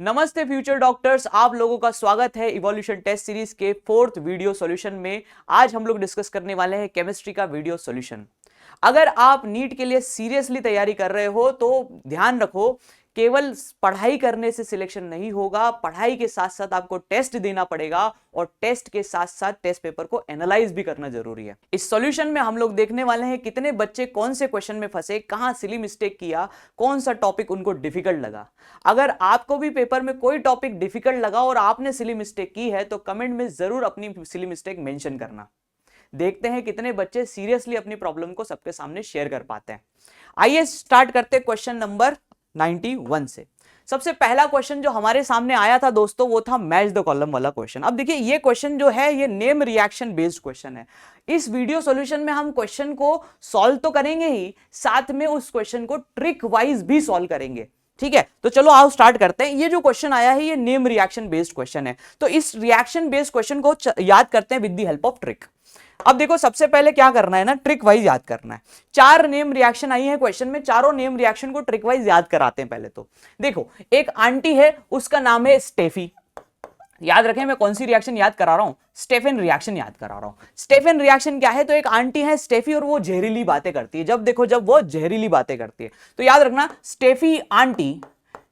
नमस्ते future doctors, आप लोगों का स्वागत है इवोल्यूशन टेस्ट सीरीज के 4th वीडियो सॉल्यूशन में। आज हम लोग डिस्कस करने वाले हैं केमिस्ट्री का वीडियो सॉल्यूशन। अगर आप नीट के लिए सीरियसली तैयारी कर रहे हो तो ध्यान रखो, केवल पढ़ाई करने से सिलेक्शन नहीं होगा, पढ़ाई के साथ साथ आपको टेस्ट देना पड़ेगा और टेस्ट के साथ साथ टेस्ट पेपर को एनालाइज भी करना जरूरी है। इस सॉल्यूशन में हम लोग देखने वाले हैं कितने बच्चे कौन से क्वेश्चन में फंसे, कहां सिली मिस्टेक किया, कौन सा टॉपिक उनको डिफिकल्ट लगा। अगर आपको भी पेपर में कोई टॉपिक डिफिकल्ट लगा और आपने सिली मिस्टेक की है तो कमेंट में जरूर अपनी सिली मिस्टेक मेंशन करना। देखते हैं कितने बच्चे सीरियसली अपनी प्रॉब्लम को सबके सामने शेयर कर पाते हैं। आइए स्टार्ट करते हैं क्वेश्चन नंबर 91 से। सबसे पहला क्वेश्चन जो हमारे सामने आया था दोस्तों, वो था मैच द कॉलम वाला क्वेश्चन। अब देखिए ये क्वेश्चन जो है ये नेम रिएक्शन बेस्ड क्वेश्चन है। इस वीडियो सॉल्यूशन में हम क्वेश्चन को सॉल्व तो करेंगे ही, साथ में उस क्वेश्चन को ट्रिक वाइज भी सॉल्व करेंगे। ठीक है, तो चलो आओ स्टार्ट करते हैं। ये जो क्वेश्चन आया है ये नेम रिएक्शन बेस्ड क्वेश्चन है, तो इस रिएक्शन बेस्ड क्वेश्चन को याद करते हैं with the help of trick. अब देखो सबसे पहले क्या करना है ना, ट्रिक वाइज याद करना है। 4 नेम रिएक्शन आई है क्वेश्चन में, चारों नेम रिएक्शन को ट्रिक वाइज याद कराते हैं। पहले तो देखो, एक आंटी है, उसका नाम है स्टेफी। याद रखें मैं कौन सी रिएक्शन याद करा रहा हूं, स्टेफन रिएक्शन याद करा रहा हूं। स्टेफन रिएक्शन क्या है, तो एक आंटी है स्टेफी और वो जहरीली बातें करती है। जब देखो जब वो जहरीली बातें करती है तो याद रखना स्टेफी आंटी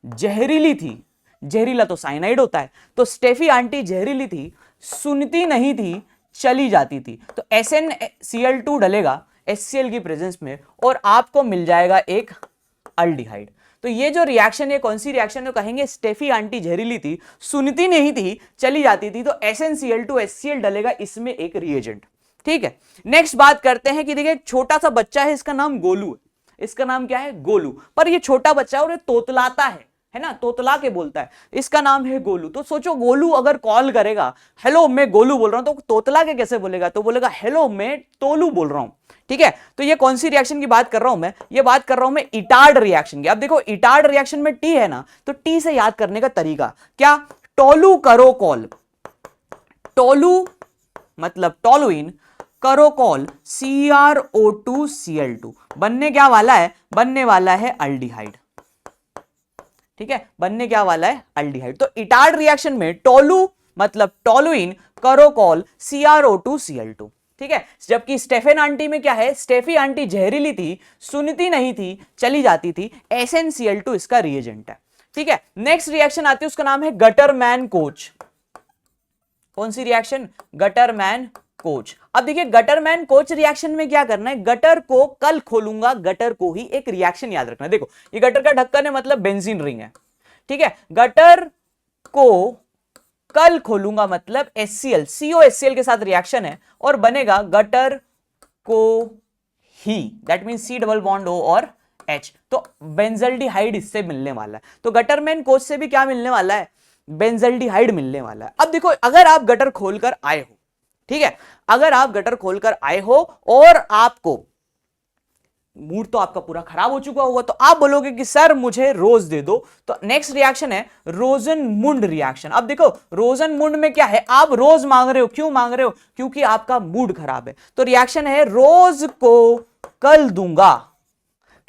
जहरीली थी। जहरीला तो साइनाइड होता है, तो स्टेफी आंटी जहरीली थी, सुनती नहीं थी, चली जाती थी। तो SnCl2 डलेगा HCl की प्रेजेंस में और आपको मिल जाएगा एक अल्डिहाइड। तो ये जो रिएक्शन है कौन सी रिएक्शन है, कहेंगे स्टेफी आंटी जहरीली थी, सुनती नहीं थी, चली जाती थी, तो SnCl2 HCl डलेगा इसमें एक रिएजेंट। ठीक है, नेक्स्ट बात करते हैं कि देखिए एक छोटा सा बच्चा है, इसका नाम गोलू है। इसका नाम क्या है, गोलू। पर ये छोटा बच्चा है और ये तोतलाता है ना, तोतला के बोलता है। इसका नाम है गोलू। तो सोचो गोलू अगर कॉल करेगा, हेलो मैं गोलू बोल रहा हूं, तो तोतला के कैसे बोलेगा, तो बोलेगा हेलो मैं तोलू बोल रहा हूं। ठीक है, तो ये कौन सी रिएक्शन की बात कर रहा हूं मैं, ये बात कर रहा हूं मैं इटार्ड रिएक्शन की। अब देखो इटार्ड रिएक्शन में टी है ना, तो टी से याद करने का तरीका क्या, टोलू करो कॉल। टोलू मतलब टोलुइन, करो कॉल CrO2Cl2, बनने क्या वाला है, बनने वाला है अल्डिहाइड। ठीक है, बनने क्या वाला है, अल्डिहाइड। तो इटार्ड रिएक्शन में टोलू मतलब टोलुइन, करो कॉल CrO2Cl2। ठीक है, जबकि स्टेफन आंटी में क्या है, स्टेफी आंटी जहरीली थी, सुनती नहीं थी, चली जाती थी, SnCl2 इसका रिएजेंट है। ठीक है, नेक्स्ट रिएक्शन आती है, उसका नाम है गटरमैन कोच। कौन सी रिएक्शन, गटरमैन कोच। अब देखिए गटरमैन कोच रिएक्शन में क्या करना है, गटर को कल खोलूंगा, गटर को ही एक रिएक्शन याद रखना है। देखो ये गटर का ढक्कन है मतलब बेंजीन रिंग है। ठीक है, गटर को कल खोलूंगा मतलब HCl, COHCl के साथ रिएक्शन है और बनेगा गटर को ही, that mean C double bond O और H। तो बेंजल्डिहाइड इससे मिलने वाला है। तो गटरमैन कोच से भी क्या मिलने वाला है, बेंजल्डिहाइड मिलने वाला है। अब देखो अगर आप गटर खोलकर आए हो, ठीक है, अगर आप गटर खोलकर आए हो और आपको मूड तो आपका पूरा खराब हो चुका होगा, तो आप बोलोगे कि सर मुझे रोज दे दो। तो नेक्स्ट रिएक्शन है रोजनमुंड रिएक्शन। अब देखो रोजनमुंड में क्या है, आप रोज मांग रहे हो, क्यों मांग रहे हो, क्योंकि आपका मूड खराब है। तो रिएक्शन है रोज को कल दूंगा,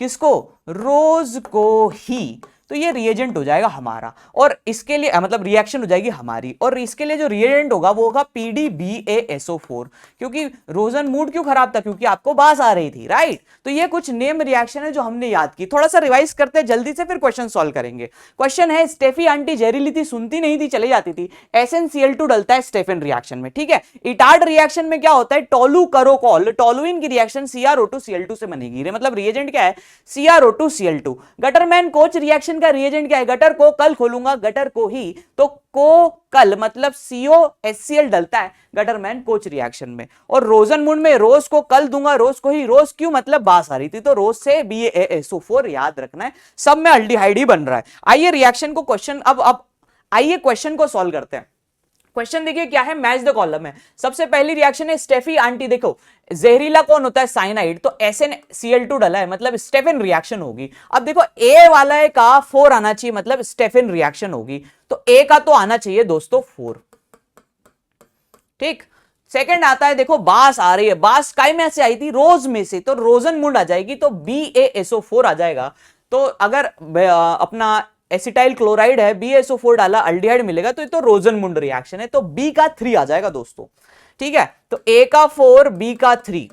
किसको, रोज को ही। तो ये रिएजेंट हो जाएगा हमारा और इसके लिए मतलब रिएक्शन हो जाएगी हमारी, और इसके लिए जो रिएजेंट होगा वो होगा PDBaSO4। क्योंकि रोजन मूड क्यों खराब था, क्योंकि आपको बास आ रही थी, राइट। तो ये कुछ नेम रिएक्शन है जो हमने याद की। थोड़ा सा रिवाइज करते हैं जल्दी से, फिर क्वेश्चन सॉल्व करेंगे। क्वेश्चन है स्टेफी आंटी जहरीली थी, सुनती नहीं थी, चली जाती थी, SnCl2 डलता है स्टेफन रिएक्शन में। ठीक है, इटार्ड रिएक्शन में क्या होता है, टोलू करो कॉल, टोलुइन की रिएक्शन CrO2Cl2 से बनेगी, मतलब रिएजेंट क्या है, CrO2Cl2। गटरमैन कोच रिएक्शन का रिएजेंट क्या है, गटर को कल खोलूंगा, गटर को ही, तो को कल मतलब COHCl डलता है गटरमैन कोच रिएक्शन में। और रोजनमुंड में रोज को कल दूंगा, रोज को ही, रोज क्यों मतलब बास आ रही थी, तो रोज से BaSO4 याद रखना है, सब में अल्डिहाइड ही बन रहा है। आइए रिएक्शन को क्वेश्चन अब आइए क्वेश्चन को सॉल्व करते हैं। क्वेश्चन देखिए क्या है, मैच द कॉलम है। सबसे पहली रिएक्शन है स्टेफी आंटी, देखो जहरीला कौन होता है, साइनाइड, तो SnCl2 डला है मतलब स्टेफन रिएक्शन होगी। अब देखो ए वाला है का 4 आना चाहिए, मतलब स्टेफन रिएक्शन होगी, तो ए का तो आना चाहिए दोस्तों 4। ठीक, सेकंड आता है, देखो बास आ रही है, बास काय में से आई थी, रोज में से, तो रोजनमुंड आ जाएगी, तो BaSO4 आ जाएगा। तो अगर अपना एसिटाइल क्लोराइड है, BSO4 डाला, अल्डिहाइड मिलेगा, तो ये तो रोजनमुंड रिएक्शन है, तो बी का 3 आ जाएगा दोस्तों। ठीक है, तो ए का 4, बी का 3।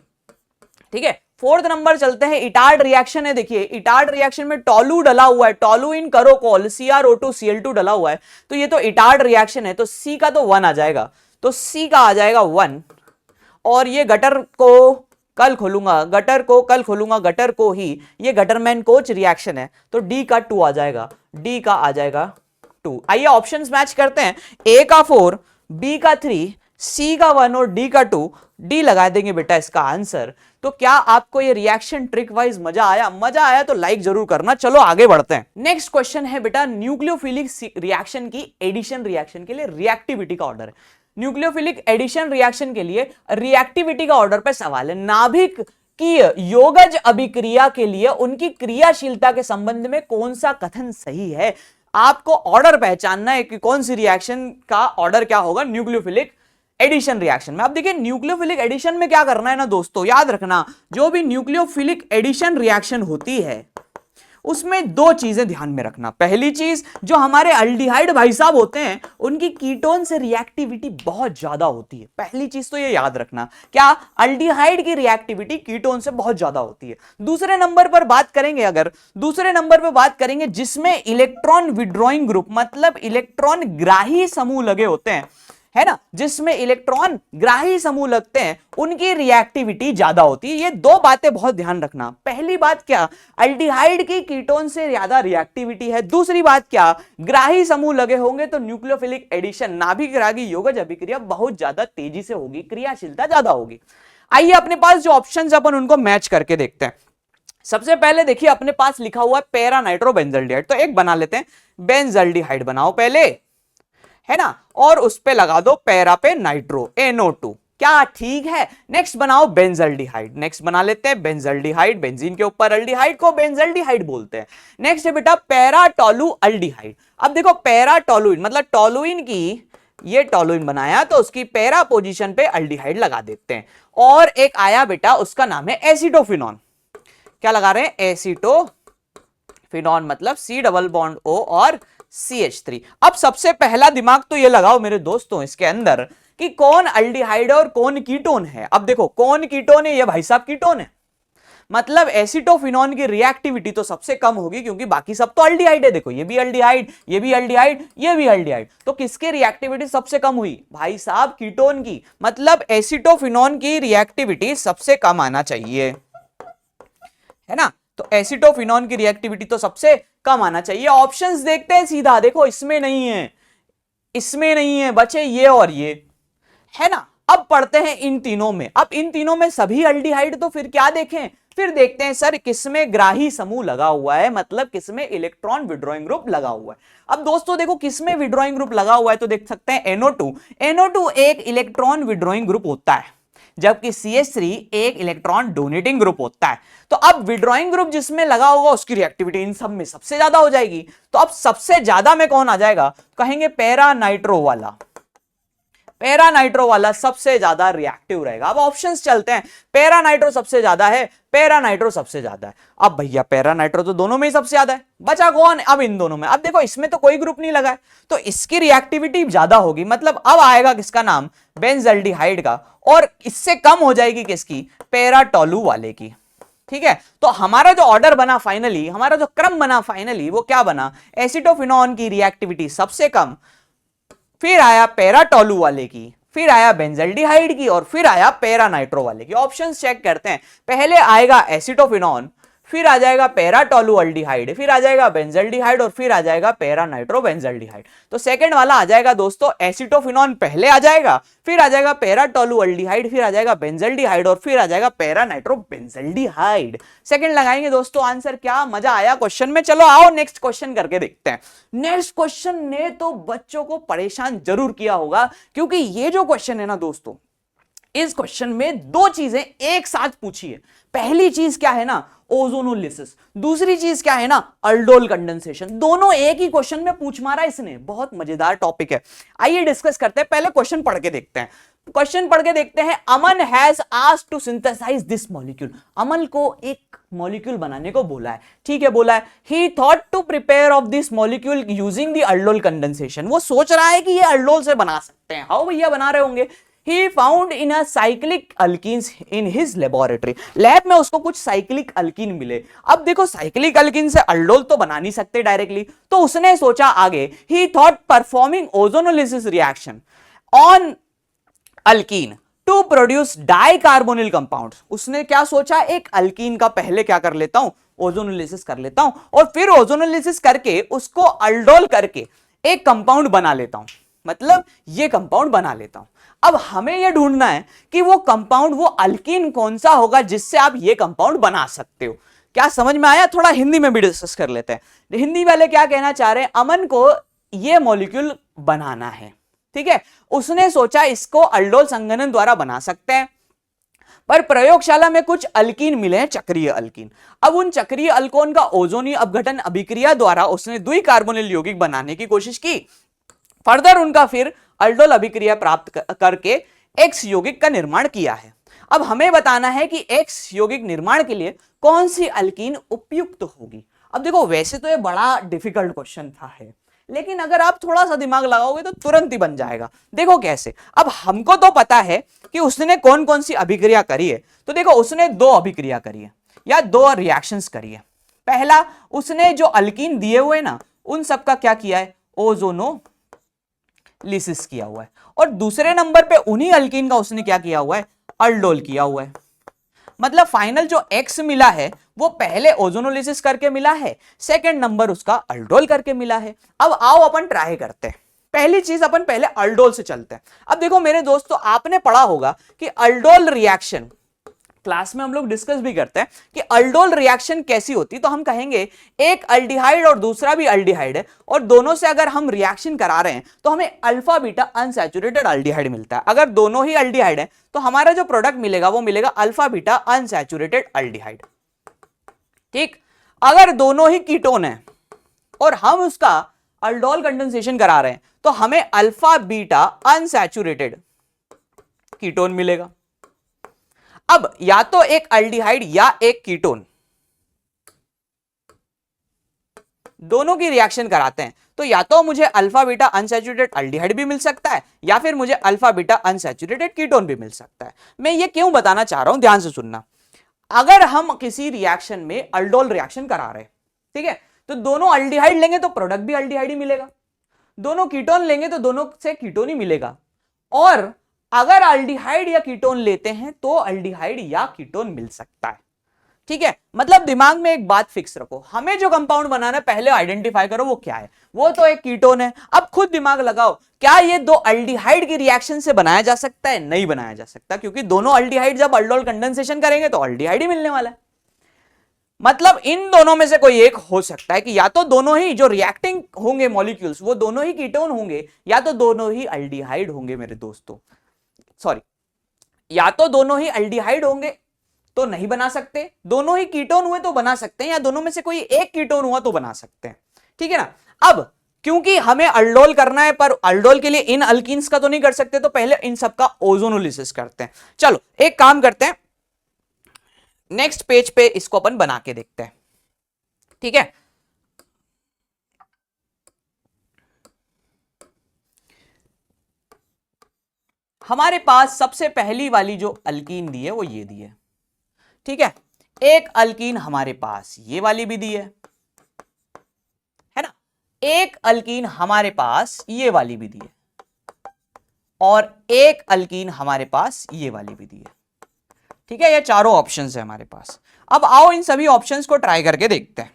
ठीक है, फोर्थ नंबर चलते हैं, इटार्ड रिएक्शन है। देखिए इटार्ड रिएक्शन में टोलू डला हुआ है, टोलुइन करोकोल CrO2Cl2 डला हुआ है, तो ये तो इटार्ड रिएक्शन है, तो सी का तो 1 आ जाएगा, तो सी का आ जाएगा 1। और ये गटर को कल खोलूंगा, गटर को ही, ये गटरमैन कोच रिएक्शन है, तो डी का 2 आ जाएगा, डी का आ जाएगा 2। आइए ऑप्शंस मैच करते हैं, ए का 4, बी का 3, सी का 1 और डी का 2, डी लगा देंगे बेटा इसका आंसर। तो क्या आपको ये रिएक्शन ट्रिक वाइज मजा आया? मजा आया तो लाइक जरूर करना। चलो आगे बढ़ते हैं। नेक्स्ट क्वेश्चन है बेटा न्यूक्लियोफिलिक रिएक्शन की एडिशन रिएक्शन के लिए रिएक्टिविटी का ऑर्डर है। न्यूक्लियोफिलिक एडिशन रिएक्शन के लिए रिएक्टिविटी का ऑर्डर पे सवाल है। नाभिक की योगज अभिक्रिया के लिए उनकी क्रियाशीलता के संबंध में कौन सा कथन सही है? आपको ऑर्डर पहचानना है कि कौन सी रिएक्शन का ऑर्डर क्या होगा न्यूक्लियोफिलिक एडिशन रिएक्शन में। अब देखिए न्यूक्लियोफिलिक एडिशन में क्या करना है ना दोस्तों, याद रखना, जो भी न्यूक्लियोफिलिक एडिशन रिएक्शन होती है उसमें दो चीजें ध्यान में रखना। पहली चीज, जो हमारे अल्डिहाइड भाई साहब होते हैं उनकी कीटोन से रिएक्टिविटी बहुत ज्यादा होती है। पहली चीज तो ये याद रखना, क्या अल्डिहाइड की रिएक्टिविटी कीटोन से बहुत ज्यादा होती है। दूसरे नंबर पर बात करेंगे, अगर दूसरे नंबर पर बात करेंगे जिसमें इलेक्ट्रॉन विड्रॉइंग ग्रुप मतलब इलेक्ट्रॉन ग्राही समूह लगे होते हैं, है ना, जिसमें इलेक्ट्रॉन ग्राही समूह लगते हैं उनकी रिएक्टिविटी ज्यादा होती है। ये दो बातें बहुत ध्यान रखना। पहली बात क्या, अल्डिहाइड की कीटोन से ज्यादा रिएक्टिविटी है। दूसरी बात क्या, ग्राही समूह लगे होंगे तो न्यूक्लियोफिलिक एडिशन नाभिक ग्राही योगज अभिक्रिया बहुत ज्यादा तेजी से होगी, क्रियाशीलता ज्यादा होगी। आइए अपने पास जो ऑप्शंस अपन उनको मैच करके देखते हैं। सबसे पहले देखिए अपने पास लिखा हुआ है पैरा नाइट्रोबेंजल्डिहाइड, तो एक बना लेते हैं, बेंजल्डिहाइड बनाओ पहले, है ना, और उस पे लगा दो पैरा पे नाइट्रो NO2, क्या ठीक है। नेक्स्ट बनाओ बेंजल्डिहाइड, नेक्स्ट बना लेते हैं बेंजल्डिहाइड, बेंजीन के ऊपर अल्डिहाइड को बेंजल्डिहाइड बोलते हैं। नेक्स्ट है बेटा पैरा टोलू अल्डिहाइड। अब देखो पैरा टोलुइन मतलब टोलुइन की, ये टोलुइन बनाया तो उसकी पैरा पोजीशन पे अल्डिहाइड लगा देते हैं। और एक आया बेटा उसका नाम है एसिटोफिनॉन, क्या लगा रहे हैं, एसिटोफिनॉन मतलब C+O और CH3। अब सबसे पहला दिमाग तो ये लगाओ मेरे दोस्तों इसके अंदर कि कौन अल्डिहाइड और कौन कीटोन है। अब देखो कौन कीटोन है, ये भाई साहब कीटोन है, मतलब एसिटोफिनॉन की रिएक्टिविटी तो सबसे कम होगी क्योंकि बाकी सब तो अल्डिहाइड है। देखो ये भी अल्डिहाइड, ये भी अल्डिहाइड, ये भी अल्डिहाइड, तो किसकी रिएक्टिविटी सबसे कम हुई, भाई साहब कीटोन की। मतलब एसिटोफिनॉन की रिएक्टिविटी सबसे कम आना चाहिए, है ना, तो एसिटोफिनॉन की रिएक्टिविटी तो सबसे कम आना चाहिए। ऑप्शंस देखते हैं सीधा, देखो इसमें नहीं है, इसमें नहीं है, बचे ये और ये, है ना। अब पढ़ते हैं इन तीनों में, अब इन तीनों में सभी अल्डिहाइड, तो फिर क्या देखें, फिर देखते हैं सर किसमें ग्राही समूह लगा हुआ है, मतलब किसमें इलेक्ट्रॉन विड्रॉइंग ग्रुप लगा हुआ है। अब दोस्तों देखो किसमें विड्रॉइंग ग्रुप लगा हुआ है, तो देख सकते हैं NO2, NO2 एक इलेक्ट्रॉन विड्रॉइंग ग्रुप होता है, जबकि CH3 एक इलेक्ट्रॉन डोनेटिंग ग्रुप होता है। तो अब विड्रॉइंग ग्रुप जिसमें लगा होगा उसकी रिएक्टिविटी इन सब में सबसे ज्यादा हो जाएगी। तो अब सबसे ज्यादा में कौन आ जाएगा, कहेंगे पैरा नाइट्रो वाला, पैरा नाइट्रो वाला सबसे ज्यादा रिएक्टिव रहेगा। अब ऑप्शंस चलते हैं, पैरा नाइट्रो सबसे ज्यादा है, पैरा नाइट्रो सबसे ज्यादा है। अब भैया पैरा नाइट्रो तो दोनों में ही सबसे ज्यादा है, बचा कौन, अब इन दोनों में। अब देखो इसमें तो कोई ग्रुप नहीं लगा है तो इसकी रिएक्टिविटी ज्यादा होगी, मतलब अब आएगा किसका नाम, बेंजल्डिहाइड का, और इससे कम हो जाएगी किसकी, पैरा टोलू वाले की। ठीक है, तो हमारा जो ऑर्डर बना फाइनली, हमारा जो क्रम बना फाइनली, वो क्या बना, एसिटोफिनॉन की रिएक्टिविटी सबसे कम, फिर आया पैरा टोलू वाले की, फिर आया बेंजल्डिहाइड की, और फिर आया पैरा नाइट्रो वाले की। ऑप्शंस चेक करते हैं, पहले आएगा एसिटोफिनॉन, फिर आ जाएगा पैरा टोलू अल्डिहाइड, फिर आ जाएगा बेंजल्डिहाइड, और फिर आ जाएगा पैरा नाइट्रो बेंजल्डिहाइड। तो सेकंड वाला आ जाएगा दोस्तों एसिटोफिनॉन, पहले आ जाएगा, फिर आ जाएगा पैरा टोलू अल्डिहाइड, फिर आ जाएगा बेंजल्डिहाइड, और फिर आ जाएगा पैरा नाइट्रो बेंजल्डिहाइड। सेकंड लगाएंगे दोस्तों आंसर। क्या मजा आया क्वेश्चन में। चलो आओ नेक्स्ट क्वेश्चन करके देखते हैं। नेक्स्ट क्वेश्चन ने तो बच्चों को परेशान जरूर किया होगा, क्योंकि ये जो क्वेश्चन है ना दोस्तों, इस क्वेश्चन में दो चीजें एक साथ पूछी है। पहली चीज क्या है ना, ओजोनोलिसिस, दूसरी चीज क्या है ना, अल्डोल कंडेंसेशन। दोनों एक ही क्वेश्चन में पूछ मारा इसने, बहुत मजेदार टॉपिक है। आइए डिस्कस करते हैं, पहले क्वेश्चन पढ़ के देखते हैं। क्वेश्चन पढ़ के देखते हैं। Aman has asked to synthesize this molecule, Aman को एक मॉलिक्यूल बनाने को बोला है, ठीक है, बोला है he thought to prepare of this molecule using the aldol condensation, वो सोच रहा है कि ये अल्डोल से बना सकते हैं। हाउ भैया बना रहे होंगे? He found in a cyclic alkenes in his laboratory, lab में उसको कुछ साइक्लिक अल्कीन मिले। अब देखो साइक्लिक अल्कीन से अल्डोल तो बना नहीं सकते डायरेक्टली, तो उसने सोचा आगे, he thought performing ozonolysis reaction on alkene to produce dicarbonyl compounds, उसने क्या सोचा, एक अल्कीन का पहले क्या कर लेता हूं, ओजोनोलिसिस कर लेता हूं, और फिर ओजोनोलिसिस करके उसको अल्डोल करके एक कंपाउंड बना लेता हूं, मतलब ये कंपाउंड बना लेता हूं। अब हमें यह ढूंढना है कि वो कंपाउंड, वो अल्कीन कौन सा होगा जिससे आप ये कंपाउंड बना सकते हो। क्या समझ में आया? थोड़ा हिंदी में भी डिस्कस कर लेते हैं। हिंदी वाले क्या कहना चाह रहे हैं, अमन को ये मॉलिक्यूल बनाना है, ठीक है, उसने सोचा इसको अल्डोल संघनन द्वारा बना सकते हैं, पर प्रयोगशाला में कुछ अल्कीन मिले हैं, चक्रीय अल्कीन। अब उन चक्रीय अल्कोन का ओजोनीय अपघटन अभिक्रिया द्वारा उसने द्विकार्बोनिल यौगिक बनाने की कोशिश की। फर्दर उनका फिर अल्डोल अभिक्रिया प्राप्त करके एक्स यौगिक का निर्माण किया है। अब हमें बताना है कि एक्स यौगिक निर्माण के लिए कौन सी अल्कीन उपयुक्त होगी। अब देखो वैसे तो ये बड़ा डिफिकल्ट क्वेश्चन था है, लेकिन अगर आप थोड़ा सा दिमाग लगाओगे तो तुरंत ही बन जाएगा। देखो कैसे, अब हमको तो पता है कि उसने कौन कौन सी अभिक्रिया करी है, तो देखो उसने दो अभिक्रिया करी है या दो रिएक्शंस करी है। पहला, उसने जो अल्कीन दिए हुए ना उन सबका क्या किया है, ओजोनोलिसिस किया हुआ है, और दूसरे नंबर पे उन्हीं अल्कीन का उसने क्या किया हुआ है, अल्डोल किया हुआ है। मतलब फाइनल जो एक्स मिला है वो पहले ओजोनोलिसिस करके मिला है, सेकंड नंबर उसका अल्डोल करके मिला है। अब आओ अपन ट्राई करते हैं। पहली चीज अपन पहले अल्डोल से चलते हैं। अब देखो मेरे दोस्तों, आपने पढ़ा होगा कि अल्डोल रिएक्शन, क्लास में हम लोग डिस्कस भी करते हैं कि अल्डोल रिएक्शन कैसी होती, तो हम कहेंगे एक अल्डिहाइड और दूसरा भी अल्डिहाइड है, और दोनों से अगर हम रिएक्शन करा रहे हैं तो हमें अल्फा बीटा अनसैचुरेटेड अल्डिहाइड मिलता है। अगर दोनों ही अल्डिहाइड है तो हमारा जो प्रोडक्ट मिलेगा वो मिलेगा अल्फा बीटा अनसैचुरेटेड अल्डिहाइड, ठीक। अगर दोनों ही कीटोन है और हम उसका अल्डोल कंडेंसेशन करा रहे हैं तो हमें अल्फा बीटा अनसैचुरेटेड कीटोन मिलेगा। अब या तो एक अल्डिहाइड या एक कीटोन, दोनों की रिएक्शन कराते हैं तो या तो मुझे अल्फा बीटा अनसैचुरेटेड अल्डिहाइड भी मिल सकता है या फिर मुझे अल्फा बीटा अनसैचुरेटेड कीटोन भी मिल सकता है। मैं ये क्यों बताना चाह रहा हूं, ध्यान से सुनना। अगर हम किसी रिएक्शन में अल्डोल रिएक्शन करा रहे हैं, ठीक है, तो दोनों अल्डिहाइड लेंगे तो प्रोडक्ट भी अल्डिहाइड ही मिलेगा, दोनों कीटोन लेंगे तो दोनों से कीटोन ही मिलेगा, और अगर अल्डिहाइड या कीटोन लेते हैं तो अल्डिहाइड या कीटोन मिल सकता है, ठीक है। मतलब दिमाग में एक बात फिक्स रखो, हमें जो कंपाउंड बनाना है पहले आइडेंटिफाई करो वो क्या है, वो तो एक कीटोन है। अब खुद दिमाग लगाओ, क्या ये दो अल्डिहाइड की रिएक्शन से बनाया जा सकता है? नहीं बनाया जा सकता, क्योंकि दोनों अल्डिहाइड जब अल्डोल कंडेंसेशन करेंगे तो अल्डिहाइड ही मिलने वाला है। मतलब इन दोनों में से कोई एक हो सकता है कि या तो दोनों ही जो रिएक्टिंग होंगे मॉलिक्यूल्स वो दोनों ही कीटोन होंगे या तो दोनों ही अल्डिहाइड होंगे मेरे दोस्तों, सॉरी, या तो दोनों ही अल्डिहाइड होंगे तो नहीं बना सकते, दोनों ही कीटोन हुए तो बना सकते हैं, या दोनों में से कोई एक कीटोन हुआ तो बना सकते हैं, ठीक है ना। अब क्योंकि हमें अल्डोल करना है पर अल्डोल के लिए इन अल्कीन्स का तो नहीं कर सकते, तो पहले इन सबका ओजोनोलिसिस करते हैं। चलो एक काम करते हैं, नेक्स्ट पेज पे इसको अपन बना के देखते हैं, ठीक है। हमारे पास सबसे पहली वाली जो अल्कीन दी है वो ये दी है, ठीक है। एक अल्कीन हमारे पास ये वाली भी दी है ना, एक अल्कीन हमारे पास ये वाली भी दी है, और एक अल्कीन हमारे पास ये वाली भी दी है, ठीक है। ये चारों ऑप्शंस है हमारे पास। अब आओ इन सभी ऑप्शंस को ट्राई करके देखते हैं।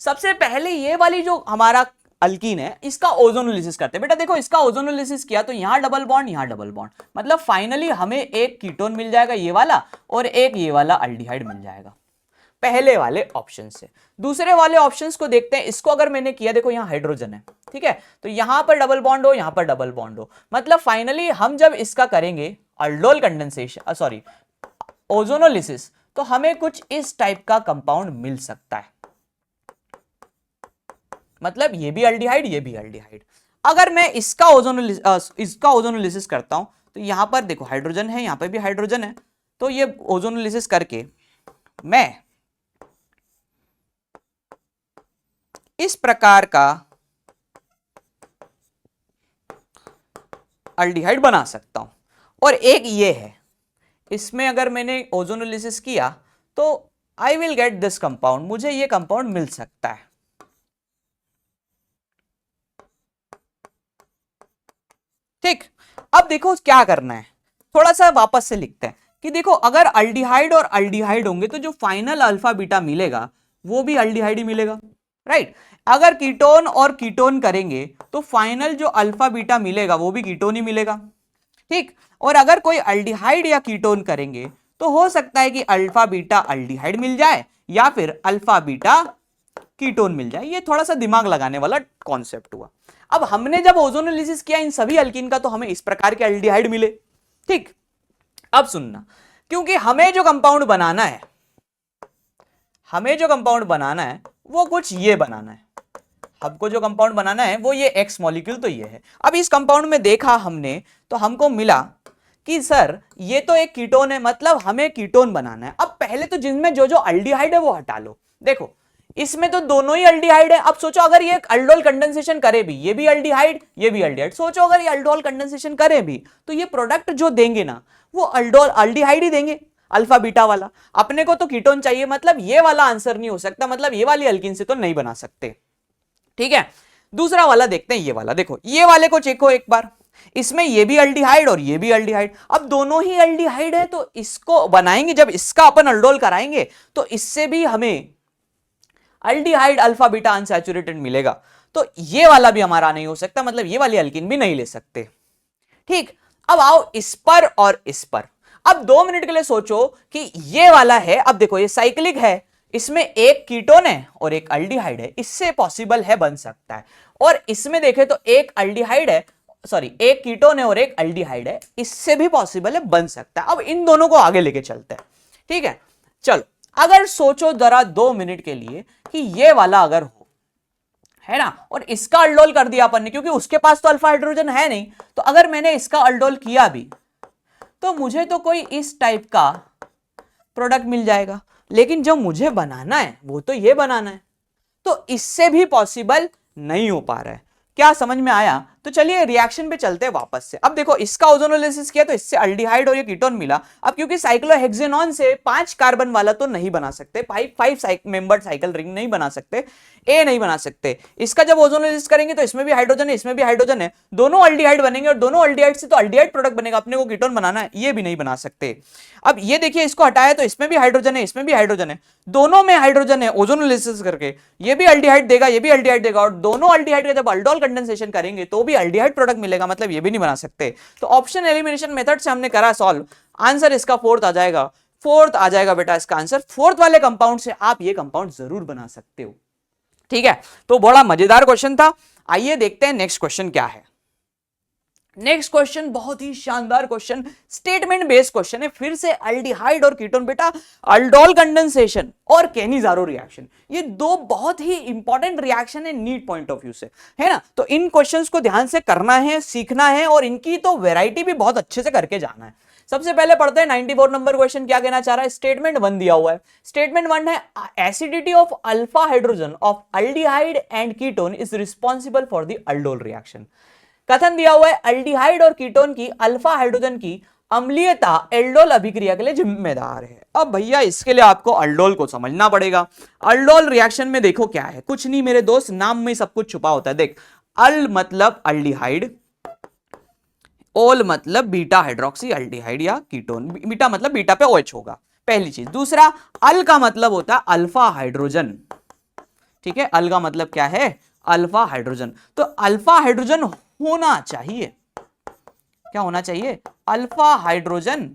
सबसे पहले ये वाली जो हमारा अल्कीन है इसका ओजोनोलिसिस करते हैं। बेटा देखो, इसका ओजोनोलिसिस किया तो यहां डबल बॉन्ड, यहां डबल बॉन्ड, मतलब फाइनली हमें एक कीटोन मिल जाएगा ये वाला, और एक ये वाला अल्डिहाइड मिल जाएगा पहले वाले ऑप्शन से। दूसरे वाले ऑप्शंस को देखते हैं। इसको अगर मैंने किया, देखो यहां हाइड्रोजन है, ठीक है, तो यहां पर डबल बॉन्ड हो, यहां पर डबल बॉन्ड हो, मतलब फाइनली हम जब इसका करेंगे अल्डोल कंडेंसेशन, सॉरी ओजोनोलिसिस, तो हमें कुछ इस टाइप का कंपाउंड मिल सकता है। मतलब ये भी अल्डिहाइड, ये भी अल्डिहाइड। अगर मैं इसका ओजोनोलिसिस करता हूं तो यहां पर देखो हाइड्रोजन है, यहां पर भी हाइड्रोजन है, तो ये ओजोनोलिसिस करके मैं इस प्रकार का अल्डिहाइड बना सकता हूं। और एक ये है, इसमें अगर मैंने ओजोनोलिसिस किया तो I will get this compound, मुझे ये कंपाउंड मिल सकता है। ठीक, अब देखो क्या करना है, थोड़ा सा वापस से लिखते हैं कि देखो अगर अल्डिहाइड और अल्डिहाइड होंगे तो जो फाइनल अल्फा बीटा मिलेगा वो भी अल्डिहाइड ही मिलेगा, राइट। अगर कीटोन और कीटोन करेंगे तो फाइनल जो अल्फा बीटा मिलेगा वो भी कीटोन ही मिलेगा, ठीक। और अगर कोई अल्डिहाइड या कीटोन करेंगे तो हो सकता है कि अल्फा बीटा अल्डिहाइड मिल जाए या फिर अल्फा बीटा कीटोन मिल जाए। ये थोड़ा सा दिमाग लगाने वाला कॉन्सेप्ट हुआ। अब हमने जब ओजोनोलिसिस किया इन सभी अल्कीन का तो हमें इस प्रकार के अल्डिहाइड मिले, ठीक। अब सुनना, क्योंकि हमें जो कंपाउंड बनाना है, हमें जो कंपाउंड बनाना है वो कुछ ये बनाना है, हमको जो कंपाउंड बनाना है वो ये एक्स मॉलिक्यूल तो ये है। अब इस कंपाउंड में देखा हमने तो हमको मिला कि सर ये तो एक कीटोन है, मतलब हमें कीटोन बनाना है। अब पहले तो जिनमें जो जो अल्डिहाइड है वो हटा लो। देखो इसमें तो दोनों ही अल्डिहाइड है। अब सोचो अगर ये अल्डोल कंडेंसेशन करे भी, ये भी अल्डिहाइड ये भी अल्डिहाइड, सोचो अगर ये अल्डोल कंडेंसेशन करे भी तो ये प्रोडक्ट जो देंगे ना वो अल्डोल अल्डिहाइड ही देंगे, अल्फा बीटा वाला। अपने को तो कीटोन चाहिए, मतलब ये वाला आंसर नहीं हो सकता, मतलब ये वाली अल्कीन से तो नहीं बना सकते, ठीक है। दूसरा वाला देखते हैं, ये वाला देखो, ये वाले को चेको एक बार, इसमें ये भी अल्डिहाइड और ये भी अल्डिहाइड। अब दोनों ही अल्डिहाइड है तो इसको बनाएंगे, जब इसका अपन अल्डोल कराएंगे तो इससे भी हमें अल्डिहाइड अल्फा बीटा अनसैचुरेटेड मिलेगा, तो ये वाला भी हमारा नहीं हो सकता, मतलब ये वाली अल्कीन भी नहीं ले सकते, ठीक। अब आओ इस पर और इस पर। अब 2 मिनट के लिए सोचो कि ये वाला है, अब देखो ये साइक्लिक है, इसमें एक कीटोन है और एक अल्डिहाइड है, इससे पॉसिबल है बन सकता है। और इसमें देखें तो एक अल्डिहाइड है, सॉरी एक कीटोन है और एक अल्डिहाइड है, इससे भी पॉसिबल है बन सकता है। अब इन दोनों को आगे लेके चलते हैं, ठीक है। चलो अगर सोचो जरा 2 मिनट के लिए कि ये वाला अगर हो, है ना, और इसका अल्डोल कर दिया अपन ने, क्योंकि उसके पास तो अल्फा हाइड्रोजन है नहीं, तो अगर मैंने इसका अल्डोल किया भी तो मुझे तो कोई इस टाइप का प्रोडक्ट मिल जाएगा, लेकिन जो मुझे बनाना है वो तो ये बनाना है, तो इससे भी पॉसिबल नहीं हो पा रहा है। क्या समझ में आया? तो चलिए रिएक्शन पे चलते हैं वापस से। अब देखो इसका ओजोनोलिसिस किया तो इससे अल्डिहाइड और ये कीटोन मिला। अब क्योंकि साइक्लोहेक्सेनॉन से 5 कार्बन वाला तो नहीं बना सकते, 5 मेंबर्ड साइकिल रिंग नहीं बना सकते, ए नहीं बना सकते। इसका जब ओजोनोलिसिस करेंगे तो इसमें भी हाइड्रोजन है, इसमें भी हाइड्रोजन है, दोनों अल्डिहाइड बनेंगे और दोनों अल्डिहाइड से तो अल्डिहाइड प्रोडक्ट बनेगा, अपने को कीटोन बनाना है, ये भी नहीं बना सकते। अब ये देखिए इसको हटाया तो इसमें भी हाइड्रोजन है, इसमें भी हाइड्रोजन है, दोनों में हाइड्रोजन है, ओजोनोलिसिस करके ये भी अल्डिहाइड देगा, ये भी अल्डिहाइड देगा, और दोनों अल्डिहाइड का जब अल्डोल कंडेंसेशन करेंगे तो भी अल्डिहाइड प्रोडक्ट मिलेगा, मतलब ये भी नहीं बना सकते। तो ऑप्शन एलिमिनेशन मेथड से हमने करा सॉल्व, आंसर इसका फोर्थ आ जाएगा, फोर्थ आ जाएगा बेटा इसका आंसर। फोर्थ वाले कंपाउंड से आप ये कंपाउंड जरूर बना सकते हो, ठीक है। तो बड़ा मजेदार क्वेश्चन था। आइए देखते हैं नेक्स्ट क्वेश्चन क्या है। नेक्स्ट क्वेश्चन बहुत ही शानदार क्वेश्चन, स्टेटमेंट बेस्ड क्वेश्चन है, फिर से अल्डिहाइड और कीटोन बेटा, अल्डोल कंडेंसेशन और केनिज़ारो रिएक्शन, ये दो बहुत ही इंपॉर्टेंट रिएक्शन है नीट पॉइंट ऑफ व्यू से, है ना। तो इन क्वेश्चंस को ध्यान से करना है, सीखना है, और इनकी तो वैरायटी भी बहुत अच्छे से करके जाना है। सबसे पहले पढ़ते हैं 94 नंबर क्वेश्चन क्या कहना चाह रहा है। स्टेटमेंट 1 दिया हुआ है, स्टेटमेंट 1 है acidity of alpha hydrogen of aldehyde and ketone is responsible for the aldol reaction. कथन दिया हुआ है अल्डिहाइड और कीटोन की अल्फा हाइड्रोजन की अम्लीयता एल्डोल अभिक्रिया के लिए जिम्मेदार है। अब भैया इसके लिए आपको अल्डोल को समझना पड़ेगा। अल्डोल रिएक्शन में देखो क्या है, कुछ नहीं मेरे दोस्त, नाम में सब कुछ छुपा होता है। देख, अल मतलब अल्डिहाइड, ओल मतलब बीटा हाइड्रोक्सी अल्डिहाइड या कीटोन, बीटा मतलब बीटा पे OH होगा, पहली चीज। दूसरा, अल का मतलब होता है अल्फा हाइड्रोजन, ठीक है, अल का मतलब क्या है, अल्फा हाइड्रोजन। तो अल्फा हाइड्रोजन होना चाहिए, क्या होना चाहिए, अल्फा हाइड्रोजन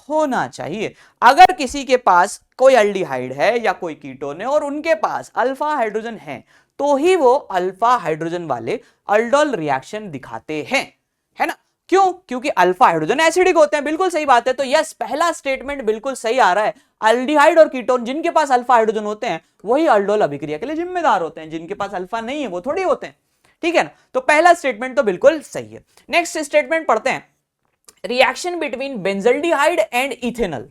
होना चाहिए। अगर किसी के पास कोई अल्डिहाइड है या कोई कीटोन है और उनके पास अल्फा हाइड्रोजन है तो ही वो अल्फा हाइड्रोजन वाले अल्डोल रिएक्शन दिखाते हैं, है ना। क्यों? क्योंकि अल्फा हाइड्रोजन एसिडिक होते हैं, बिल्कुल सही बात है। तो यस, पहला स्टेटमेंट बिल्कुल सही आ रहा है। अल्डिहाइड और कीटोन जिनके पास अल्फा हाइड्रोजन होते हैं वही अल्डोल अभिक्रिया के लिए जिम्मेदार होते हैं, जिनके पास अल्फा नहीं है वो थोड़ी होते हैं, ठीक है ना। तो पहला स्टेटमेंट तो बिल्कुल सही है। नेक्स्ट स्टेटमेंट पढ़ते हैं, reaction between benzaldehyde and ethanol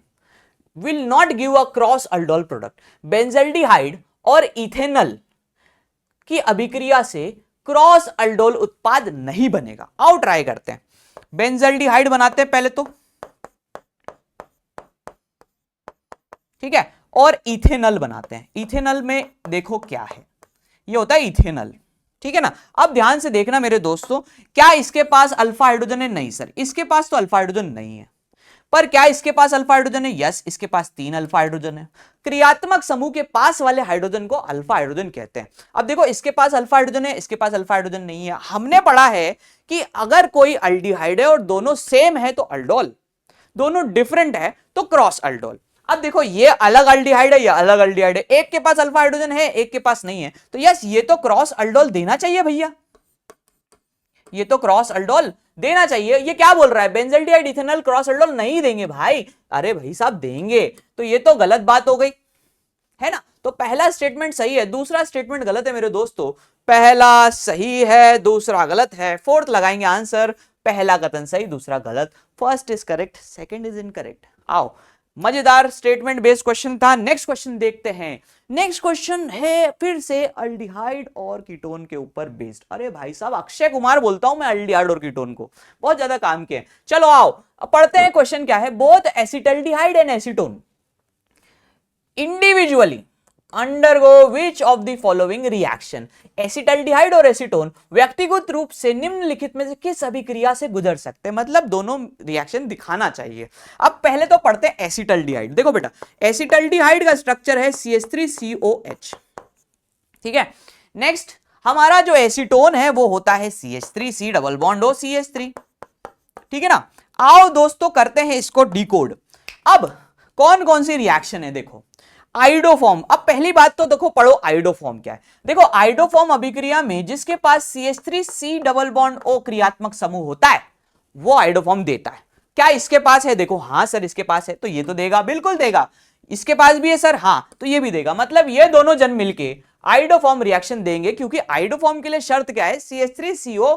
will not give a cross aldol product. Benzaldehyde और इथेनॉल की अभिक्रिया से क्रॉस अल्डोल उत्पाद नहीं बनेगा। आओ ट्राई करते हैं। बेंजल्डिहाइड बनाते हैं पहले तो, ठीक है, और इथेनॉल बनाते हैं। इथेनॉल में देखो क्या है, ये होता है इथेनॉल, ठीक है ना। अब ध्यान से देखना मेरे दोस्तों, क्या इसके पास अल्फा हाइड्रोजन है? नहीं सर, इसके पास तो अल्फा हाइड्रोजन नहीं है। पर क्या इसके पास अल्फा हाइड्रोजन है? यस, इसके पास 3 अल्फा हाइड्रोजन है। क्रियात्मक समूह के पास वाले हाइड्रोजन को अल्फा हाइड्रोजन कहते हैं। अब देखो, इसके पास अल्फा हाइड्रोजन है, इसके पास अल्फा हाइड्रोजन नहीं है। हमने पढ़ा है कि अगर कोई अल्डिहाइड है और दोनों सेम है तो अल्डोल, दोनों डिफरेंट है तो क्रॉस अल्डोल। अब देखो, ये अलग अल्डिहाइड है, ये अलग अल्डिहाइड है, एक के पास अल्फा हाइड्रोजन है, एक के पास नहीं है, तो यस, ये तो क्रॉस अल्डोल देना चाहिए भैया, ये तो क्रॉस अल्डोल देना चाहिए। ये क्या बोल रहा है? बेंजल्डिहाइड इथेनॉल क्रॉस अल्डोल नहीं देंगे भाई। अरे भाई साहब देंगे, तो ये तो गलत बात हो गई है ना। तो पहला स्टेटमेंट सही है, दूसरा स्टेटमेंट गलत है मेरे दोस्तों। पहला सही है, दूसरा गलत है। फोर्थ लगाएंगे आंसर, पहला कथन सही, दूसरा गलत। First is correct, second is incorrect. आओ, मजेदार स्टेटमेंट बेस्ड क्वेश्चन था। नेक्स्ट क्वेश्चन देखते हैं। नेक्स्ट क्वेश्चन है फिर से अल्डिहाइड और कीटोन के ऊपर बेस्ड। अरे भाई साहब, अक्षय कुमार बोलता हूं मैं अल्डिहाइड और कीटोन को, बहुत ज्यादा काम के हैं। चलो आओ पढ़ते हैं। क्वेश्चन क्या है? Both acetaldehyde and acetone individually undergo which of the following reaction. Acetaldehyde और एसीटोन व्यक्तिगत रूप से निम्नलिखित में से किस अभिक्रिया से गुजर सकते हैं? मतलब दोनों रिएक्शन दिखाना चाहिए। अब पहले तो पढ़ते हैं एसिटल्डिहाइड। देखो बेटा, एसिटल्डिहाइड का स्ट्रक्चर है CH3COH, ठीक है। नेक्स्ट हमारा जो एसीटोन है वो होता है CH3C double bond O CH3, ठीक है ना। आओ दोस्तों करते हैं इसको डिकोड। अब कौन कौन सी रिएक्शन है देखो। आइडोफॉर्म, अब पहली बात तो देखो पढ़ो आइडोफॉर्म क्या है। देखो, आइडोफॉर्म अभिक्रिया में जिसके पास CH3C डबल बॉन्ड O क्रियात्मक समूह होता है वो आइडोफॉर्म देता है। क्या इसके पास है? देखो, हाँ सर इसके पास है, तो ये तो देगा, बिल्कुल देगा। इसके पास भी है सर, हाँ, तो ये भी देगा। मतलब ये दोनों जन मिलके आइडोफॉर्म रिएक्शन देंगे, क्योंकि आइडोफॉर्म के लिए शर्त क्या है? CH3CO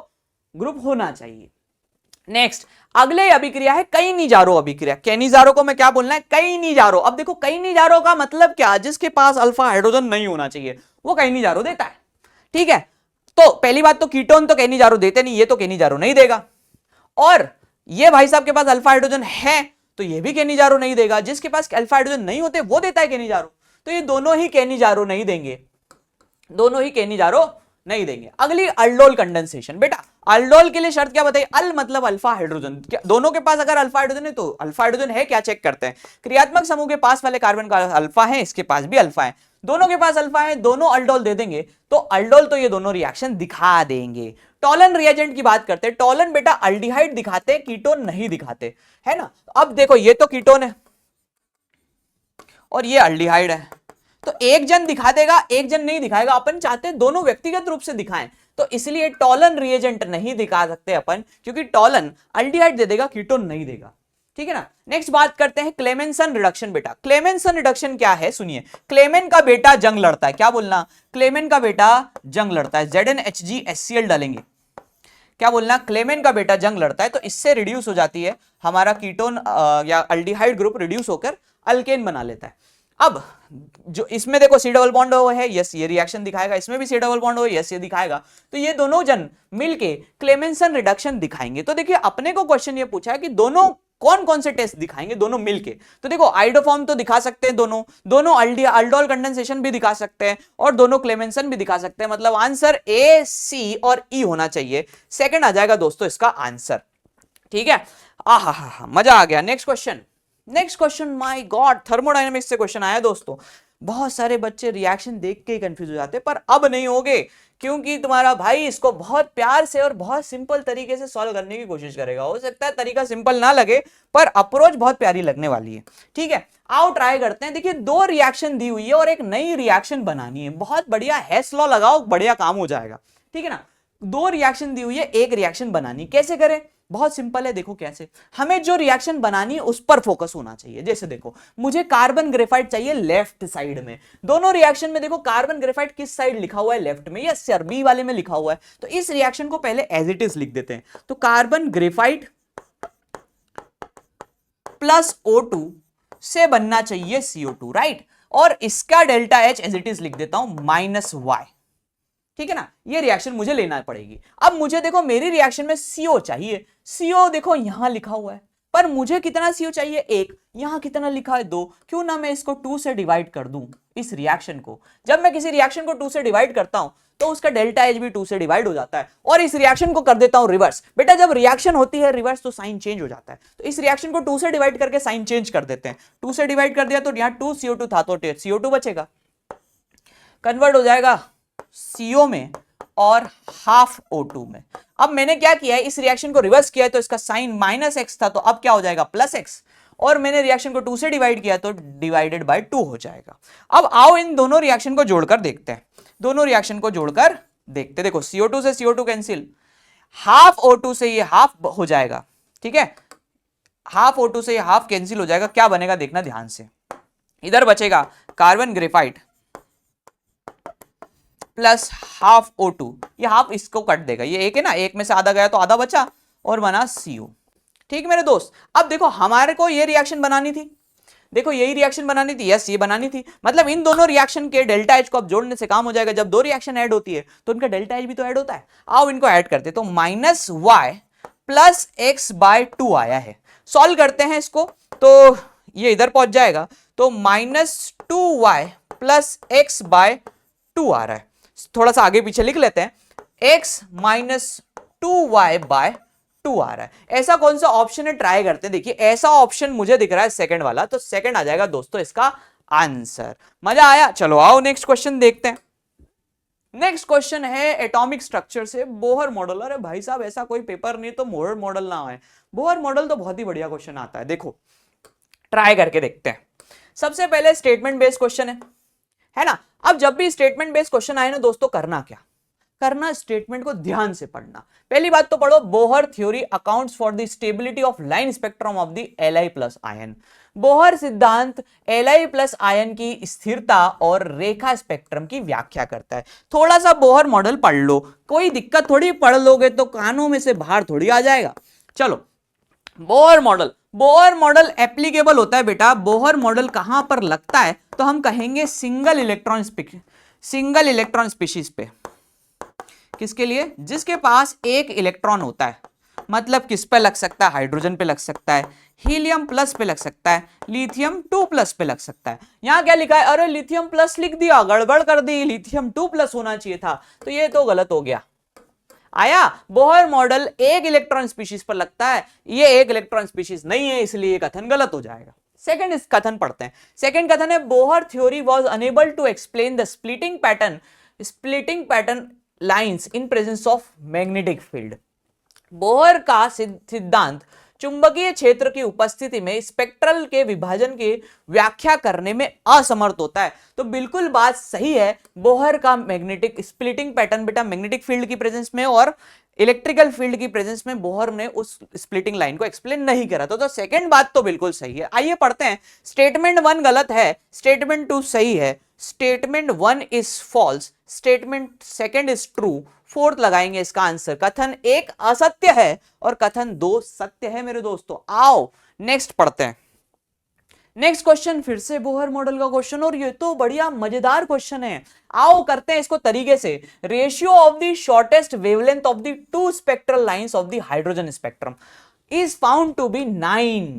ग्रुप होना चाहिए। नेक्स्ट अगले अभिक्रिया है कैनिजारो अभिक्रिया। कैनिजारो को मैं क्या बोलना है? कैनिजारो। अब देखो, कैनिजारो का मतलब क्या? जिसके पास अल्फा हाइड्रोजन नहीं होना चाहिए वो कैनिजारो देता है, ठीक है। तो पहली बात तो कीटोन तो कैनिजारो देते नहीं, ये तो कैनिजारो नहीं देगा। और ये भाई साहब के पास अल्फा हाइड्रोजन है तो ये भी कैनिजारो नहीं देगा। जिसके पास अल्फा हाइड्रोजन नहीं होते वो देता है कैनिजारो, तो ये दोनों ही कैनिजारो नहीं देंगे, दोनों ही कैनिजारो नहीं देंगे। अगली अल्डोल कंडेंसेशन। बेटा अल्डोल के लिए शर्त क्या बताइए? अल मतलब अल्फा हाइड्रोजन। दोनों के पास अगर अल्फा हाइड्रोजन है तो अल्फा हाइड्रोजन है क्या चेक करते हैं। क्रियात्मक समूह के पास वाले कार्बन का अल्फा है, इसके पास भी अल्फा है, दोनों के पास अल्फा है, दोनों अल्डोल दे देंगे तो अल्डोल तो ये दोनों रिएक्शन दिखा देंगे। टॉलन रिएजेंट की बात करते हैं। टॉलन बेटा अल्डिहाइड दिखाते हैं, कीटोन नहीं दिखाते, है ना। अब देखो, ये तो कीटोन है और ये अल्डिहाइड है, तो एक जन दिखा देगा, एक जन नहीं दिखाएगा। अपन चाहते हैं दोनों व्यक्तिगत रूप से दिखाएं, तो इसलिए टॉलन रिएजेंट नहीं दिखा सकते अपन, क्योंकि टॉलन अल्डिहाइड दे देगा, कीटोन नहीं देगा, ठीक है ना। नेक्स्ट बात करते हैं क्लेमेंसन रिडक्शन। बेटा क्लेमेंसन रिडक्शन क्या है सुनिए। क्लेमेन का बेटा जंग लड़ता है, क्या बोलना? क्लेमेन का बेटा जंग लड़ता है, ZnHgHCl डालेंगे। क्या बोलना? क्लेमेन का बेटा जंग लड़ता है, तो इससे रिड्यूस हो जाती है हमारा कीटोन या अल्डिहाइड ग्रुप रिड्यूस होकर अल्केन बना लेता है। अब जो इसमें देखो C डबल बॉन्ड O है, यस ये रिएक्शन दिखाएगा, इसमें भी C double bond O, yes ये दिखाएगा। तो ये दोनों जन मिलके क्लेमेंसन रिडक्शन दिखाएंगे। तो देखिए, अपने को क्वेश्चन ये पूछा है कि दोनों कौन कौन से टेस्ट दिखाएंगे दोनों मिलके। तो देखो, आइडोफॉर्म तो दिखा सकते हैं दोनों अल्डोल कंडेंसेशन भी दिखा सकते हैं और दोनों क्लेमेंसन भी दिखा सकते हैं। मतलब आंसर A, C और E होना चाहिए। सेकंड आ जाएगा दोस्तों इसका आंसर, ठीक है। आहा मजा आ गया। Next question, next question, my God, thermodynamics से क्वेश्चन आया दोस्तों। बहुत सारे बच्चे रिएक्शन देख के ही कंफ्यूज हो जाते हैं, पर अब नहीं होगे, क्योंकि तुम्हारा भाई इसको बहुत प्यार से और बहुत सिंपल तरीके से सॉल्व करने की कोशिश करेगा। हो सकता है तरीका सिंपल ना लगे, पर अप्रोच बहुत प्यारी लगने वाली है, ठीक है। आओ ट्राई करते हैं। देखिए, 2 रिएक्शन दी हुई है और एक नई रिएक्शन बनानी है। बहुत बढ़िया, हेस लॉ लगाओ, बढ़िया काम हो जाएगा, ठीक है ना। 2 रिएक्शन दी हुई है, एक रिएक्शन बनानी, कैसे करें? बहुत सिंपल है, देखो कैसे। हमें जो रिएक्शन बनानी है उस पर फोकस होना चाहिए। जैसे देखो, मुझे कार्बन ग्रेफाइट चाहिए लेफ्ट साइड में। दोनों रिएक्शन में देखो कार्बन ग्रेफाइट किस साइड लिखा हुआ है? लेफ्ट में। यस सर, बी वाले में लिखा हुआ है। तो इस रिएक्शन को पहले एज इट इज लिख देते हैं। तो कार्बन ग्रेफाइट प्लस O2 से बनना चाहिए CO2, राइट। और इसका delta H as it is लिख देता हूं -Y, ठीक है ना, ये रिएक्शन मुझे लेना पड़ेगी। अब मुझे देखो मेरी रिएक्शन में CO चाहिए, CO देखो यहां लिखा हुआ है, पर मुझे कितना CO चाहिए, 1, यहां कितना लिखा है 2, क्यों ना मैं इसको 2 से डिवाइड कर दूं इस रिएक्शन को। जब मैं किसी रिएक्शन को 2 से डिवाइड करता हूं तो उसका डेल्टा एच भी 2 से डिवाइड हो जाता है, और इस रिएक्शन को कर देता हूं रिवर्स। बेटा जब रिएक्शन होती है रिवर्स तो साइन चेंज हो जाता है, तो इस रिएक्शन को 2 से डिवाइड करके साइन चेंज कर देते हैं। 2 से डिवाइड कर दिया तो यहां 2 CO2 था तो CO2 बचेगा, कन्वर्ट हो जाएगा CO में और हाफ O2 में। अब मैंने क्या किया है, इस रिएक्शन को रिवर्स किया है तो इसका साइन -x था, तो अब क्या हो जाएगा +x, और मैंने रिएक्शन को 2 से डिवाइड किया तो डिवाइडेड बाय 2 हो जाएगा। अब आओ इन दोनों रिएक्शन को जोड़कर देखते हैं, दोनों रिएक्शन को जोड़कर देखते, देखो CO2 से CO2 कैंसिल, हाफ O2 से ये हाफ हो जाएगा, ठीक है, हाफ O2 से ये हाफ कैंसिल हो जाएगा, क्या बनेगा देखना ध्यान से, इधर बचेगा carbon graphite plus half O2, ये हाफ इसको कट देगा, ये एक है ना, एक में से आधा गया तो आधा बचा और बना CO। ठीक मेरे दोस्त, अब देखो हमारे को ये रिएक्शन बनानी थी, देखो यही रिएक्शन बनानी थी, यस ये बनानी थी, मतलब इन दोनों रिएक्शन के डेल्टा एच को अब जोड़ने से काम हो जाएगा। जब दो रिएक्शन ऐड होती है तो उनका डेल्टा एच भी तो ऐड होता है। आओ इनको ऐड करते, तो -y प्लस x/2 आया है, सॉल्व करते हैं इसको तो ये इधर पहुंच जाएगा, तो -2y प्लस x/2 आ रहा है। थोड़ा सा आगे पीछे लिख लेते हैं, x - 2y/2 आ रहा है। ऐसा कौन सा ऑप्शन है, ट्राई करते हैं। देखिए ऐसा ऑप्शन मुझे दिख रहा है सेकंड वाला, तो सेकंड आ जाएगा दोस्तों इसका आंसर। मजा आया? चलो आओ नेक्स्ट क्वेश्चन देखते हैं। नेक्स्ट क्वेश्चन है एटॉमिक स्ट्रक्चर से बोहर मॉडल। अरे भाई साहब ऐसा कोई पेपर नहीं तो बोहर मॉडल ना आए, बोहर मॉडल तो बहुत ही बढ़िया क्वेश्चन आता है। देखो ट्राई करके देखते हैं। सबसे पहले स्टेटमेंट बेस्ड क्वेश्चन है ना। अब जब भी स्टेटमेंट बेस्ड क्वेश्चन आए ना दोस्तों, करना क्या, करना स्टेटमेंट को ध्यान से पढ़ना। पहली बात तो पढ़ो, Bohr theory accounts for the stability of line spectrum of the Li+ ion. Bohr सिद्धांत Li+ आयन की स्थिरता और रेखा स्पेक्ट्रम की व्याख्या करता है। थोड़ा सा बोहर मॉडल पढ़ लो, कोई दिक्कत थोड़ी, पढ़ लोगे तो कानों में से बाहर थोड़ी आ जाएगा। चलो Bohr model, Bohr model applicable होता है बेटा, बोहर मॉडल कहां पर लगता है तो हम कहेंगे सिंगल इलेक्ट्रॉन स्पीशीज पे। किसके लिए? जिसके पास एक इलेक्ट्रॉन होता है, मतलब किस पे लग सकता है, हाइड्रोजन पे लग सकता है, हीलियम प्लस पे लग सकता है, लिथियम 2+ पे लग सकता है। यहां क्या लिखा है, अरे लिथियम प्लस लिख दिया, गड़बड़ कर दी, लिथियम 2+ होना चाहिए था, तो ये तो गलत हो गया। आया, बोहर मॉडल एक इलेक्ट्रॉन स्पीशीज पर लगता है, ये एक इलेक्ट्रॉन स्पीशीज नहीं है, इसलिए ये कथन गलत हो जाएगा। सेकंड इस कथन पढ़ते हैं। सेकंड कथन है, Bohr theory was unable to explain the splitting pattern lines in presence of magnetic field. Bohr का सिद्धांत चुंबकीय क्षेत्र की उपस्थिति में स्पेक्ट्रल के विभाजन की व्याख्या करने में असमर्थ होता है। तो बिल्कुल बात सही है, बोहर का मैग्नेटिक स्प्लिटिंग पैटर्न बेटा मैग्नेटिक फील्ड की प्रेजेंस में और इलेक्ट्रिकल फील्ड की प्रेजेंस में बोहर ने उस स्प्लिटिंग लाइन को एक्सप्लेन नहीं करा। तो सेकंड बात तो बिल्कुल सही है। आइए पढ़ते हैं। स्टेटमेंट 1 गलत है, स्टेटमेंट 2 सही है, statement 1 is false, statement second is true, fourth लगाएंगे इसका आंसर। कथन 1 असत्य है और कथन 2 सत्य है मेरे दोस्तों। आओ नेक्स्ट पढ़ते हैं। नेक्स्ट क्वेश्चन फिर से बोहर मॉडल का क्वेश्चन, और ये तो बढ़िया मजेदार क्वेश्चन है। आओ करते हैं इसको तरीके से। Ratio of the shortest wavelength of the 2 spectral lines of the hydrogen spectrum is found to be 9।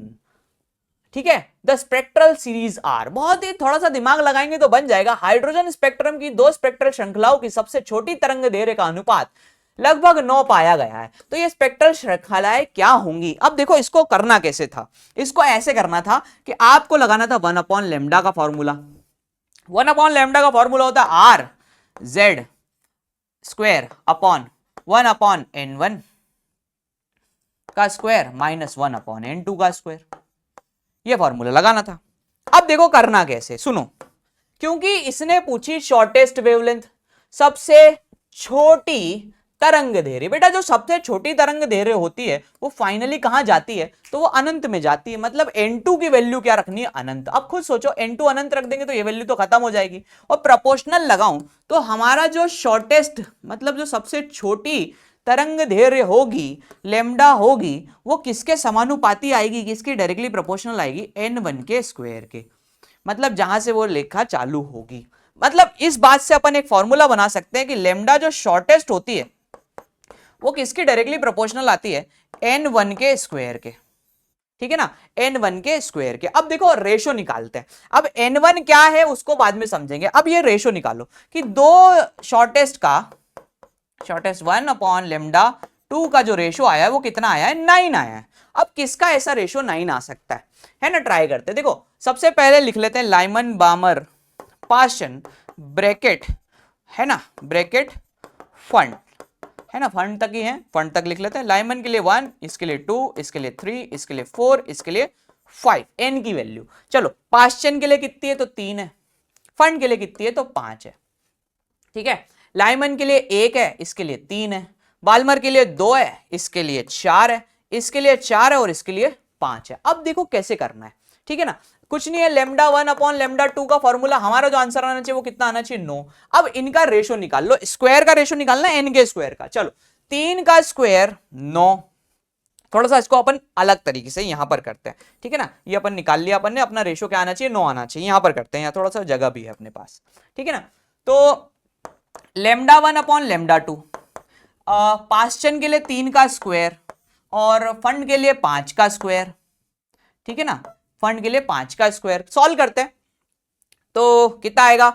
ठीक है, द स्पेक्ट्रल सीरीज आर। बहुत ही थोड़ा सा दिमाग लगाएंगे तो बन जाएगा। हाइड्रोजन स्पेक्ट्रम की 2 स्पेक्ट्रल श्रृंखलाओं की सबसे छोटी तरंग दैर्घ्य का अनुपात लगभग 9 पाया गया है। तो ये स्पेक्ट्रल श्रृंखलाएं क्या होंगी? अब देखो इसको करना कैसे था, इसको ऐसे करना था कि आपको लगाना था 1/λ का फॉर्मूला। 1/λ का फॉर्मूला होता है RZ² अपॉन 1/N1 का स्क्वायर माइनस 1/N2 का स्क्वायर। ये फॉर्मूला लगाना था। अब देखो करना कैसे, सुनो। क्योंकि इसने पूछी शॉर्टेस्ट वेवलेंथ, सबसे छोटी तरंग दैर्घ्य। बेटा जो सबसे छोटी तरंग दैर्घ्य होती है वो फाइनली कहां जाती है, तो वो अनंत में जाती है। मतलब N2 की वैल्यू क्या रखनी है, अनंत। अब खुद सोचो, N2 अनंत रख देंगे तो ये वैल्यू तो खत्म हो जाएगी। और प्रोपोर्शनल लगाऊं तो हमारा जो शॉर्टेस्ट मतलब जो सबसे छोटी तरंग दैर्घ्य होगी, लैम्डा होगी, वो किसके समानुपाती आएगी, किसकी डायरेक्टली प्रोपोर्शनल आएगी, N1 के स्क्वायर के। मतलब जहां से वो लेखा चालू होगी। मतलब इस बात से अपन एक फॉर्मूला बना सकते हैं कि लेमडा जो शॉर्टेस्ट होती है वो किसकी डायरेक्टली प्रोपोर्शनल आती है, n1 के स्क्वायर के, ठीक है ना, n1 के स्क्वायर के। अब देखो रेशो निकालते हैं। अब n1 क्या है उसको बाद में समझेंगे, अब ये रेशो निकालो कि दो शॉर्टेस्ट 1/λ2 का जो रेशो आया है वो कितना आया है, 9 आया है। अब किसका ऐसा रेशो 9 आ सकता है ना, ट्राई करते हैं। देखो सबसे पहले लिख लेते हैं लाइमन बामर पाशन ब्रैकेट, है ना, ब्रैकेट फंड, है ना, फंड तक ही है, फंड तक लिख लेते हैं। लाइमन के लिए 1, इसके लिए 2, इसके लिए 3, इसके लिए 4, इसके लिए 5, n की वैल्यू। चलो पाश्चन के लिए कितनी है तो 3 है, फंड के लिए कितनी है तो 5 है, ठीक है। लाइमन के लिए 1 है, इसके लिए 3 है, बाल्मर के लिए 2 है, इसके लिए 4 है, इसके लिए 4 है और इसके लिए 5 है। अब देखो कैसे करना है, ठीक है ना, कुछ नहीं है, λ1/λ2 का फॉर्मूला, हमारा जो आंसर आना चाहिए वो कितना आना चाहिए, 9। अब इनका रेशो निकाल लो, स्क्वायर का रेशो निकालना है n के स्क्वायर का। चलो 3 का स्क्वायर 9, थोड़ा सा इसको अपन अलग तरीके से यहां पर करते हैं, ठीक है ना, ये अपन निकाल लिया अपन ने, अपना रेशो क्या आना चाहिए, 9 आना चाहिए। यहां पर करते हैं, यहाँ थोड़ा सा जगह भी है अपने पास, ठीक है ना। तो λ1/λ2 पाश्चन के लिए 3 का स्क्वायर और फंड के लिए 5 का स्क्वायर, ठीक है ना, फंड के लिए 5 का स्क्वायर। सॉल्व करते हैं तो कितना आएगा,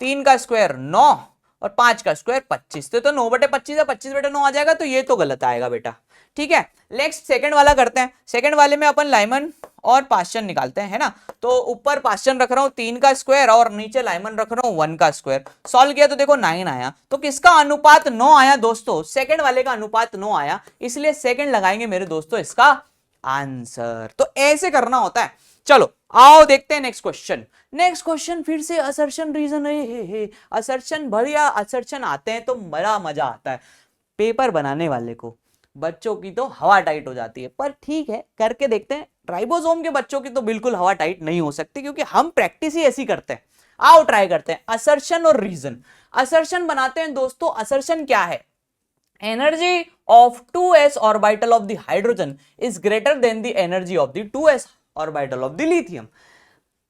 3 का स्क्वायर 9 और 5 का स्क्वायर 25, तो 9/25 है, 25/9 आ जाएगा, तो ये तो गलत आएगा बेटा, ठीक है। नेक्स्ट सेकंड वाला करते हैं। सेकंड वाले में अपन लाइमन और पाश्चन निकालते हैं, है ना। तो ऊपर पाश्चन रख रहा हूं 3 का स्क्वायर और नीचे लाइमन रख रहा हूं 1 का स्क्वायर। सॉल्व किया तो देखो 9 आया, तो किसका अनुपात 9 आया दोस्तों, सेकंड वाले का अनुपात 9 आया, इसलिए सेकंड लगाएंगे मेरे दोस्तों इसका आंसर। तो ऐसे करना होता है। चलो आओ देखते हैं नेक्स्ट क्वेश्चन। नेक्स्ट क्वेश्चन फिर से असर्शन रीजन है, असर्शन, बढ़िया असर्शन आते हैं तो बड़ा मजा आता है, पेपर बनाने वाले को, बच्चों की तो हवा टाइट हो जाती है, पर ठीक है करके देखते हैं। राइबोसोम के बच्चों की तो बिल्कुल हवा टाइट नहीं हो सकती, क्योंकि हम प्रैक्टिस ही ऐसी करते हैं। आओ ट्राई करते हैं, असर्शन और रीजन। असर्शन बनाते हैं दोस्तों। असर्शन क्या है, energy of 2s orbital of the hydrogen is greater than the energy of the 2s orbital of the lithium.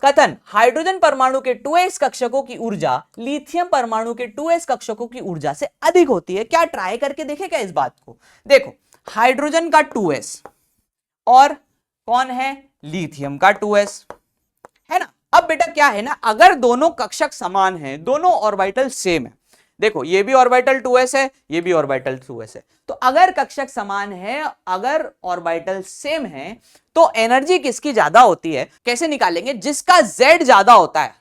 कथन, हाइड्रोजन परमाणु के 2s कक्षकों की ऊर्जा लिथियम परमाणु के 2s कक्षकों की ऊर्जा से अधिक होती है। क्या ट्राई करके देखें क्या इस बात को। देखो हाइड्रोजन का 2s और कौन है, लिथियम का 2s, है ना। अब बेटा क्या है ना, अगर दोनों कक्षक समान हैं, दोनों ऑर्बिटल सेम है, देखो ये भी ऑर्बिटल 2s है, ये भी ऑर्बिटल 2s है, तो अगर कक्षक समान है, अगर ऑर्बिटल सेम है, तो एनर्जी किसकी ज्यादा होती है, कैसे निकालेंगे, जिसका z ज्यादा होता है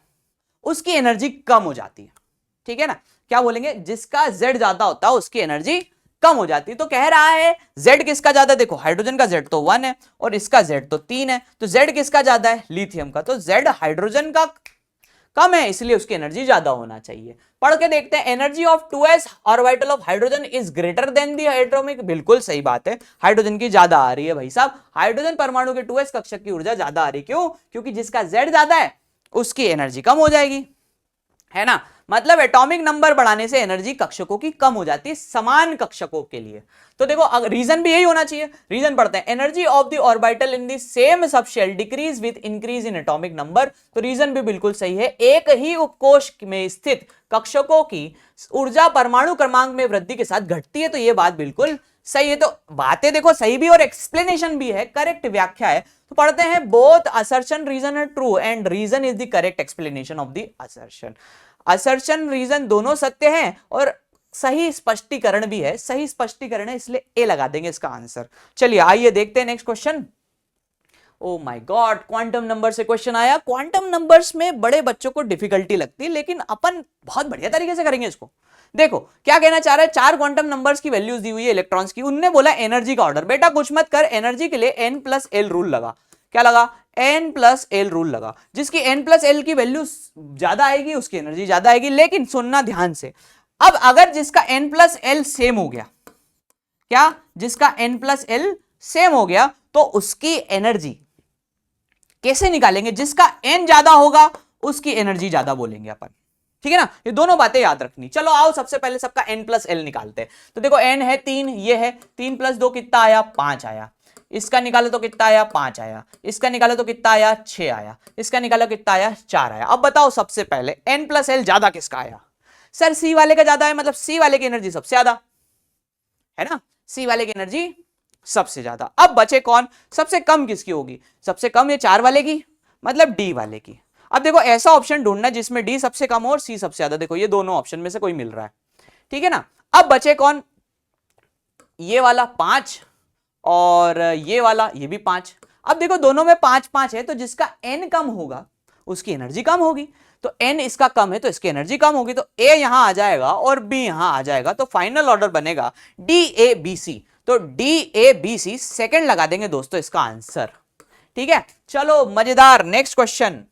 उसकी एनर्जी कम हो जाती है, ठीक है ना। क्या बोलेंगे, जिसका z ज्यादा होता है उसकी एनर्जी कम हो जाती है। तो कह रहा है z किसका ज्यादा, देखो हाइड्रोजन का z तो 1 है और इसका z तो 3 है, तो z किसका ज्यादा है, लिथियम का, तो z हाइड्रोजन का कम है, इसलिए उसकी एनर्जी ज्यादा होना चाहिए। पढ़ के देखते हैं, energy of 2s orbital of hydrogen is greater than the atomic, बिल्कुल सही बात है, हाइड्रोजन की ज्यादा आ रही है भाई साहब, हाइड्रोजन परमाणु के 2s कक्षक की ऊर्जा ज्यादा आ रही है। क्यों, क्योंकि जिसका z ज्यादा है उसकी एनर्जी कम हो जाएगी, है ना। मतलब एटॉमिक नंबर बढ़ाने से एनर्जी कक्षकों की कम हो जाती है समान कक्षकों के लिए। तो देखो रीजन भी यही होना चाहिए। रीजन पढ़ते हैं, energy of the orbital in the same subshell decrease with increase in atomic number. तो रीजन भी बिल्कुल सही है, एक ही उपकोश में स्थित कक्षकों की ऊर्जा परमाणु क्रमांक में वृद्धि के साथ घटती है, तो यह बात बिल्कुल सही है। तो बातें देखो सही भी और एक्सप्लेनेशन भी है, करेक्ट व्याख्या है। तो पढ़ते हैं, both assertion reason are true and reason is the correct explanation of the assertion. Assertion reason दोनों सत्य हैं और सही स्पष्टीकरण भी है, सही स्पष्टीकरण है, इसलिए ए लगा देंगे इसका आंसर। चलिए आइए देखते हैं next question. Oh my God, quantum number से क्वेश्चन आया। क्वांटम नंबर्स में बड़े बच्चों को डिफिकल्टी लगती है, लेकिन अपन बहुत बढ़िया तरीके से करेंगे इसको। देखो क्या कहना चाह रहा है, 4 क्वांटम नंबर्स की वैल्यूज दी हुई है इलेक्ट्रॉन्स की, उनने बोला एनर्जी का ऑर्डर। बेटा कुछ मत कर, एनर्जी के लिए n+l रूल लगा। क्या लगा, n+l रूल लगा। जिसकी n+l की वैल्यू ज्यादा आएगी उसकी एनर्जी ज्यादा आएगी। लेकिन सुनना ध्यान से, अब अगर जिसका n+l सेम हो गया, क्या, जिसका n+l सेम हो गया, तो उसकी एनर्जी कैसे निकालेंगे, जिसका n ज्यादा होगा उसकी एनर्जी ज्यादा बोलेंगे अपन, ठीक है ना। ये दोनों बातें याद रखनी। चलो आओ सबसे पहले सबका n+l निकालते हैं। तो देखो n है 3, ये है 3 + 2 कितना आया, 5 आया। इसका निकालो तो कितना आया 5 आया, इसका निकालो तो कितना आया 6 आया, इसका निकालो कितना आया 4 आया। अब बताओ सबसे पहले n+l ज्यादा किसका आया? सर सी वाले का ज्यादा है, मतलब सी वाले की एनर्जी सबसे ज्यादा है ना, सी वाले की एनर्जी सबसे ज्यादा। अब बचे कौन? सबसे कम किसकी होगी? सबसे कम ये 4 वाले की, मतलब डी वाले की। अब देखो ऐसा ऑप्शन ढूंढना जिसमें डी सबसे कम हो और सी सबसे ज्यादा। देखो ये दोनों ऑप्शन में से कोई मिल रहा है, ठीक है ना। अब बचे कौन? ये वाला 5 और ये वाला, ये भी 5। अब देखो दोनों में 5-5 है, तो जिसका n कम होगा उसकी एनर्जी कम होगी। तो n इसका कम है तो इसकी एनर्जी कम होगी, तो a यहां आ जाएगा और b यहां आ जाएगा, तो फाइनल ऑर्डर बनेगा DABC। तो DABC सेकंड लगा देंगे दोस्तों इसका आंसर, ठीक है। चलो मजेदार, नेक्स्ट क्वेश्चन।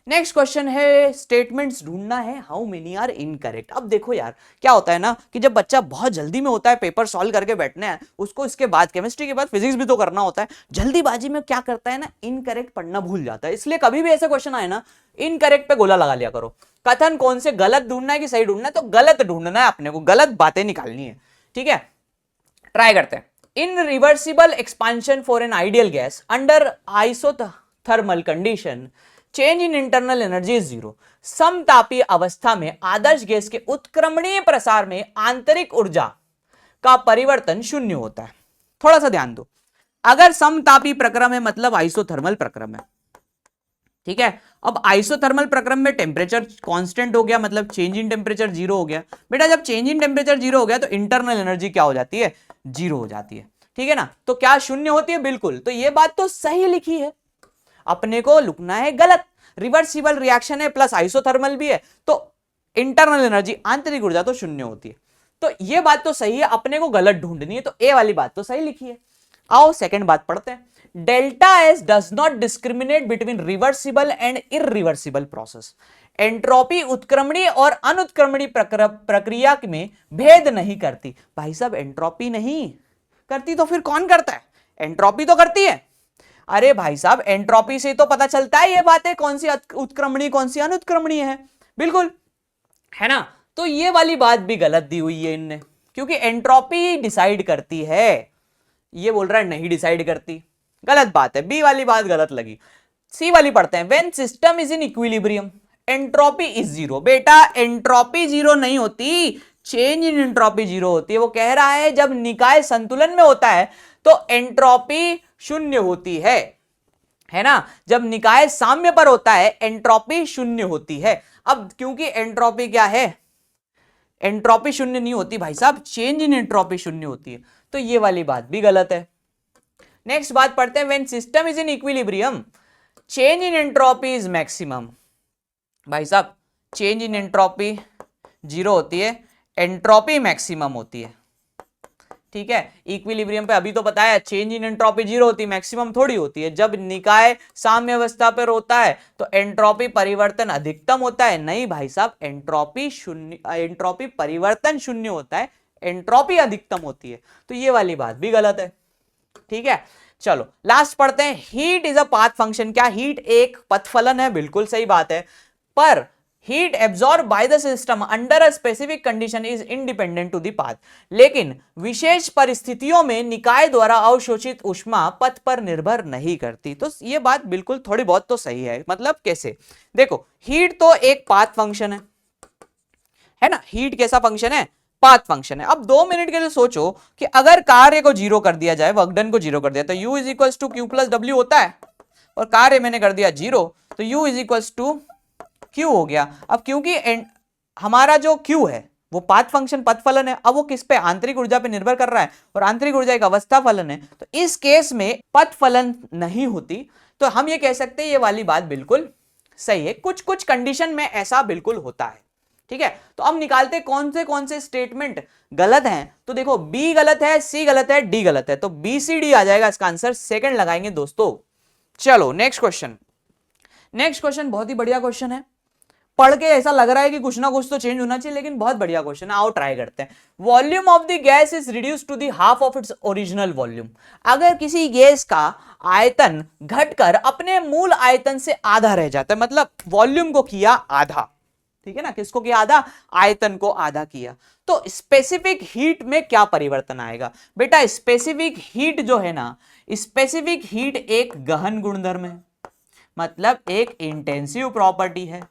नेक्स्ट क्वेश्चन है स्टेटमेंट्स ढूंढना है, हाउ मेनी आर इनकरेक्ट। अब देखो यार क्या होता है ना कि जब बच्चा बहुत जल्दी में होता है, पेपर सॉल्व करके बैठने हैं उसको, इसके बाद केमिस्ट्री के बाद फिजिक्स भी तो करना होता है, जल्दीबाजी में क्या करता है ना, इनकरेक्ट पढ़ना भूल जाता है। इसलिए कभी भी ऐसे क्वेश्चन आए ना, इनकरेक्ट पे गोला लगा लिया करो। कथन कौन से गलत ढूंढना है कि सही ढूंढना है? तो गलत ढूंढना है, अपने को गलत बातें निकालनी है, ठीक है। ट्राई करते हैं। इन reversible expansion for an ideal gas under isothermal condition change in internal energy is 0। समतापीय अवस्था में आदर्श गैस के उत्क्रमणीय प्रसार में आंतरिक ऊर्जा का परिवर्तन 0 होता है। थोड़ा सा ध्यान दो, अगर समतापी प्रक्रम है मतलब आइसोथर्मल प्रक्रम है, ठीक है। अब आइसोथर्मल प्रक्रम में टेम्परेचर कांस्टेंट हो गया, मतलब चेंज इन टेम्परेचर 0 हो गया। बेटा जब चेंज इन टेम्परेचर 0 हो गया तो इंटरनल एनर्जी क्या हो जाती है? 0 हो जाती है, ठीक है ना। तो क्या 0 होती है? बिल्कुल। तो ये बात तो सही लिखी है, अपने को लिखना है गलत। रिवर्सिबल रिएक्शन है प्लस आइसोथर्मल भी है, तो इंटरनल एनर्जी आंतरिक ऊर्जा तो 0 होती है। तो ये बात तो सही है, अपने को गलत ढूंढनी है, तो ए वाली बात तो सही लिखी है। आओ सेकंड बात पढ़ते हैं। Delta S does not discriminate between reversible and irreversible process. Entropy उत्क्रमणीय और अनुत्क्रमणीय प्रक्रिया में भेद नहीं करती। भाई साहब एंट्रोपी नहीं करती तो फिर कौन करता है? एंट्रोपी तो करती है। अरे भाई साहब एंट्रोपी से तो पता चलता है ये बातें कौन सी उत्क्रमणीय कौन सी अनुत्क्रमणीय है, बिल्कुल, है ना। तो ये वाली बात भी गलत दी हुई है इनने, क्योंकि एंट्रोपी डिसाइड करती है, ये बोल रहा है नहीं डिसाइड करती, गलत बात है। बी वाली बात गलत लगी। सी वाली पढ़ते हैं। When system is in equilibrium entropy is 0। बेटा एंट्रोपी 0 नहीं होती, चेंज इन एंट्रोपी 0 होती है। वो कह रहा है जब निकाय संतुलन में होता है तो एंट्रोपी 0 होती है ना। जब निकाय साम्य पर होता है एंट्रोपी 0 होती है। अब क्योंकि एंट्रोपी क्या है? एंट्रोपी 0 नहीं होती भाई साहब, चेंज इन एंट्रोपी 0 होती है, तो ये वाली बात भी गलत है। नेक्स्ट बात पढ़ते हैं। When system is in equilibrium change in entropy is maximum. भाई साहब चेंज इन एंट्रोपी 0 होती है, एंट्रोपी मैक्सिमम होती है, ठीक है। इक्विलिब्रियम पे अभी तो बताया चेंज इन एंट्रोपी 0 होती है, मैक्सिमम थोड़ी होती है। जब निकाय साम्य अवस्था पर होता है तो एंट्रोपी परिवर्तन अधिकतम होता है। नहीं भाई साहब एंट्रोपी 0, एंट्रोपी परिवर्तन 0 होता है, एंट्रोपी अधिकतम होती है, तो ये वाली बात भी गलत है, ठीक है। चलो लास्ट पढ़ते हैं। Heat is a path function. क्या हीट एक पथफलन है? बिल्कुल सही बात है, पर heat absorb by the system under a specific condition is independent to the path. लेकिन विशेष परिस्थितियों में निकाय द्वारा अवशोषित ऊष्मा पथ पर निर्भर नहीं करती। तो ये बात बिल्कुल थोड़ी बहुत तो सही है। मतलब कैसे? देखो हीट तो एक पाथ फंक्शन है ना। हीट कैसा फंक्शन है? पाथ फंक्शन है। अब 2 मिनट के लिए सोचो कि अगर कार्य को 0 कर दिया जाए, वर्क डन को 0 कर दिया, तो U is equal to Q plus W होता है, और कार्य मैंने कर दिया 0, तो U is equal to Q हो गया। अब क्योंकि हमारा जो क्यू है वो पाथ फंक्शन पथ फलन है, अब वो किस पे? आंतरिक ऊर्जा पे निर्भर कर रहा है, और आंतरिक ऊर्जा एक अवस्था फलन है, तो इस केस में पथ फलन नहीं होती। तो हम ये कह सकते हैं ये वाली बात बिल्कुल सही है। कुछ कुछ कंडीशन में ऐसा बिल्कुल होता है, ठीक है। तो अब निकालते कौन से स्टेटमेंट गलत हैं। तो देखो बी गलत है, सी गलत है, डी गलत है, तो बी सी डी आ जाएगा इसका आंसर। सेकंड लगाएंगे दोस्तों। चलो नेक्स्ट क्वेश्चन। नेक्स्ट क्वेश्चन बहुत ही बढ़िया क्वेश्चन है, पढ़ के ऐसा लग रहा है कि कुछ ना कुछ तो चेंज होना चाहिए, लेकिन बहुत बढ़िया क्वेश्चन है। आओ ट्राई करते हैं। Volume of the gas is reduce to the half of its original volume. अगर किसी गैस का आयतन घटकर अपने मूल आयतन से आधा रह जाता है, मतलब वॉल्यूम को किया आधा, ठीक है ना, किसको किया आधा, आयतन को आधा किया। तो स्पेसिफिक हीट में क्या परिवर्तन आएगा बेटा, स्पेसिफिक हीट जो है ना, स्पेसिफिक हीट एक गहन गुणधर्म है, मतलब एक इंटेंसिव प्रॉपर्टी है,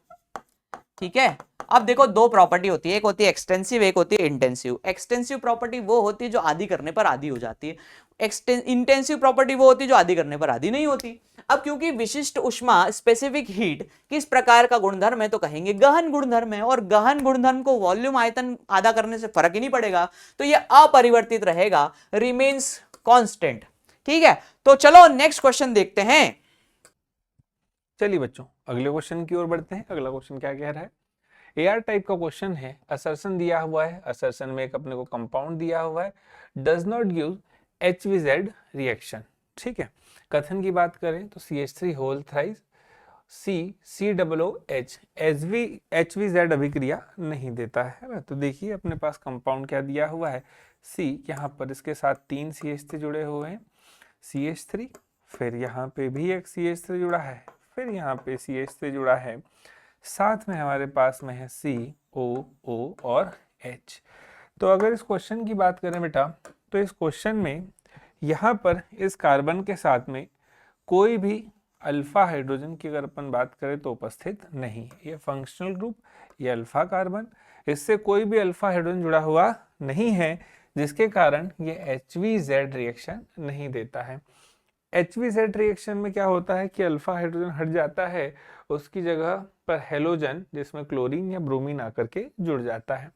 ठीक है। अब देखो दो प्रॉपर्टी होती है, एक होती है एक्सटेंसिव, एक होती है इंटेंसिव। एक्सटेंसिव प्रॉपर्टी वो होती है जो आधी करने पर आधी हो जाती है, इंटेंसिव प्रॉपर्टी वो होती है जो आधी करने पर आधी नहीं होती। अब क्योंकि विशिष्ट ऊष्मा स्पेसिफिक हीट किस प्रकार का गुणधर्म है, तो कहेंगे गहन गुणधर्म है, और गहन गुणधर्म को वॉल्यूम आयतन आधा करने से फर्क ही नहीं पड़ेगा, तो ये अपरिवर्तित रहेगा, रिमेन्स कांस्टेंट, ठीक है। तो चलो नेक्स्ट क्वेश्चन देखते हैं। चलिए बच्चों अगले क्वेश्चन की ओर बढ़ते हैं। अगला क्वेश्चन क्या कह रहा है, एआर टाइप का क्वेश्चन है, असर्शन दिया हुआ है, असर्शन में एक अपने को कंपाउंड दिया हुआ है, does not give HVZ reaction, ठीक है। कथन की बात करें तो CH3 whole thrice COOH HVZ अभिक्रिया नहीं देता है। तो देखिए अपने पास कंपाउंड क्या दिया हुआ है, C, यहाँ पर इसके साथ 3 CH3 जुड़े हुए हैं, CH3, फिर यहाँ पे भी एक CH3 जुड़ा है, फिर यहाँ पे CH3 जुड़ा है, साथ में हमारे पास में है COO और H। तो अगर इस क्वेश्चन की बात करें बेटा, तो इस क्वेश्चन में यहाँ पर इस कार्बन के साथ में कोई भी अल्फा हाइड्रोजन की अगर अपन बात करें तो उपस्थित नहीं। ये फंक्शनल ग्रुप, ये अल्फा कार्बन, इससे कोई भी अल्फा हाइड्रोजन जुड़ा हुआ नहीं है, जिसके कारण ये HVZ रिएक्शन नहीं देता है। HVZ रिएक्शन में क्या होता है कि अल्फा हाइड्रोजन हट जाता है, उसकी जगह पर हेलोजन जिसमें क्लोरीन या ब्रोमीन आकर के जुड़ जाता है,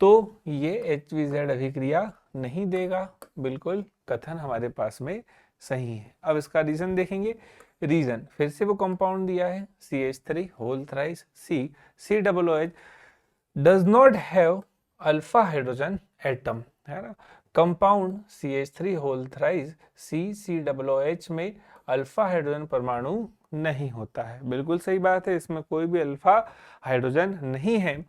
तो ये HVZ अभिक्रिया नहीं देगा। बिल्कुल कथन हमारे पास में सही है। अब इसका रीजन देखेंगे। रीजन फिर से वो कंपाउंड दिया है CH3 whole thrice COOH does not have alpha hydrogen atom, है ना। Compound CH3 whole thrice COOH में अल्फा हाइड्रोजन परमाणु नहीं होता है। बिल्कुल सही बात है, इसमें कोई भी अल्फा हाइड्रोजन नहीं है।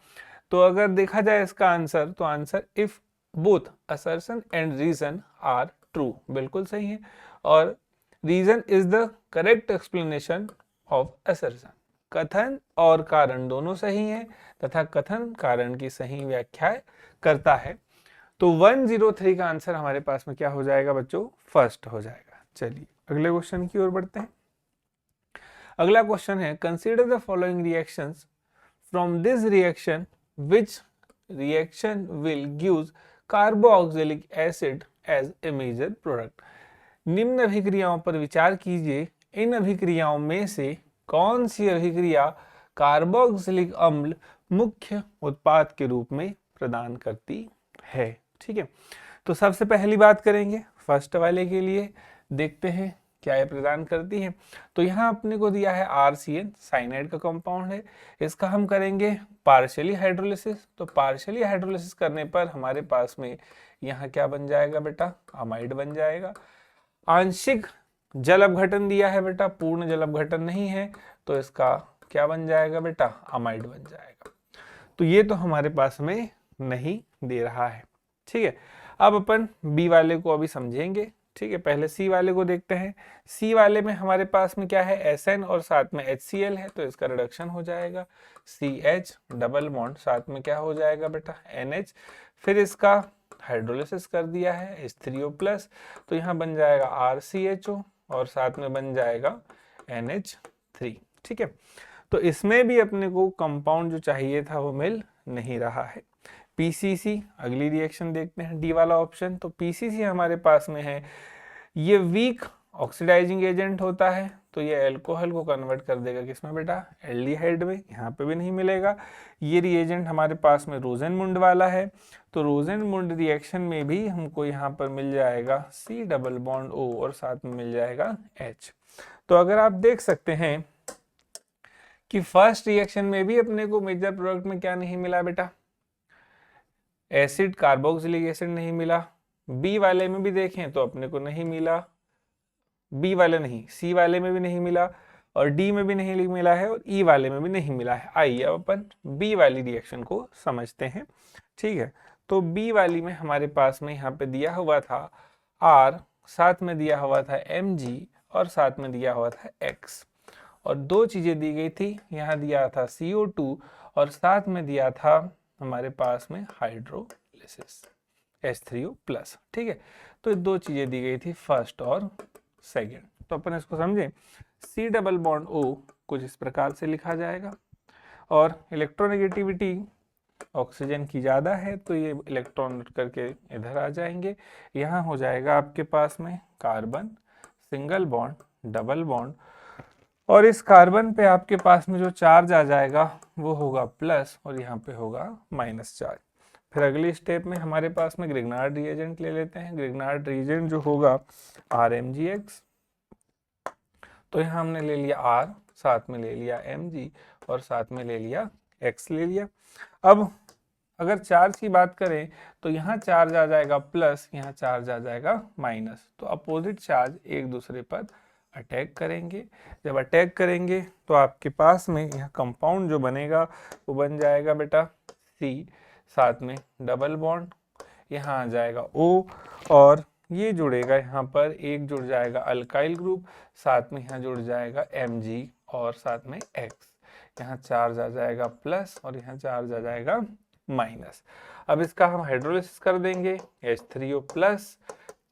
तो अगर देखा जाए इसका आंसर, तो answer if both assertion and reason are true, बिल्कुल सही है, और reason is the correct explanation of assertion. कथन और कारण दोनों सही हैं तथा कथन कारण की सही व्याख्या करता है। तो 103 का आंसर हमारे पास में क्या हो जाएगा बच्चों, फर्स्ट हो जाएगा। चलिए अगले क्वेश्चन की ओर बढ़ते हैं। अगला क्वेश्चन है, consider the following reactions from this reaction which reaction will gives carboxylic acid as a major product। निम्न अभिक्रियाओं पर विचार कीजिए, इन अभिक्रियाओं में से कौन सी अभिक्रिया कार्बोक्सिलिक अम्ल मुख्य उत्पाद के रूप में प्रदान करती है, ठीक है। तो सबसे पहली बात करेंगे फर्स्ट वाले के लिए, देखते हैं क्या ये प्रदान करती है। तो यहाँ अपने को दिया है RCN, साइनाइड का कंपाउंड है, इसका हम करेंगे पार्शियली हाइड्रोलिसिस। तो पार्शियली हाइड्रोलिसिस करने पर हमारे पास में यहाँ क्या बन जाएगा बेटा, अमाइड बन जाएगा। आंशिक जल अपघटन दिया है बेटा, पूर्ण जल अपघटन नहीं है, तो इसका क्या बन जाएगा बेटा, अमाइड बन जाएगा। तो ये तो हमारे पास में नहीं दे रहा है, ठीक है। अब अपन बी वाले को अभी समझेंगे, ठीक है। पहले सी वाले को देखते हैं। सी वाले में हमारे पास में क्या है, SN और साथ में HCl है, तो इसका रिडक्शन हो जाएगा, CH डबल बॉन्ड, साथ में क्या हो जाएगा बेटा, NH, फिर इसका हाइड्रोलिसिस कर दिया है H3O+, तो यहाँ बन जाएगा RCHO और साथ में बन जाएगा NH3, ठीक है। तो इसमें भी अपने को कंपाउंड जो चाहिए था वो मिल नहीं रहा है। PCC, अगली रिएक्शन देखते हैं, डी वाला ऑप्शन। तो PCC हमारे पास में है, ये वीक ऑक्सीडाइजिंग एजेंट होता है, तो ये अल्कोहल को कन्वर्ट कर देगा किसमें बेटा, एल्डिहाइड में, यहाँ पे भी नहीं मिलेगा। ये रिएजेंट हमारे पास में रोजेनमुंड वाला है, तो रोजेनमुंड रिएक्शन में भी हमको यहाँ पर मिल जाएगा C डबल बॉन्ड O और साथ में मिल जाएगा H। तो अगर आप देख सकते हैं कि फर्स्ट रिएक्शन में भी अपने को मेजर प्रोडक्ट में क्या नहीं मिला बेटा, एसिड कार्बोक्सिलिक एसिड नहीं मिला। बी वाले में भी देखें तो अपने को नहीं मिला, बी वाले नहीं, सी वाले में भी नहीं मिला, और डी में भी नहीं मिला है, और ई वाले में भी नहीं मिला है। आइए अब अपन बी वाली रिएक्शन को समझते हैं, ठीक है। तो बी वाली में हमारे पास में यहाँ पे दिया हुआ था R, साथ में दिया हुआ था Mg और साथ में दिया हुआ था X, और दो चीजें दी गई थी, यहाँ दिया था CO2 और साथ में दिया था हमारे पास में हाइड्रोलिसिस H3O+, ठीक है। तो ये दो चीजें दी गई थी, फर्स्ट और सेकंड। तो अपन इसको समझें, C डबल बॉन्ड O कुछ इस प्रकार से लिखा जाएगा, और इलेक्ट्रोनेगेटिविटी ऑक्सीजन की ज़्यादा है तो ये इलेक्ट्रॉन करके इधर आ जाएंगे। यहाँ हो जाएगा आपके पास में carbon single bond double bond, और इस कार्बन पे आपके पास में जो चार्ज आ जाएगा वो होगा प्लस, और यहाँ पे होगा माइनस चार्ज। फिर अगली स्टेप में हमारे पास में ग्रिग्नार्ड रिएजेंट ले लेते हैं। ग्रिग्नार्ड रिएजेंट जो होगा RMgX, तो यहाँ हमने ले लिया R, साथ में ले लिया Mg, और साथ में ले लिया X ले लिया। अब अगर चार्ज की बात करें तो यहाँ चार्ज आ जाएगा प्लस, यहाँ चार्ज आ जाएगा माइनस, तो अपोजिट चार्ज एक दूसरे पर अटैक करेंगे। जब अटैक करेंगे तो आपके पास में यहाँ कंपाउंड जो बनेगा वो बन जाएगा बेटा C, साथ में डबल बॉन्ड, यहाँ आ जाएगा O, और ये जुड़ेगा यहाँ पर, एक जुड़ जाएगा अल्काइल ग्रुप, साथ में यहाँ जुड़ जाएगा Mg, और साथ में X। यहाँ चार्ज आ जाएगा प्लस, और यहाँ चार्ज आ जाएगा माइनस। अब इसका हम हाइड्रोलिसिस कर देंगे H3O+,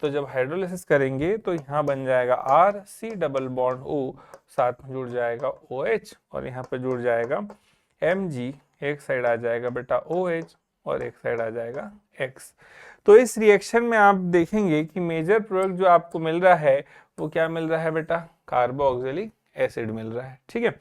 तो जब हाइड्रोलिसिस करेंगे तो यहाँ बन जाएगा R, C double bond O, साथ में जुड़ जाएगा OH, और यहाँ पे जुड़ जाएगा Mg, एक साइड आ जाएगा बेटा OH, और एक साइड आ जाएगा X। तो इस रिएक्शन में आप देखेंगे कि मेजर प्रोडक्ट जो आपको मिल रहा है वो क्या मिल रहा है बेटा, कार्बोक्सिलिक एसिड मिल रहा है, ठीक है।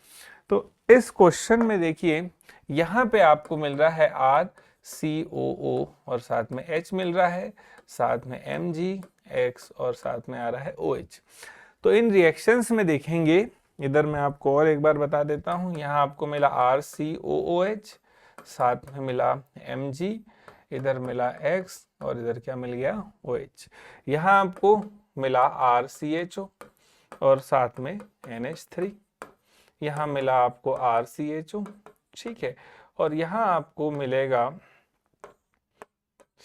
तो इस क्वेश्चन में देखिए यहाँ पे आपको मिल रहा है RCOO, और साथ में H मिल रहा है, साथ में Mg, X, और साथ में आ रहा है OH। तो इन रिएक्शंस में देखेंगे, इधर मैं आपको और एक बार बता देता हूँ, यहाँ आपको मिला RCOOH, साथ में मिला Mg, इधर मिला X, और इधर क्या मिल गया OH। यहाँ आपको मिला RCHO, और साथ में NH3, यहाँ मिला आपको RCHO, ठीक है, और यहाँ आपको मिलेगा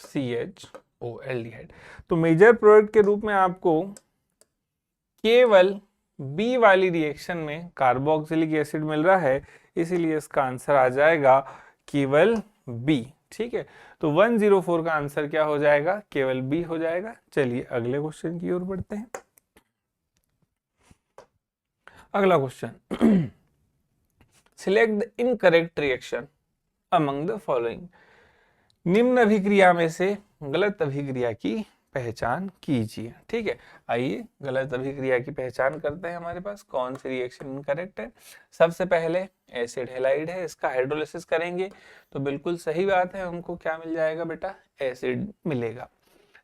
CHO एल्डिहाइड। तो मेजर प्रोडक्ट के रूप में आपको केवल B वाली रिएक्शन में कार्बोक्सिलिक एसिड मिल रहा है, इसीलिए इसका आंसर आ जाएगा केवल B, ठीक है। तो 104 का आंसर क्या हो जाएगा, केवल B हो जाएगा। चलिए अगले क्वेश्चन की ओर बढ़ते हैं। अगला question, select the incorrect reaction among the following. निम्न अभिक्रिया में से गलत अभिक्रिया की पहचान कीजिए, ठीक है। आइए गलत अभिक्रिया की पहचान करते हैं। हमारे पास कौन सी रिएक्शन इनकरेक्ट है। सबसे पहले एसिड हैलाइड है, इसका हाइड्रोलिसिस करेंगे तो बिल्कुल सही बात है, हमको क्या मिल जाएगा बेटा, एसिड मिलेगा।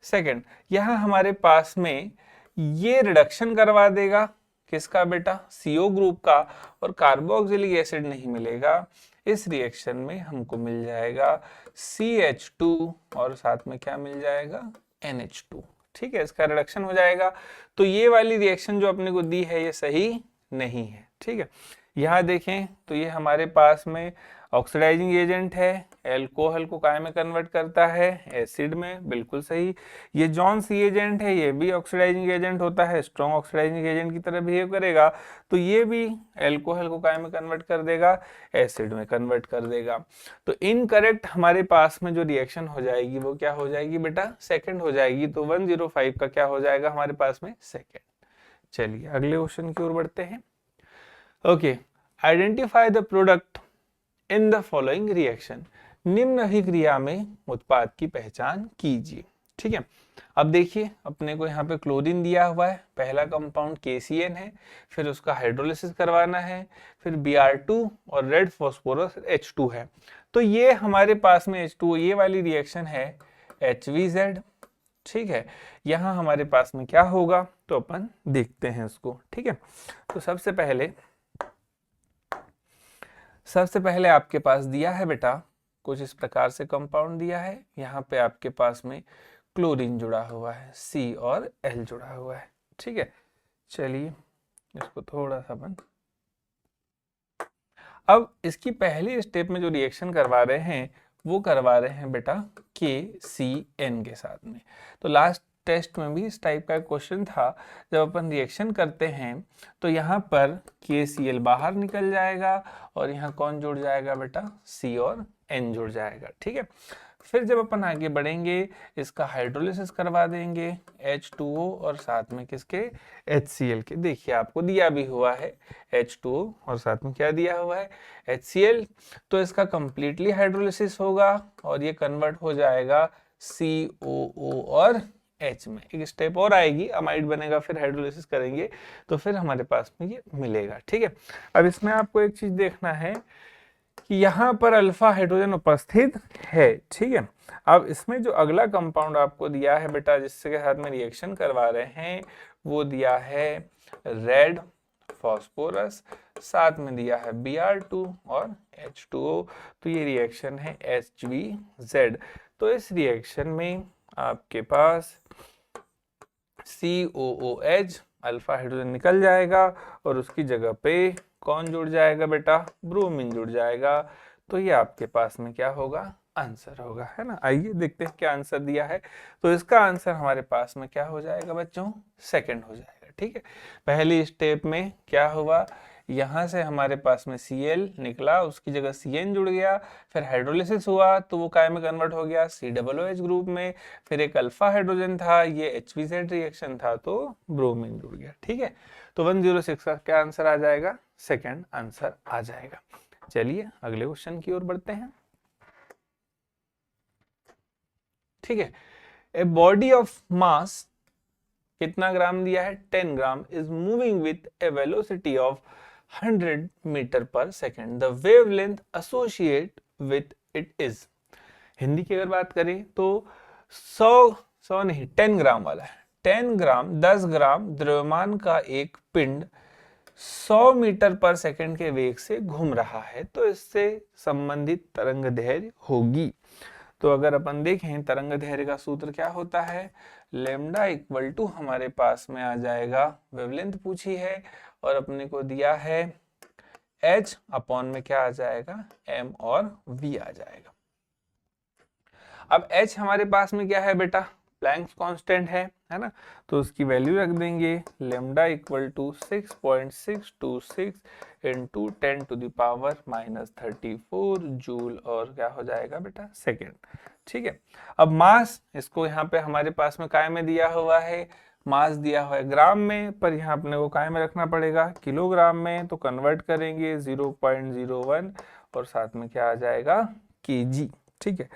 सेकंड, यहाँ हमारे पास में ये रिडक्शन करवा देगा किसका बेटा, CO ग्रुप का, और कार्बोक्सिलिक एसिड नहीं मिलेगा। इस रिएक्शन में हमको मिल जाएगा CH2, और साथ में क्या मिल जाएगा, NH2, ठीक है, इसका रिडक्शन हो जाएगा। तो ये वाली रिएक्शन जो अपने को दी है ये सही नहीं है, ठीक है। यहाँ देखें तो ये हमारे पास में ऑक्सीडाइजिंग एजेंट है, एल्कोहल को काय में कन्वर्ट करता है, एसिड में, बिल्कुल सही। ये जॉन सी एजेंट है, ये भी ऑक्सीडाइजिंग एजेंट होता है, स्ट्रॉन्ग ऑक्सीडाइजिंग एजेंट की तरह बिहेव करेगा, तो ये भी एल्कोहल को काय में कन्वर्ट कर देगा, एसिड में कन्वर्ट कर देगा। तो इनकरेक्ट हमारे पास में जो रिएक्शन हो जाएगी वो क्या हो जाएगी बेटा, सेकेंड हो जाएगी। तो 105 का क्या हो जाएगा हमारे पास में, सेकेंड। चलिए अगले क्वेश्चन की ओर बढ़ते हैं। Okay, identify the product in the following reaction. निम्न अभिक्रिया में उत्पाद की पहचान कीजिए, ठीक है। अब देखिए अपने को यहाँ पे क्लोरीन दिया हुआ है, पहला कंपाउंड KCN है, फिर उसका हाइड्रोलिसिस करवाना है, फिर Br2 और रेड फॉस्फोरस H2 है। तो ये हमारे पास में H2, ये वाली रिएक्शन है HVZ, ठीक है। यहाँ हमारे पास में क्या होगा तो अपन देखते हैं उसको, ठीक है। तो सबसे पहले आपके पास दिया है बेटा कुछ इस प्रकार से कंपाउंड दिया है, यहाँ पे आपके पास में क्लोरीन जुड़ा हुआ है, C और L जुड़ा हुआ है, ठीक है। चलिए इसको थोड़ा सा अब इसकी पहली स्टेप में जो रिएक्शन करवा रहे हैं वो करवा रहे हैं बेटा KCN के साथ में। तो लास्ट टेस्ट में भी इस टाइप का क्वेश्चन था, जब अपन रिएक्शन करते हैं तो यहाँ पर KCl बाहर निकल जाएगा और यहाँ कौन जुड़ जाएगा बेटा, C और N जुड़ जाएगा। ठीक है, फिर जब अपन आगे बढ़ेंगे इसका हाइड्रोलिसिस करवा देंगे H2O और साथ में किसके, HCl के। देखिए आपको दिया भी हुआ है H2O और साथ में क्या दिया हुआ है, HCl। तो इसका कंप्लीटली हाइड्रोलिसिस होगा और ये कन्वर्ट हो जाएगा COO और H में। एक स्टेप और आएगी, अमाइड बनेगा, फिर हाइड्रोलिसिस करेंगे तो फिर हमारे पास में ये मिलेगा। ठीक है, अब इसमें आपको एक चीज देखना है कि यहाँ पर अल्फा हाइड्रोजन उपस्थित है। ठीक है, अब इसमें जो अगला कंपाउंड आपको दिया है बेटा, जिसके साथ में रिएक्शन करवा रहे हैं, वो दिया है रेड फास्फोरस, साथ में दिया है Br2 और H2O। तो ये रिएक्शन है HVZ। तो इस रिएक्शन में आपके पास COOH अल्फा हाइड्रोजन निकल जाएगा और उसकी जगह पे कौन जुड़ जाएगा बेटा, ब्रोमीन जुड़ जाएगा। तो ये आपके पास में क्या होगा, आंसर होगा, है ना। आइए देखते हैं क्या आंसर दिया है। तो इसका आंसर हमारे पास में क्या हो जाएगा बच्चों, सेकंड हो जाएगा। ठीक है, पहली स्टेप में क्या हुआ, यहाँ से हमारे पास में Cl निकला, उसकी जगह Cn जुड़ गया, फिर हाइड्रोलिसिस हुआ तो वो काय में कन्वर्ट हो गया, COOH ग्रुप में। फिर एक अल्फा हाइड्रोजन था, ये HVZ रिएक्शन था तो ब्रोमीन जुड़ गया। ठीक है, तो 106 का क्या आंसर आ जाएगा, सेकंड आंसर आ जाएगा। चलिए अगले क्वेश्चन की ओर बढ़ते हैं। ठीक है, ए बॉडी ऑफ मास कितना ग्राम दिया है, 10 gram, is moving with a velocity of 100 meter per second, the wavelength associate with it is. Hindi की अगर बात करें तो 100 नहीं 10 ग्राम वाला है। 10 ग्राम 10 ग्राम द्रव्यमान का एक पिंड 100 मीटर पर सेकंड के वेग से घूम रहा है, तो इससे संबंधित तरंग दैर्घ्य होगी। तो अगर अपन देखें तरंग दैर्घ्य का सूत्र क्या होता है, लैम्डा इक्वल टू हमारे पास में आ जाएगा, वेवलेंथ पूछी है और अपने को दिया है H अपॉन में क्या आ जाएगा, M और V आ जाएगा। अब H हमारे पास में क्या है बेटा, प्लैंक्स कांस्टेंट है ना, तो उसकी वैल्यू रख देंगे lambda equal to 6.626 into 10 to the power -34 joule और क्या हो जाएगा बेटा, सेकेंड। ठीक है, अब मास इसको यहाँ पे हमारे पास में काय में दिया हुआ है, मास दिया हुआ है ग्राम में, पर यहाँ अपने को काय में रखना पड़ेगा, किलोग्राम में, तो कन्वर्ट करेंगे 0.01 और साथ में क्या आ जाएगा, केजी। ठीक है,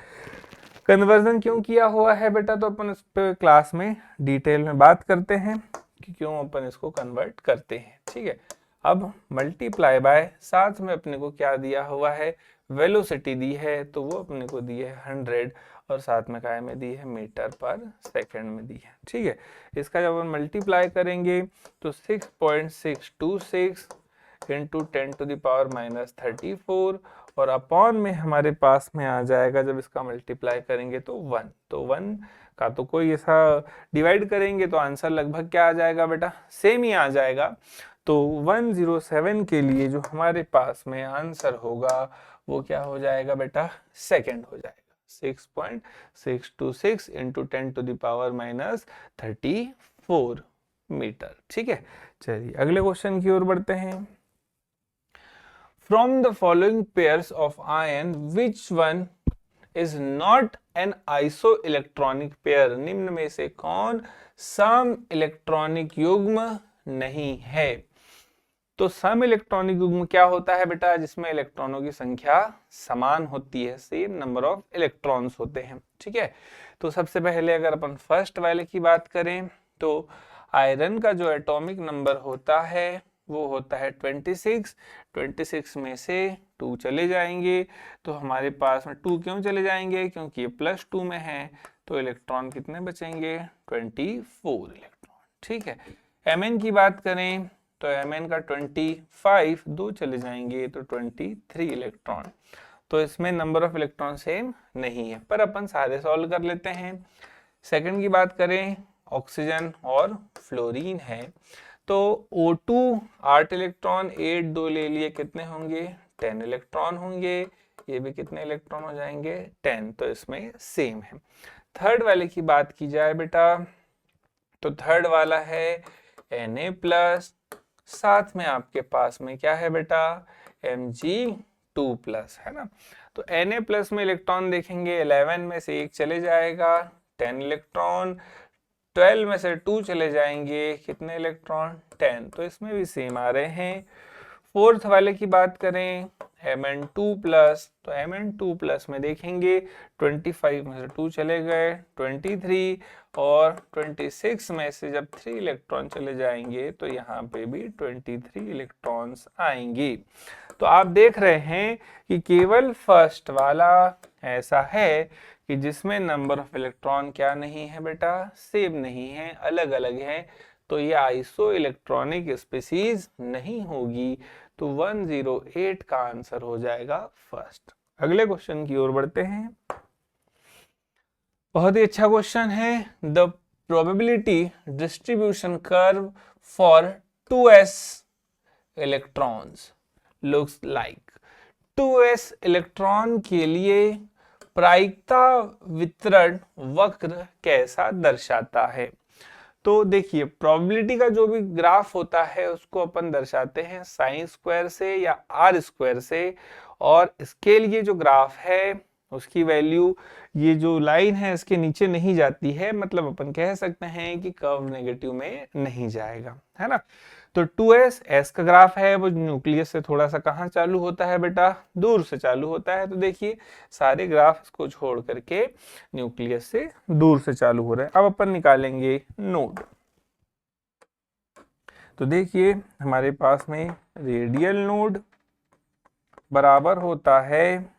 कन्वर्जन क्यों किया हुआ है बेटा, तो अपन इस पे क्लास में डिटेल में बात करते हैं कि क्यों अपन इसको कन्वर्ट करते हैं। ठीक है, अब मल्टीप्लाई बाय साथ में अपने को क्या दिया हुआ है, वेलोसिटी दी है, तो वो अपने को दी है 100 और साथ में काय में दी है, मीटर पर सेकंड में दी है। ठीक है, इसका जब अपन मल्टीप्लाई करेंगे तो 6.626 इंटू 10 टू द पावर -34 और अपॉन में हमारे पास में आ जाएगा, जब इसका मल्टीप्लाई करेंगे तो 1, तो 1 का तो कोई ऐसा डिवाइड करेंगे तो आंसर लगभग क्या आ जाएगा बेटा, सेम ही आ जाएगा। तो 107 के लिए जो हमारे पास में आंसर होगा वो क्या हो जाएगा बेटा, सेकंड हो जाएगा, 6.626 into 10 to the power -34 metre. ठीक है, चलिए अगले क्वेश्चन की ओर बढ़ते हैं। From the following pairs of ion, which one is not an isoelectronic pair? निम्न में से कौन सम इलेक्ट्रॉनिक युग्म नहीं है? तो सम इलेक्ट्रॉनिक युग्म क्या होता है बेटा, जिसमें इलेक्ट्रॉनों की संख्या समान होती है, सेम नंबर ऑफ इलेक्ट्रॉन्स होते हैं। ठीक है, तो सबसे पहले अगर अपन फर्स्ट वाले की बात करें तो आयरन का जो एटॉमिक नंबर होता है वो होता है 26। 26 में से 2 चले जाएंगे तो हमारे पास में 2 क्यों चले जाएंगे, क्योंकि ये +2 में है, तो इलेक्ट्रॉन कितने बचेंगे, 24 इलेक्ट्रॉन। ठीक है, Mn की बात करें तो Mn का 25, 2 चले जाएंगे तो 23 इलेक्ट्रॉन। तो इसमें नंबर ऑफ इलेक्ट्रॉन सेम नहीं है, पर अपन सारे सॉल्व कर लेते हैं। सेकंड की बात करें, ऑक्सीजन और फ्लोरीन है, तो O2 8 इलेक्ट्रॉन, 8 2 ले लिए, कितने होंगे, 10 इलेक्ट्रॉन होंगे। ये भी कितने इलेक्ट्रॉन हो जाएंगे, 10, तो इसमें सेम है। थर्ड वाले की बात की जाए बेटा तो थर्ड वाला है Na+, साथ में आपके पास में क्या है बेटा, Mg2+, है ना। तो Na+ में इलेक्ट्रॉन देखेंगे, 11 में से 1 चले जाएगा, 10 इलेक्ट्रॉन, 12 में से 2 चले जाएंगे, कितने इलेक्ट्रॉन, 10। तो इसमें भी सेम आ रहे हैं। फोर्थ वाले की बात करें, Mn2+, तो Mn2+ में देखेंगे 25 में से 2 चले गए, 23, और 26 में से जब 3 इलेक्ट्रॉन चले जाएंगे तो यहाँ पे भी 23 इलेक्ट्रॉन्स आएंगे। तो आप देख रहे हैं कि केवल फर्स्ट वाला ऐसा है कि जिसमें नंबर ऑफ इलेक्ट्रॉन क्या नहीं है बेटा, सेम नहीं है, अलग अलग है। तो ये आइसो इलेक्ट्रॉनिक स्पीसीज नहीं होगी। तो 108 का आंसर हो जाएगा फर्स्ट। अगले क्वेश्चन की ओर बढ़ते हैं। बहुत ही अच्छा क्वेश्चन है। The probability distribution curve for 2s electrons looks like. 2s electron के लिए प्रायिकता वितरण वक्र कैसा दर्शाता है। तो देखिए, प्रोबेबिलिटी का जो भी ग्राफ होता है उसको अपन दर्शाते हैं साइन स्क्वायर से या आर स्क्वायर से, और इसके लिए जो ग्राफ है उसकी वैल्यू, ये जो लाइन है इसके नीचे नहीं जाती है, मतलब अपन कह सकते हैं कि कर्व नेगेटिव में नहीं जाएगा, है ना। तो 2s s का ग्राफ है, वो न्यूक्लियस से थोड़ा सा कहाँ चालू होता है बेटा, दूर से चालू होता है। तो देखिए सारे ग्राफ को छोड़ करके न्यूक्लियस से दूर से चालू हो रहे हैं। अब अपन निकालेंगे नोड। तो देखिए हमारे पास में रेडियल नोड बराबर होता है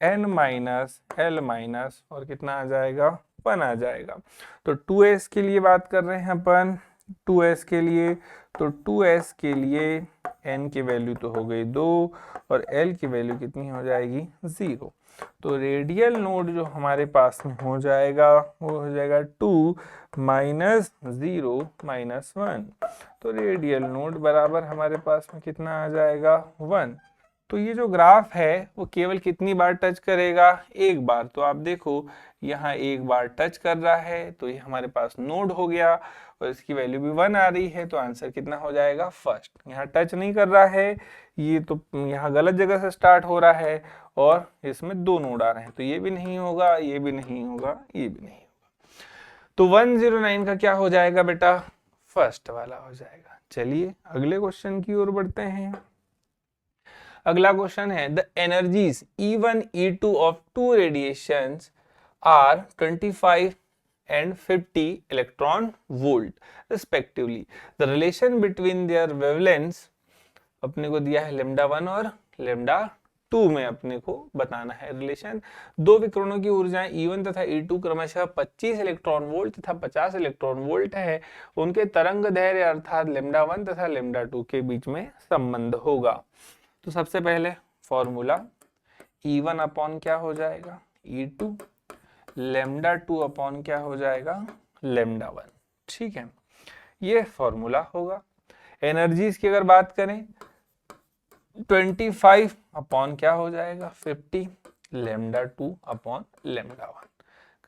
n-l- और कितना आ जाएगा, 1 आ जाएगा। तो 2s के लिए बात कर रहे हैं अपन, 2s के लिए, तो 2s के लिए n की वैल्यू तो हो गई 2 और l की वैल्यू कितनी हो जाएगी, 0। तो रेडियल नोड जो हमारे पास में हो जाएगा वो हो जाएगा 2 - 0 - 1। तो रेडियल नोड बराबर हमारे पास में कितना आ जाएगा, 1। तो ये जो ग्राफ है वो केवल कितनी बार टच करेगा, एक बार। तो आप देखो यहाँ एक बार टच कर रहा है, तो ये हमारे पास नोड हो गया और इसकी वैल्यू भी 1 आ रही है। तो आंसर कितना हो जाएगा, फर्स्ट। यहाँ टच नहीं कर रहा है, ये तो यहाँ गलत जगह से स्टार्ट हो रहा है और इसमें 2 नोड आ रहे हैं, तो ये भी नहीं होगा, ये भी नहीं होगा, ये भी नहीं होगा। तो 109 का क्या हो जाएगा बेटा, फर्स्ट वाला हो जाएगा। चलिए अगले क्वेश्चन की ओर बढ़ते हैं। अगला क्वेश्चन है, the energies E1 E2 of two radiations are 25 and 50 electron volt respectively. The relation between their wavelengths अपने को दिया है λ1 और λ2 में अपने को बताना है रिलेशन। दो विकिरणों की ऊर्जाएं E1 तथा E2 क्रमशः 25 इलेक्ट्रॉन वोल्ट तथा 50 इलेक्ट्रॉन वोल्ट है। उनके तरंग दैर्घ्य अर्थात λ1 तथा λ2 के बीच में संबंध होगा। तो सबसे पहले फॉर्मूला E1 अपॉन क्या हो जाएगा, E2, λ2 अपॉन क्या हो जाएगा, λ1। ठीक है, ये फॉर्मूला होगा। एनर्जीज की अगर बात करें, 25 अपॉन क्या हो जाएगा, 50, λ2 अपॉन λ1।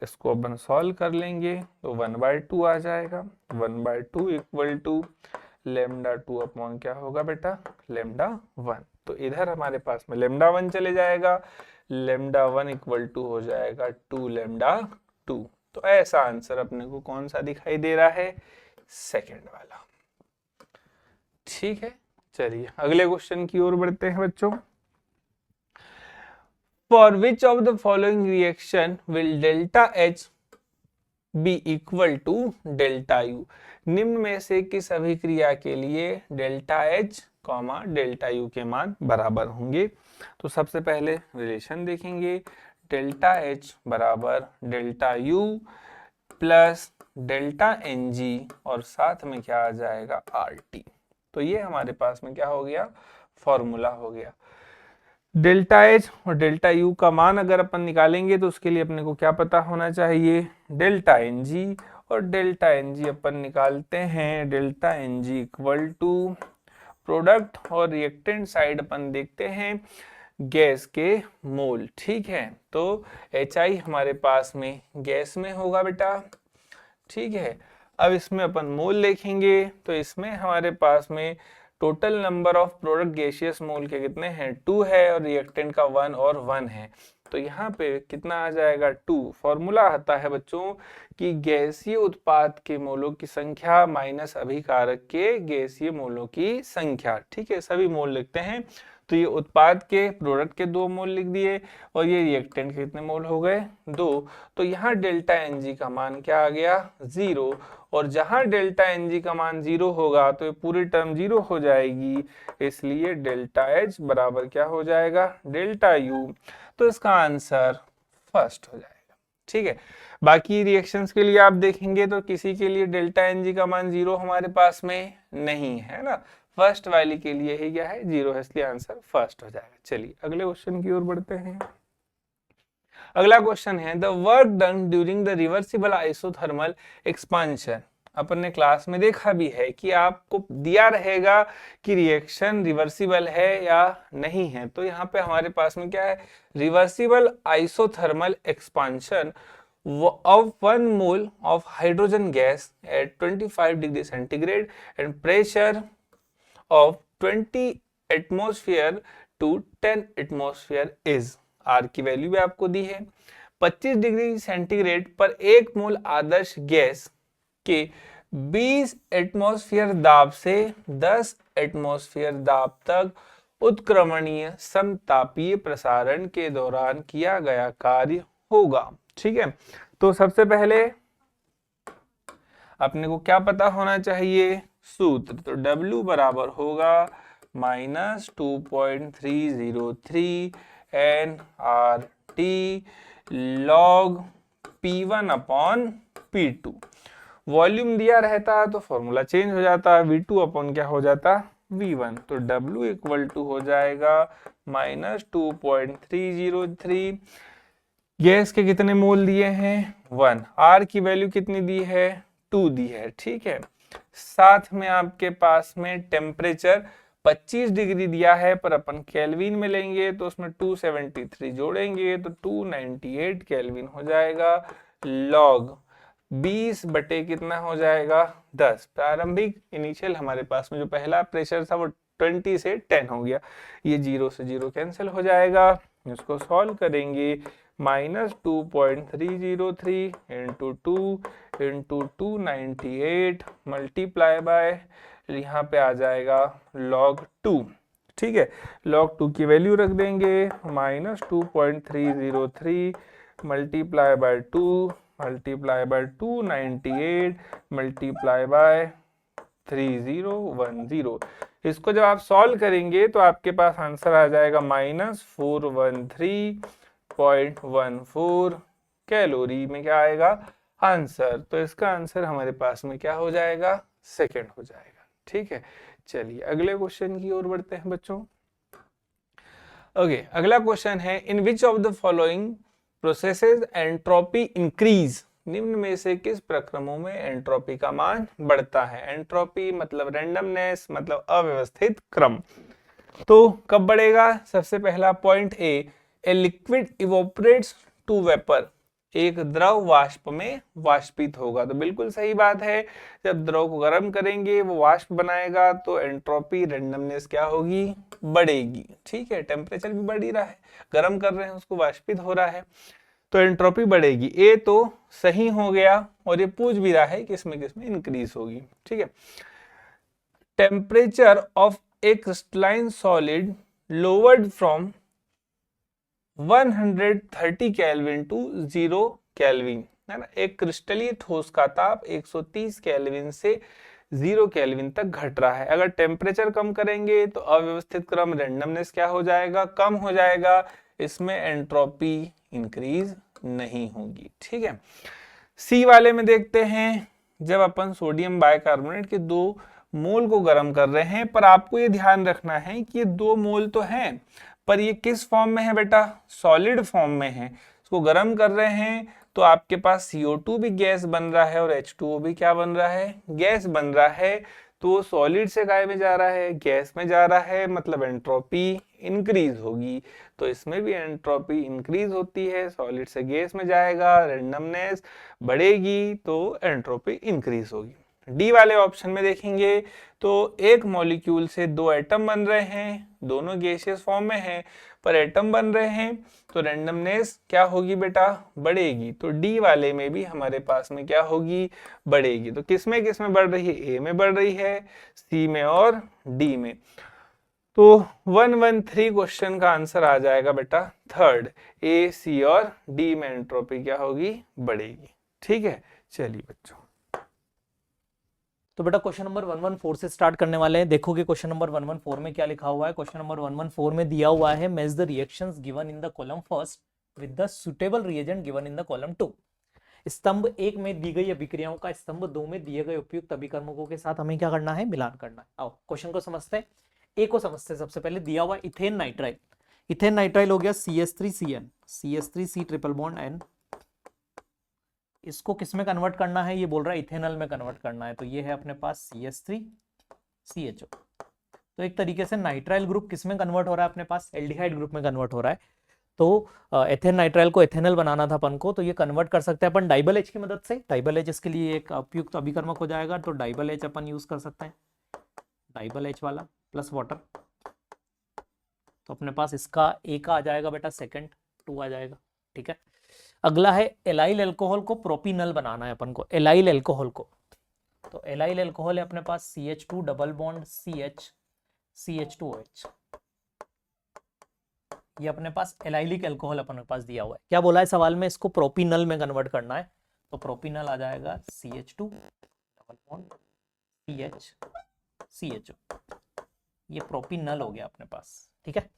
इसको अपन सॉल्व कर लेंगे तो 1/2 आ जाएगा। 1/2 इक्वल टू λ2 अपॉन क्या होगा बेटा, λ1। तो इधर हमारे पास में λ1 चले जाएगा, λ1 इक्वल टू हो जाएगा 2λ2। तो ऐसा आंसर अपने को कौन सा दिखाई दे रहा है, सेकंड वाला। ठीक है, चलिए अगले क्वेश्चन की ओर बढ़ते हैं बच्चों। For which of the following reaction will delta H be equal to delta U. निम्न में से किस अभिक्रिया के लिए डेल्टा H डेल्टा यू के मान बराबर होंगे। तो सबसे पहले रिलेशन देखेंगे, डेल्टा H बराबर delta U plus delta NG और साथ में क्या आ जाएगा, RT। तो ये हमारे पास में क्या हो गया, फॉर्मूला हो गया। डेल्टा H और डेल्टा यू का मान अगर अपन निकालेंगे तो उसके लिए अपने को क्या पता होना चाहिए, डेल्टा NG। और डेल्टा NG अपन निकालते हैं, delta NG equal to product और रिएक्टेंट साइड अपन देखते हैं गैस के मोल। ठीक है, तो HI हमारे पास में गैस में होगा बेटा। ठीक है, अब इसमें अपन मोल लिखेंगे, तो इसमें हमारे पास में total number of product gaseous mole के कितने हैं 2 है, और रिएक्टेंट का 1 और 1 है, तो यहाँ पे कितना आ जाएगा 2। फॉर्मूला आता है बच्चों कि गैसीय उत्पाद के मोलों की संख्या माइनस अभिकारक के गैसीय मोलों की संख्या। ठीक है, सभी मोल लिखते हैं, तो ये उत्पाद के प्रोडक्ट के 2 मोल लिख दिए, और ये रिएक्टेंट के कितने मोल हो गए 2। तो यहाँ डेल्टा Ng का मान क्या आ गया 0, और जहां डेल्टा Ng का मान 0 होगा तो ये पूरी टर्म 0 हो जाएगी, इसलिए डेल्टा H बराबर क्या हो जाएगा डेल्टा U। तो इसका आंसर फर्स्ट हो जाएगा। ठीक है, बाकी रिएक्शंस के लिए आप देखेंगे तो किसी के लिए डेल्टा Ng का मान 0 हमारे पास में नहीं है ना, फर्स्ट वाली के लिए ही क्या है 0 है, इसलिए आंसर फर्स्ट हो जाएगा। चलिए अगले क्वेश्चन की ओर बढ़ते हैं। अगला क्वेश्चन है the work done during the reversible isothermal expansion. अपन ने क्लास में देखा भी है कि आपको दिया रहेगा कि रिएक्शन रिवर्सिबल है या नहीं है, तो यहाँ पे हमारे पास में क्या है reversible isothermal expansion of 1 mole of hydrogen gas at 25 degree centigrade and pressure of 20 atmosphere to 10 atmosphere is। R की वैल्यू भी आपको दी है। 25 डिग्री सेंटीग्रेड पर 1 मोल आदर्श गैस के 20 एटमॉस्फेयर दाब से 10 एटमॉस्फेयर दाब तक उत्क्रमणीय समतापीय प्रसारण के दौरान किया गया कार्य होगा। ठीक है, तो सबसे पहले अपने को क्या पता होना चाहिए सूत्र, तो W बराबर होगा -2.303 nRT log P1 upon P2। Volume दिया रहता तो फॉर्मूला चेंज हो जाता, V2 अपॉन क्या हो जाता V1, तो W इक्वल टू हो जाएगा -2.303। गैस के कितने मोल दिए हैं 1, R की वैल्यू कितनी दी है 2 दी है। ठीक है, साथ में आपके पास में टेम्परेचर 25 डिग्री दिया है, पर अपन केल्विन में लेंगे तो उसमें 273 जोड़ेंगे तो 298 केल्विन हो जाएगा, लॉग 20 बटे कितना हो जाएगा 10। प्रारंभिक इनिशियल हमारे पास में जो पहला प्रेशर था वो 20 से 10 हो गया, ये 0 से 0 कैंसिल हो जाएगा। इसको सॉल्व करेंगे -2.303 इंटू 2 इंटू 298 मल्टीप्लाई बाय यहाँ पे आ जाएगा log 2। ठीक है, log 2 की वैल्यू रख देंगे -2.303 multiply by 2 multiply by 298 multiply by 3010। इसको जब आप सॉल्व करेंगे तो आपके पास आंसर आ जाएगा -413.14 कैलोरी में क्या आएगा आंसर, तो इसका आंसर हमारे पास में क्या हो जाएगा सेकंड हो जाएगा। ठीक है, चलिए अगले क्वेश्चन की ओर बढ़ते हैं बच्चों। ओके, अगला क्वेश्चन है in which of the following processes entropy increase, निम्न में से किस प्रक्रमों में एंट्रोपी का मान बढ़ता है। एंट्रोपी मतलब रैंडमनेस, मतलब अव्यवस्थित क्रम। तो कब बढ़ेगा, सबसे पहला point a liquid evaporates to vapour, एक द्रव वाष्प में वाष्पित होगा। तो बिल्कुल सही बात है, जब द्रव को गर्म करेंगे वो वाष्प बनाएगा तो एंट्रोपी रैंडमनेस क्या होगी बढ़ेगी। ठीक है, टेम्परेचर भी बढ़ ही रहा है, गर्म कर रहे हैं उसको वाष्पित हो रहा है तो एंट्रोपी बढ़ेगी। ए तो सही हो गया, और ये पूछ भी रहा है किसमें किसमें इंक्रीज होगी। ठीक है, temperature of a crystalline solid lowered from 130 kelvin to 0 kelvin, है ना। एक क्रिस्टलीय ठोस का ताप 130 केल्विन से 0 केल्विन तक घट रहा है। अगर टेम्परेचर कम करेंगे तो अव्यवस्थित क्रम रैंडमनेस क्या हो जाएगा कम हो जाएगा, इसमें एंट्रोपी इंक्रीज नहीं होगी। ठीक है, सी वाले में देखते हैं, जब अपन सोडियम बाइकार्बोनेट के 2 मोल को गर्म कर रहे हैं, पर आपको ये ध्यान रखना है कि ये 2 मोल तो हैं, पर ये किस फॉर्म में है बेटा, सॉलिड फॉर्म में है। इसको गर्म कर रहे हैं तो आपके पास CO2 भी गैस बन रहा है और H2O भी क्या बन रहा है गैस बन रहा है। तो वो सॉलिड से काय में जा रहा है, गैस में जा रहा है, मतलब एंट्रोपी इंक्रीज होगी। तो इसमें भी एंट्रोपी इंक्रीज होती है, सॉलिड से गैस में जाएगा, रैंडमनेस बढ़ेगी तो एंट्रोपी इंक्रीज होगी। डी वाले ऑप्शन में देखेंगे तो एक मॉलिक्यूल से दो एटम बन रहे हैं, दोनों गैसियस फॉर्म में हैं, पर एटम बन रहे हैं, तो रैंडमनेस क्या होगी बेटा, बढ़ेगी। तो डी वाले में भी हमारे पास में क्या होगी, बढ़ेगी। तो किस में बढ़ रही है, ए में बढ़ रही है, सी में और डी में। तो 113 क्वेश्चन का आंसर आ जाएगा बेटा थर्ड, ए, सी और डी में एंट्रोपी क्या होगी, बढ़ेगी। ठीक है, चलिए बच्चों। तो बेटा क्वेश्चन नंबर 114 से स्टार्ट करने वाले हैं। देखोगे क्वेश्चन नंबर 114 में क्या लिखा हुआ है। क्वेश्चन नंबर 114 में दिया हुआ है match the reactions given in the column first with the suitable reagent given in the column 2। स्तंभ 1 में दी गई अभिक्रियाओं का स्तंभ 2 में दिए गए उपयुक्त अभिकर्मकों के साथ हमें क्या करना है, मिलान करना है। आओ क्वेश्चन को समझते हैं। ए को समझते हैं। सबसे पहले दिया हुआ इथेन नाइट्राइल, इथेन नाइट्राइल हो गया CH3CN, CH3C triple bond N। इसको किस में कन्वर्ट करना है, ये बोल रहा है इथेनॉल में कन्वर्ट करना है। तो ये है अपने पास CH3CHO। तो एक तरीके से नाइट्राइल ग्रुप किस में कन्वर्ट हो रहा है, अपने पास एल्डिहाइड ग्रुप में कन्वर्ट हो रहा है। तो एथेन नाइट्राइल को एथेनॉल बनाना था अपन को, तो ये कन्वर्ट कर सकते हैं अपन डाइबल एच की मदद से। डाइबल एच इसके लिए एक उपयुक्त अभिकर्मक हो जाएगा, तो डाइबल एच अपन यूज कर सकते हैं, डाइबल एच वाला प्लस वाटर। तो अपने पास इसका ए का आ जाएगा बेटा सेकंड, 2 आ जाएगा। ठीक है, अगला है एलाइल अल्कोहल को प्रोपिनल बनाना है अपन को, एलाइल अल्कोहल को। तो एलाइल अल्कोहल है अपने पास CH2 double bond CH CH2OH। ये अपने पास एलाइलिक अल्कोहल अपने पास दिया हुआ है। क्या बोला है सवाल में, इसको प्रोपिनल में कन्वर्ट करना है। तो प्रोपिनल आ जाएगा CH2 double bond CH CHO। ये प्रोपिनल हो गया अपने पास। ठीक है,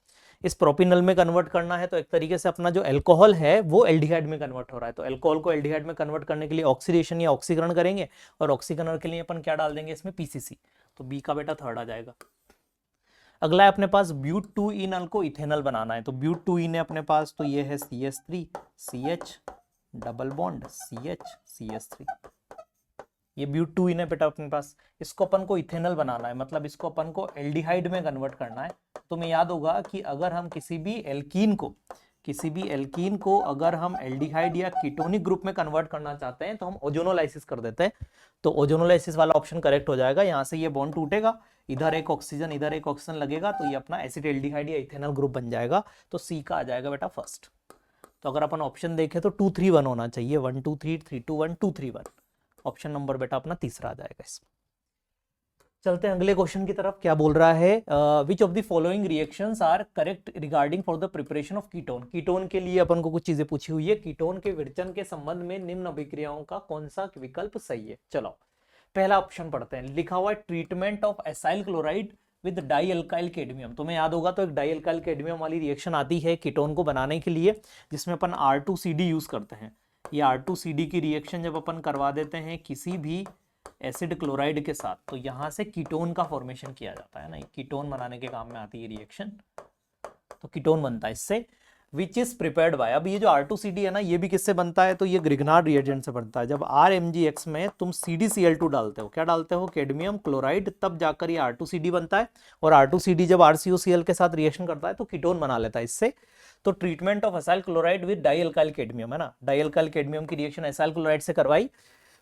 इस प्रोपिनल में कन्वर्ट करना है, तो एक तरीके से अपना जो अल्कोहल है वो एल्डिहाइड में कन्वर्ट हो रहा है। तो अल्कोहल को एल्डिहाइड में कन्वर्ट करने के लिए ऑक्सीडेशन या ऑक्सीकरण करेंगे, और ऑक्सीकरण के लिए अपन क्या डाल देंगे इसमें, PCC। तो बी का बेटा थर्ड आ जाएगा। अगला है अपने पास ब्यूट 2 इनल को इथेनॉल बनाना है। तो ब्यूट 2 इन है अपने पास, तो ये है CH3 CH double bond CH CH3। ये ब्यूट 2 इन है बेटा अपने पास। इसको अपन को इथेनॉल बनाना है, मतलब इसको अपन को एल्डिहाइड में कन्वर्ट करना है। तो मैं याद होगा कि अगर हम किसी भी एल्कीन को अगर हम एल्डिहाइड या कीटोनिक ग्रुप में कन्वर्ट करना चाहते हैं तो हम ओजोनोलाइसिस कर देते हैं। तो ओजोनोलाइसिस वाला ऑप्शन करेक्ट हो जाएगा। यहाँ से ये बॉन्ड टूटेगा, इधर एक ऑक्सीजन इधर एक ऑक्सीजन लगेगा, तो ये अपना एसिटाल्डिहाइड या इथेनॉल ग्रुप बन जाएगा। तो सी का आ जाएगा बेटा फर्स्ट। तो अगर अपन ऑप्शन देखें तो 2 3 1 होना चाहिए, 1 2 3 3 2 1 2 3 1। ऑप्शन नंबर बेटा अपना तीसरा आ जाएगा इसमें। चलते हैं अगले क्वेश्चन की तरफ। क्या बोल रहा है, which of the following reactions are correct regarding for the preparation of ketone. Ketone के लिए अपन को कुछ चीजें पूछी हुई है। कीटोन के विरचन के संबंध में निम्न अभिक्रियाओं का कौन सा विकल्प सही है। चलो पहला ऑप्शन पढ़ते हैं। लिखा हुआ है treatment of acyl chloride with die alkyl cadmium. तुम्हें याद होगा तो एक डाई अल्काइल कैडमियम वाली रिएक्शन आती है कीटोन को बनाने के लिए, जिसमें अपन R2CD यूज करते हैं। ये R2CD की रिएक्शन जब अपन करवा देते हैं किसी भी एसिड क्लोराइड के साथ, तो यहाँ से कीटोन का फॉर्मेशन किया जाता है ना। कीटोन बनाने के काम में आती है रिएक्शन, तो कीटोन बनता है इससे। विच इज प्रिपेयर्ड बाय, अब ये जो R2CD है ना, ये भी किससे बनता है, तो ये ग्रिग्नार्ड रिएजेंट से बनता है। जब RMgX में तुम CdCl2 डालते हो, क्या डालते हो, कैडमियम क्लोराइड, तब जाकर ये R2CD बनता है। और R2CD जब RCOCl के साथ रिएक्शन करता है तो कीटोन बना लेता है इससे। तो treatment of acyl chloride with die alkyl cadmium है ना, डाई अल्काइल कैडमियम की रिएक्शन एसाइल क्लोराइड से करवाई।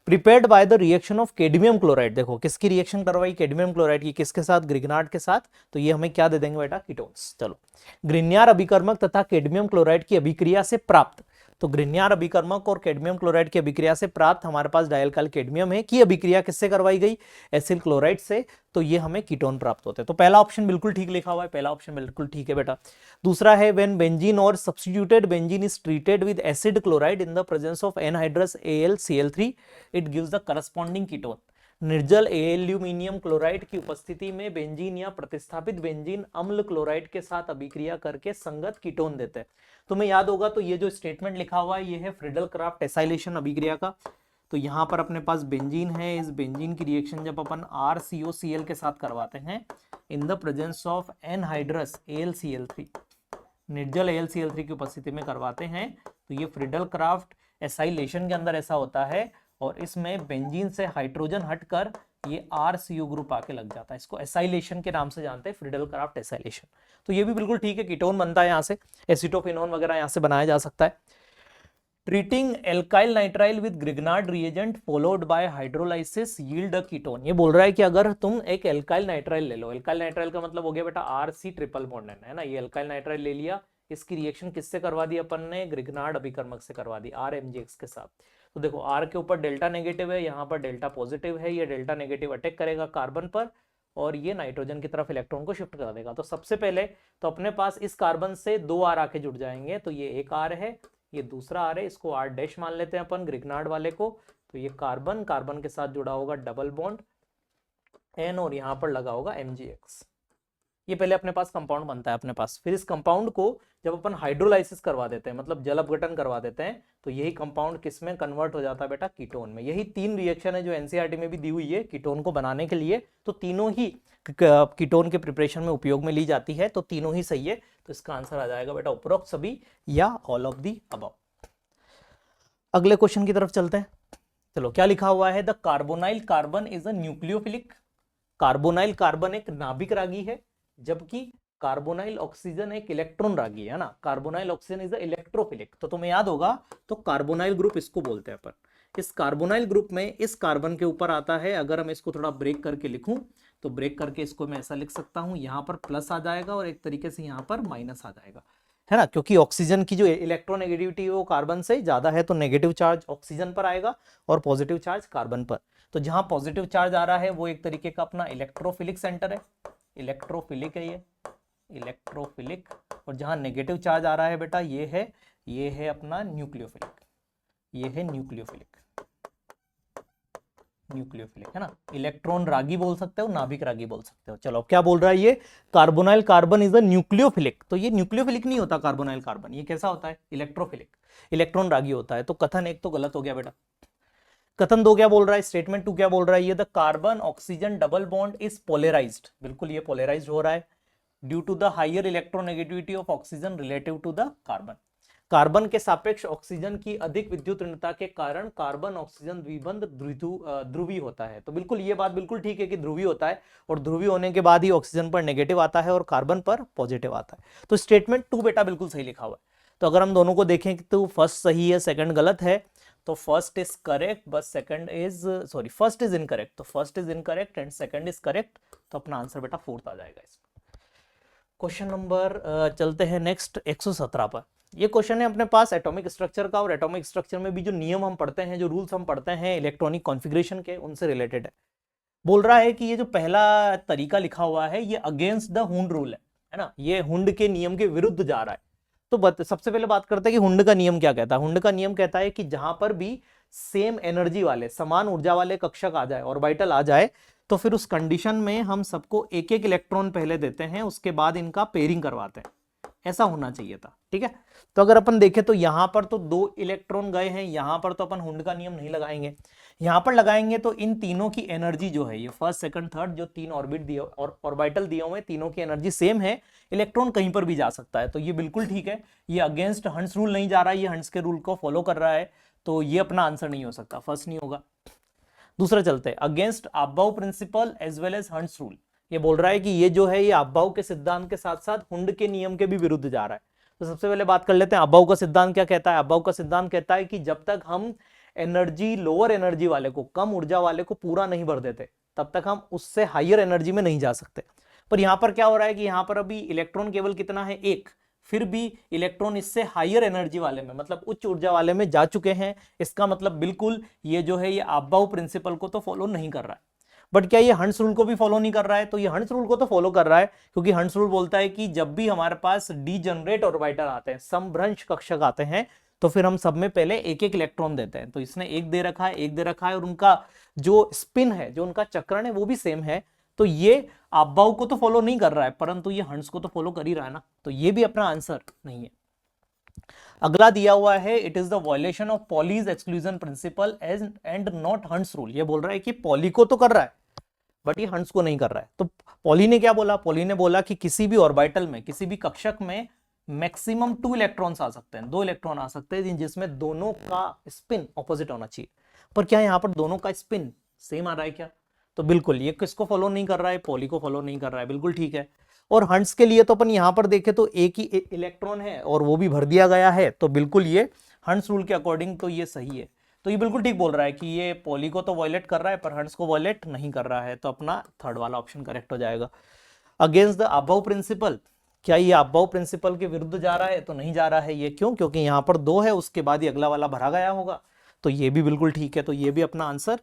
Prepared by the reaction of cadmium chloride, देखो किसकी रिएक्शन करवाई, कैडमियम क्लोराइड की, किसके साथ, ग्रिग्नार्ड के साथ। तो ये हमें क्या दे देंगे बेटा, कीटोन्स। चलो, ग्रिग्नार्ड अभिकर्मक तथा कैडमियम क्लोराइड की अभिक्रिया से प्राप्त, तो ग्रिग्नार्ड अभिकर्मक और कैडमियम क्लोराइड की अभिक्रिया से प्राप्त हमारे पास डाई अल्काइल कैडमियम है कि अभिक्रिया किससे करवाई गई, एसिल क्लोराइड से, तो ये हमें कीटोन प्राप्त होते हैं। तो पहला ऑप्शन बिल्कुल ठीक लिखा हुआ है, पहला ऑप्शन बिल्कुल ठीक है बेटा। दूसरा है व्हेन बेंजीन और substituted benzene is treated with acid chloride in the presence of anhydrous AlCl3 it gives the corresponding ketone. निर्जल एल्यूमिनियम क्लोराइड की उपस्थिति में बेंजीन या प्रतिस्थापित बेंजीन अम्ल क्लोराइड के साथ अभिक्रिया करके संगत कीटोन देते हैं। तुम्हें याद होगा तो ये जो स्टेटमेंट लिखा हुआ है ये है फ्रीडल क्राफ्ट एसाइलेशन अभिक्रिया का। तो यहाँ पर अपने पास बेंजीन है, इस बेंजीन की रिएक्शन जब अपन RCOCl के साथ करवाते हैं in the presence of anhydrous AlCl3, निर्जल AlCl3 की उपस्थिति में करवाते हैं, तो ये फ्रीडल क्राफ्ट एसाइलेशन के अंदर ऐसा होता है। और इसमें बेंजीन से हाइड्रोजन हटकर ये RCO ग्रुप आके लग जाता है। इसको एसाइलेशन के नाम से जानते हैं, फ्रीडल क्राफ्ट एसाइलेशन। तो ये भी बिल्कुल ठीक है, कीटोन बनता है यहाँ से, एसीटोफिनोन वगैरह यहाँ से बनाया जा सकता है। Treating alkyl nitrile with Grignard reagent followed by hydrolysis yield a ketone. ये बोल रहा है कि अगर तुम एक एल्काइल नाइट्राइल ले लो, एल्काइल नाइट्राइल का मतलब हो गया बेटा RC ट्रिपल बॉन्ड है ना, ये एल्काइल नाइट्राइल ले लिया, इसकी रिएक्शन किससे करवा दी अपन ने, ग्रिग्नार्ड अभिकर्मक से करवा दी RMgx के साथ। तो देखो R के ऊपर डेल्टा नेगेटिव है, यहाँ पर डेल्टा पॉजिटिव है, ये डेल्टा नेगेटिव अटैक करेगा कार्बन पर और ये नाइट्रोजन की तरफ इलेक्ट्रॉन को शिफ्ट कर देगा। तो सबसे पहले तो अपने पास इस कार्बन से 2 R आके जुड़ जाएंगे, तो ये एक R है, ये दूसरा R है, इसको R डैश मान लेते हैं अपन ग्रिग्नार्ड वाले को। तो ये कार्बन कार्बन के साथ जुड़ा होगा डबल बॉन्ड N और यहाँ पर लगा होगा MgX। ये पहले अपने पास कंपाउंड बनता है अपने पास, फिर इस कंपाउंड को जब अपन हाइड्रोलाइसिस करवा देते हैं, मतलब जल अपघटन करवा देते हैं, तो यही कंपाउंड किस में कन्वर्ट हो जाता है बेटा, कीटोन में। यही 3 रिएक्शन है जो एनसीईआरटी में भी दी हुई है कीटोन को बनाने के लिए, तो तीनों ही कीटोन के प्रिपरेशन में उपयोग में ली जाती है, तो तीनों ही सही है। तो इसका आंसर आ जाएगा बेटा उपरोक्त सभी या ऑल ऑफ दी अबव। अगले क्वेश्चन की तरफ चलते हैं। चलो क्या लिखा हुआ है, the carbonyl carbon is a nucleophilic. Carbonyl carbon एक नाभिक रागी है, जबकि कार्बोनाइल ऑक्सीजन एक इलेक्ट्रॉन रागी है ना। Carbonyl oxygen is a electrophilic, तो तुम्हें याद होगा, तो कार्बोनाइल ग्रुप इसको बोलते हैं अपन। इस कार्बोनाइल ग्रुप में इस कार्बन के ऊपर आता है, अगर हम इसको थोड़ा ब्रेक करके लिखूं तो ब्रेक करके इसको मैं ऐसा लिख सकता हूं, यहाँ पर प्लस आ जाएगा और एक तरीके से यहाँ पर माइनस आ जाएगा, है ना, क्योंकि ऑक्सीजन की जो इलेक्ट्रोनेगेटिविटी है वो कार्बन से ज्यादा है, तो नेगेटिव चार्ज ऑक्सीजन पर आएगा और पॉजिटिव चार्ज कार्बन पर। तो जहां पॉजिटिव चार्ज आ रहा है वो एक तरीके का अपना इलेक्ट्रोफिलिक सेंटर है, इलेक्ट्रोफिलिक है ये, इलेक्ट्रोफिलिक। और जहां नेगेटिव चार्ज आ रहा है बेटा ये है अपना न्यूक्लियोफिलिक, ये है न्यूक्लियोफिलिक, न्यूक्लियोफिलिक है ना। इलेक्ट्रॉन रागी बोल सकते हो, नाभिक रागी बोल सकते हो। चलो क्या बोल रहा है ये, carbonyl carbon is a nucleophilic. तो ये न्यूक्लियोफिलिक नहीं होता कार्बोनाइल कार्बन, ये कैसा होता है, इलेक्ट्रोफिलिक, इलेक्ट्रॉन रागी होता है। तो कथन 1 तो गलत हो गया बेटा। कथन 2 क्या बोल रहा है, स्टेटमेंट 2 क्या बोल रहा है, ये the carbon oxygen double bond is polarised. बिल्कुल ये पोलराइज्ड हो रहा है due to the higher electronegativity of oxygen relative to the carbon. Carbon के सापेक्ष ऑक्सीजन की अधिक विद्युत ऋणता के कारण कार्बन ऑक्सीजन द्विबंध ध्रुवीय होता है। तो बिल्कुल ये बात बिल्कुल ठीक है कि ध्रुवीय होता है, और ध्रुवीय होने के बाद ही ऑक्सीजन पर नेगेटिव आता है और कार्बन पर पॉजिटिव आता है। तो स्टेटमेंट 2 बेटा बिल्कुल सही लिखा हुआ है। तो अगर हम दोनों को देखें तो फर्स्ट सही है, सेकंड गलत है, तो first is correct but second is sorry first is incorrect, तो first is incorrect and second is correct. तो अपना आंसर बेटा 4th आ जाएगा इसमें। क्वेश्चन नंबर चलते हैं नेक्स्ट 117 पर। ये क्वेश्चन है अपने पास एटॉमिक स्ट्रक्चर का, और एटॉमिक स्ट्रक्चर में भी जो नियम हम पढ़ते हैं, जो रूल्स हम पढ़ते हैं इलेक्ट्रॉनिक कॉन्फ़िगरेशन के, उनसे रिलेटेड है। बोल रहा है कि ये जो पहला तरीका लिखा हुआ है ये अगेंस्ट द हुंड रूल है ना, ये हुंड के नियम के विरुद्ध जा रहा है। तो सबसे पहले बात करते हैं कि हुंड का नियम क्या कहता है। हुंड का नियम कहता है कि जहां पर भी सेम एनर्जी वाले, समान ऊर्जा वाले कक्षक आ जाए, ऑर्बिटल आ जाए, तो फिर उस कंडीशन में हम सबको एक एक इलेक्ट्रॉन पहले देते हैं, उसके बाद इनका पेयरिंग करवाते हैं। ऐसा होना चाहिए था, ठीक है। तो अगर अपन देखें तो यहां पर तो 2 इलेक्ट्रॉन गए हैं, यहां पर तो अपन हुंड का नियम नहीं लगाएंगे, यहां पर लगाएंगे तो इन तीनों की एनर्जी जो है, ये फर्स्ट सेकंड थर्ड जो 3 ऑर्बिट दिए और ऑर्बिटल दिए हुए, तीनों की एनर्जी सेम है, इलेक्ट्रॉन कहीं पर भी जा सकता है। तो ये बिल्कुल ठीक है, ये अगेंस्ट हंस रूल नहीं जा रहा है, ये हंस के रूल को फॉलो कर रहा है, तो ये अपना आंसर नहीं हो सकता, फर्स्ट नहीं होगा। दूसरा चलते हैं, against aufbau principle as well as Hund's rule. ये बोल रहा है कि ये जो है ये अबाउ के सिद्धांत के साथ साथ हुंड के नियम के भी विरुद्ध जा रहा है। तो सबसे पहले बात कर लेते हैं अबाउ का सिद्धांत क्या कहता है। अबाउ का सिद्धांत कहता है कि जब तक हम एनर्जी, लोअर एनर्जी वाले को, कम ऊर्जा वाले को पूरा नहीं भर देते, तब तक हम उससे हायर एनर्जी में नहीं जा सकते। पर यहां पर क्या हो रहा है कि यहां पर अभी इलेक्ट्रॉन केवल कितना है, 1, फिर भी इलेक्ट्रॉन इससे हायर एनर्जी वाले में, मतलब उच्च ऊर्जा वाले में जा चुके हैं। इसका मतलब बिल्कुल ये जो है ये अबाउ प्रिंसिपल को तो फॉलो नहीं कर रहा है। बट क्या ये हंस रूल को भी फॉलो नहीं कर रहा है? तो ये हंस रूल को तो फॉलो कर रहा है, क्योंकि हंस रूल बोलता है कि जब भी हमारे पास डीजनरेट ऑर्बिटल आते हैं, समभ्रंश कक्षक आते हैं, तो फिर हम सब में पहले एक एक इलेक्ट्रॉन देते हैं। तो इसने 1 दे रखा है, 1 दे रखा है, और उनका जो स्पिन है, जो उनका चक्रण है, वो भी सेम है। तो ये अबाउ को तो फॉलो नहीं कर रहा है, परंतु ये हंस को तो फॉलो कर ही रहा है ना, तो ये भी अपना आंसर नहीं है। अगला दिया हुआ है, it is the violation of Pauli's exclusion principle and not हंस रूल। ये बोल रहा है कि पॉली को तो कर रहा है बट ये हंस को नहीं कर रहा है। तो पॉली ने क्या बोला? पॉली ने बोला कि किसी भी ऑर्बिटल में, किसी भी कक्षक में मैक्सिमम 2 इलेक्ट्रॉन्स आ सकते हैं, 2 इलेक्ट्रॉन आ सकते हैं, जिसमें दोनों का स्पिन ऑपोजिट होना चाहिए। पर क्या यहां पर दोनों का स्पिन सेम आ रहा है क्या? तो बिल्कुल ये किसको फॉलो नहीं कर रहा है, पॉली को फॉलो नहीं कर रहा है, बिल्कुल ठीक है। और हंट्स के लिए तो अपन यहाँ पर देखें तो एक ही इलेक्ट्रॉन है और वो भी भर दिया गया है, तो बिल्कुल ये हंट्स रूल के अकॉर्डिंग तो ये सही है। तो ये बिल्कुल ठीक बोल रहा है कि ये पॉली को तो वॉयलेट कर रहा है पर हंट्स को वॉयलेट नहीं कर रहा है, तो अपना थर्ड वाला ऑप्शन करेक्ट हो जाएगा। अगेंस्ट द अबव प्रिंसिपल, क्या ये अबव प्रिंसिपल के विरुद्ध जा रहा है? तो नहीं जा रहा है। ये क्यों? क्योंकि यहाँ पर 2 है, उसके बाद ही अगला वाला भरा गया होगा, तो ये भी बिल्कुल ठीक है। तो ये भी अपना आंसर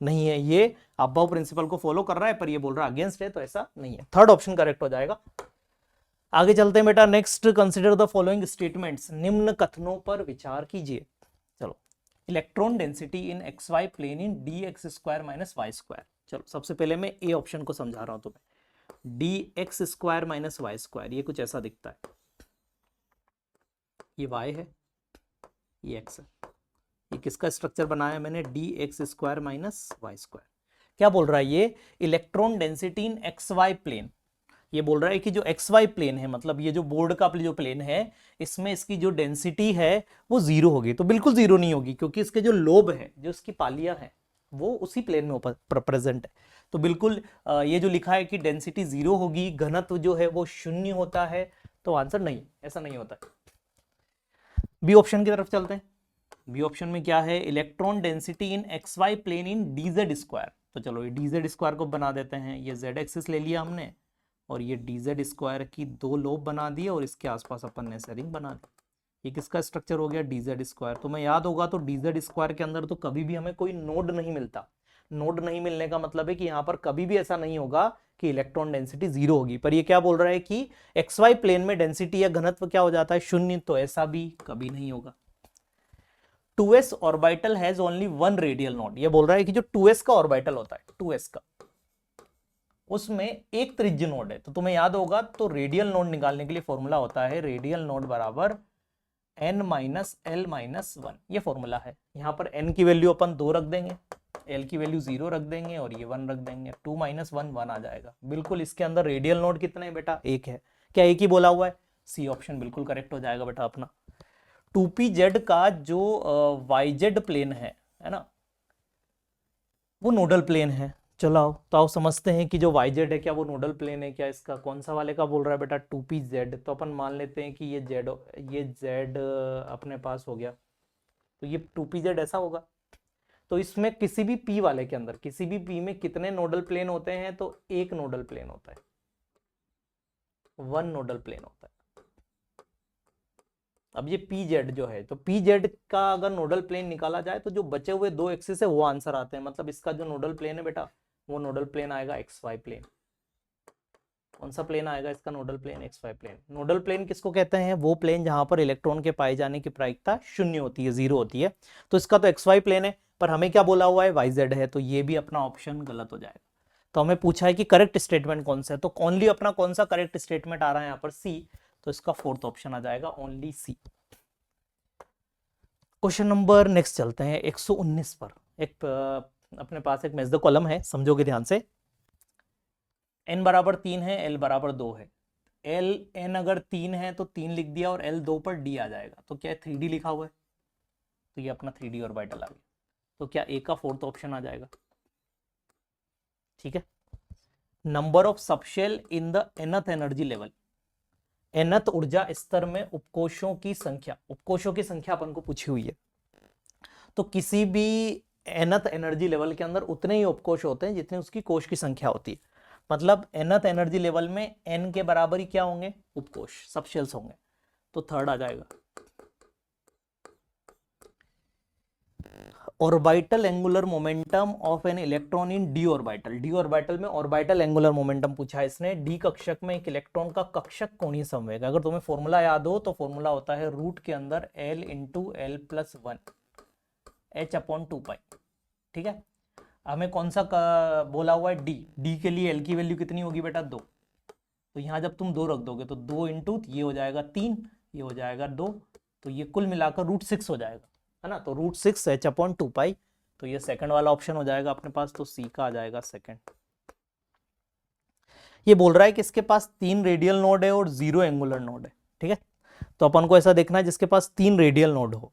नहीं है, ये अबव प्रिंसिपल को फॉलो कर रहा है पर ये बोल रहा है अगेंस्ट है, तो ऐसा नहीं है। थर्ड ऑप्शन करेक्ट हो जाएगा। आगे चलते हैं बेटा। Next, consider the following statements, निम्न कथनों पर विचार कीजिए। चलो, electron density in X Y plane in D X square minus Y square. चलो सबसे पहले मैं ए ऑप्शन को समझा रहा हूं तुम्हें। D X square minus Y square, ये कुछ ऐसा दिखता है, ये y है, ये x है। ये किसका स्ट्रक्चर बनाया है मैंने? D X square minus Y square. क्या बोल रहा है ये? Electron density in X Y plane. ये बोल रहा है कि जो एक्स वाई प्लेन है, मतलब ये जो बोर्ड का जो प्लेन है, इसमें इसकी जो डेंसिटी है वो 0 होगी। तो बिल्कुल 0 नहीं होगी, क्योंकि इसके जो लोब है, जो इसकी पालियां हैं, वो उसी प्लेन में प्रेजेंट है। तो बिल्कुल ये जो लिखा है कि डेंसिटी 0 होगी, घनत्व जो है वो 0 होता है, तो आंसर नहीं, ऐसा नहीं होता है। बी ऑप्शन की तरफ चलते हैं। बी ऑप्शन में क्या है? Electron density in X Y plane in D Z square. तो चलो ये डीजेड स्क्वायर को बना देते हैं। ये जेड एक्सिस ले लिया हमने और ये डीजेड स्क्वायर की 2 लोब बना दिए और इसके आसपास अपन ने सेरिंग बना दी। ये किसका स्ट्रक्चर हो गया? DZ square. तुम्हें याद होगा तो डीजेड स्क्वायर के अंदर तो कभी भी हमें कोई नोड नहीं मिलता। नोड नहीं मिलने का मतलब है कि यहाँ पर कभी भी ऐसा नहीं होगा कि इलेक्ट्रॉन डेंसिटी 0 होगी। पर ये क्या बोल रहा है कि एक्स वाई प्लेन में डेंसिटी या घनत्व क्या हो जाता है? 0। तो ऐसा भी कभी नहीं होगा। 2s orbital has only 1 radial node. ये बोल रहा है कि जो 2s का ऑर्बिटल होता है, 2s का, उसमें एक त्रिज्य नोड है। तो तुम्हें याद होगा तो रेडियल नोड निकालने के लिए फॉर्मूला होता है रेडियल नोड बराबर n माइनस एल माइनस 1। ये फॉर्मूला है। यहाँ पर n की वैल्यू अपन 2 रख देंगे, l की वैल्यू 0 रख देंगे और ये 1 रख देंगे। 2 माइनस 1 1 आ जाएगा। बिल्कुल इसके अंदर रेडियल नोड कितने हैं बेटा? 1 है। क्या एक ही बोला हुआ है? सी ऑप्शन बिल्कुल करेक्ट हो जाएगा बेटा अपना। 2pz का जो yz प्लेन है ना, वो नोडल प्लेन है। चलो आओ तो आओ समझते हैं कि जो yz है क्या वो नोडल प्लेन है क्या? इसका कौन सा वाले का बोल रहा है बेटा? 2pz। तो अपन मान लेते हैं कि ये z अपने पास हो गया, तो ये 2pz ऐसा होगा। तो इसमें किसी भी p वाले के अंदर, किसी भी p में कितने नोडल प्लेन होते हैं? तो एक नोडल प्लेन होता है, 1 नोडल प्लेन होता है। अब ये pz जो है, तो pz का अगर नोडल प्लेन निकाला जाए तो जो बचे हुए 2 एक्सिस है वो आंसर आते हैं। मतलब इसका जो नोडल प्लेन है बेटा, वो नोडल प्लेन आएगा xy प्लेन। कौन सा प्लेन आएगा इसका nodal plane? xy plane. Nodal plane किसको कहते हैं? वो प्लेन जहां पर इलेक्ट्रॉन के पाए जाने की प्रायिकता 0 होती है, 0 होती है। तो इसका तो xy प्लेन है, पर हमें क्या बोला हुआ है? yz है। तो ये भी अपना ऑप्शन गलत हो जाएगा। तो हमें पूछा है कि करेक्ट स्टेटमेंट कौन सा है, तो ओनली अपना कौन सा करेक्ट स्टेटमेंट आ रहा है यहाँ पर? सी। तो इसका 4th ऑप्शन आ जाएगा ओनली सी। क्वेश्चन नंबर नेक्स्ट चलते हैं 119 पर। एक अपने पास एक मैच द कॉलम है, समझोगे ध्यान से। n बराबर 3 है, l बराबर 2 है। n अगर 3 है तो 3 लिख दिया और l 2 पर d आ जाएगा। तो क्या 3d लिखा हुआ है? तो ये अपना 3d ऑर्बिटल आ गया। तो क्या a का 4th ऑप्शन आ जाएगा? ठीक है। Number of subshell in the nth energy level. nth ऊर्जा स्तर में उपकोशों की संख्या, उपकोशों की संख्या अपन को पूछी हुई है। तो किसी भी nth एनर्जी लेवल के अंदर उतने ही उपकोश होते हैं जितने उसकी कोश की संख्या होती है। मतलब nth एनर्जी लेवल में n के बराबर ही क्या होंगे? उपकोश, सबशेल्स होंगे। तो 3rd आ जाएगा। Orbital angular momentum of an electron in D orbital. D orbital में ऑर्बिटल एंगुलर मोमेंटम पूछा है इसने। डी कक्षक में एक इलेक्ट्रॉन का कक्षक कोणीय संवेग। अगर तुम्हें फॉर्मूला याद हो तो फॉर्मूला होता है रूट के अंदर l into L plus 1 h/2π। ठीक है। हमें कौन सा बोला हुआ है? डी। डी के लिए l की वैल्यू कितनी होगी बेटा? 2। तो यहाँ जब तुम 2 रख दोगे तो 2 इंटू ये हो जाएगा 3, ये हो जाएगा 2, तो ये कुल मिलाकर √6 हो जाएगा, है ना। तो √6 h/2π। तो ये सेकंड वाला ऑप्शन हो जाएगा अपने पास। तो सी का आ जाएगा सेकंड। ये बोल रहा है कि इसके पास 3 रेडियल नोड है और 0 एंगुलर नोड है। ठीक है। तो अपन को ऐसा देखना है जिसके पास 3 रेडियल नोड हो।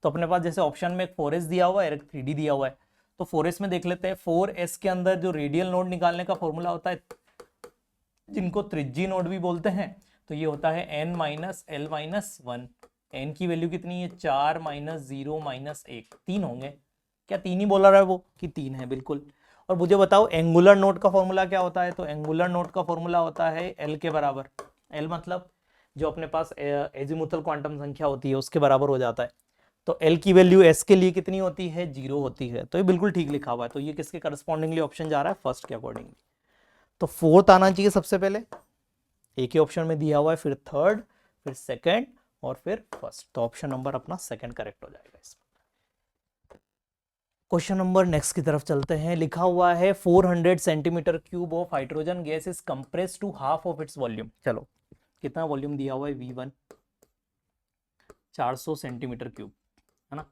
तो अपने पास जैसे ऑप्शन में एक 4s दिया हुआ है, एक 3d दिया हुआ है। तो 4s में देख लेते हैं। 4s के अंदर जो रेडियल नोड निकालने का फॉर्मूला होता है, जिनको त्रिज्यी नोड भी बोलते हैं, तो ये होता है n minus L minus 1। n की वैल्यू कितनी है? 4 माइनस 0 माइनस 1, 3 होंगे। क्या 3 ही बोला रहा है वो कि 3 है? बिल्कुल। और मुझे बताओ एंगुलर नोड का फॉर्मूला क्या होता है? तो एंगुलर नोड का फॉर्मूला होता है l के बराबर। l मतलब जो अपने पास एजीमुथल क्वांटम संख्या होती है उसके बराबर हो जाता है। तो l की वैल्यू s के लिए कितनी होती है? 0 होती है। तो ये बिल्कुल ठीक लिखा हुआ है। तो ये किसके करस्पॉन्डिंगली ऑप्शन जा रहा है? फर्स्ट के अकॉर्डिंगली। तो फोर्थ आना चाहिए सबसे पहले, एक ही ऑप्शन में दिया हुआ है, फिर थर्ड, फिर सेकंड और फिर फर्स्ट। तो ऑप्शन नंबर अपना सेकंड करेक्ट हो जाएगा इसमें। क्वेश्चन नंबर नेक्स्ट की तरफ चलते हैं। लिखा हुआ है 400 centimetre cube of hydrogen gas is compressed to half of its volume. चलो, कितना वॉल्यूम दिया हुआ है? V1 400 सेंटीमीटर क्यूब, है ना।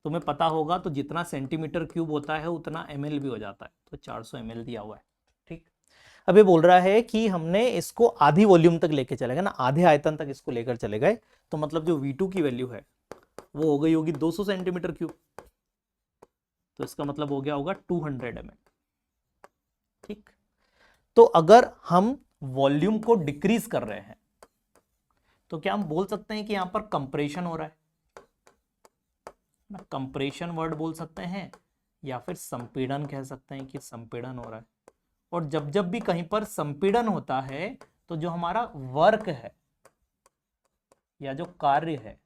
तुम्हें पता होगा तो जितना सेंटीमीटर क्यूब होता है उतना ml भी हो जाता है। तो 400 ml दिया हुआ है, ठीक। अब ये बोल रहा है कि हमने इसको आधी वॉल्यूम तक लेके चले गए ना, आधे आयतन तक इसको लेकर चले गए, तो मतलब जो V2 की वैल्यू है वो हो गई होगी 200 सेंटीमीटर क्यूब। तो इसका मतलब हो गया होगा 200 ml, ठीक। तो अगर हम वॉल्यूम को डिक्रीज कर रहे हैं तो क्या हम बोल सकते हैं कि यहां पर कंप्रेशन हो रहा है ना, कंप्रेशन वर्ड बोल सकते हैं, या फिर संपीड़न कह सकते हैं कि संपीड़न हो रहा है। और जब जब भी कहीं पर संपीड़न होता है तो जो हमारा वर्क है या जो कार्य है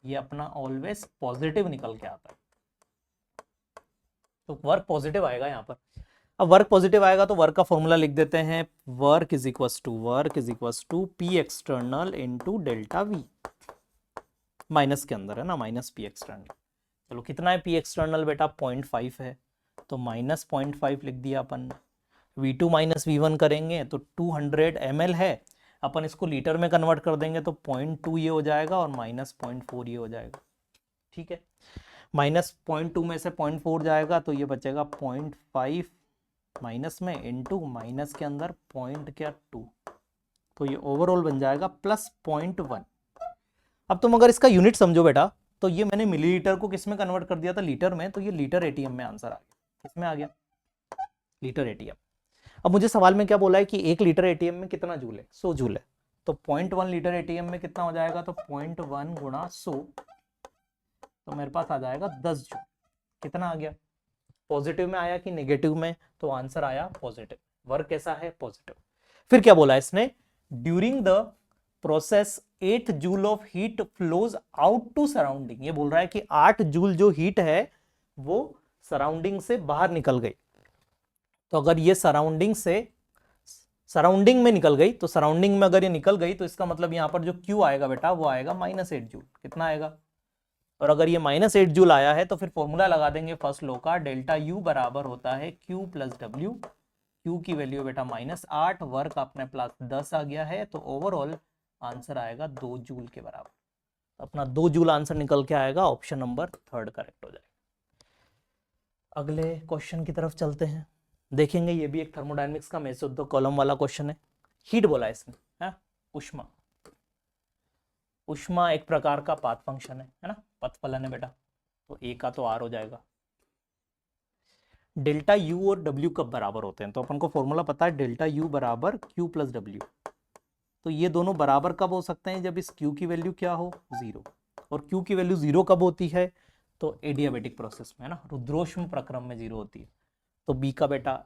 ये अपना ऑलवेज पॉजिटिव निकल के आता है। तो वर्क पॉजिटिव आएगा यहाँ पर। अब वर्क पॉजिटिव आएगा तो वर्क का फॉर्मूला लिख देते हैं, work is equals to P external into delta V, minus के अंदर है ना, माइनस पी एक्सटर्नल। चलो कितना है पी एक्सटर्नल बेटा? 0.5 है, तो माइनस 0.5 लिख दिया अपन। V2 माइनस V1 करेंगे तो 200 ml है, अपन इसको लीटर में कन्वर्ट कर देंगे तो 0.2 ये हो जाएगा और माइनस 0.4 ये हो जाएगा, ठीक है। माइनस 0.2 में से 0.4 जाएगा तो ये बचेगा 0.5 माइनस में इनटू माइनस के अंदर 0.2, तो ये ओवरऑल बन जाएगा प्लस 0.1। अब तुम अगर इसका यूनिट समझो बेटा तो ये मैंने मिलीलीटर को किस में कन्वर्ट कर दिया था? लीटर में। तो ये लीटर एटीएम में आंसर आ गया। किसमें आ गया? Litre ATM. अब मुझे सवाल में क्या बोला है कि 1 लीटर एटीएम में कितना जूल है? 100 जूल है। तो 0.1 लीटर एटीएम में कितना हो जाएगा? तो 0.1 गुणा 100, तो मेरे पास आ जाएगा 10 जूल। कितना आ गया? पॉजिटिव में आया कि नेगेटिव में? तो आंसर आया पॉजिटिव। वर्क कैसा है? पॉजिटिव। फिर क्या बोला इसने? During the process 8 joule of heat flows out to surrounding. ये बोल रहा है कि 8 जूल जो हीट है वो सराउंडिंग से बाहर निकल गई। तो अगर ये सराउंडिंग में निकल गई, तो सराउंडिंग में अगर ये निकल गई तो इसका मतलब यहां पर जो Q आएगा बेटा वो आएगा -8 जूल। कितना आएगा? और अगर ये -8 जूल आया है तो फिर फॉर्मूला लगा देंगे फर्स्ट लॉ का, डेल्टा U बराबर होता है Q प्लस W। Q की वैल्यू बेटा -8, वर्क अपने प्लस 10 आ गया है, तो ओवरऑल आंसर आएगा 2 जूल के बराबर। अपना 2 जूल आंसर निकल के आएगा, ऑप्शन नंबर थर्ड करेक्ट हो जाएगा। अगले क्वेश्चन की तरफ चलते हैं, देखेंगे ये भी एक थर्मोडायनेमिक्स का मेसोद कॉलम वाला क्वेश्चन है। हीट बोला है इसने, है उष्मा। उष्मा एक प्रकार का पाथ फंक्शन है ना, पथ फलन है बेटा। तो ए का तो आर हो जाएगा। डेल्टा यू और डब्ल्यू कब बराबर होते हैं? तो अपन को फॉर्मूला पता है, डेल्टा यू बराबर क्यू प्लस डब्ल्यू। तो ये दोनों बराबर कब हो सकते हैं? जब इस Q की वैल्यू क्या हो? 0। और Q की वैल्यू 0 कब होती है? तो एडियाबेटिक प्रोसेस में, है ना, रुद्रोष्म प्रक्रम में 0 होती है। तो B का बेटा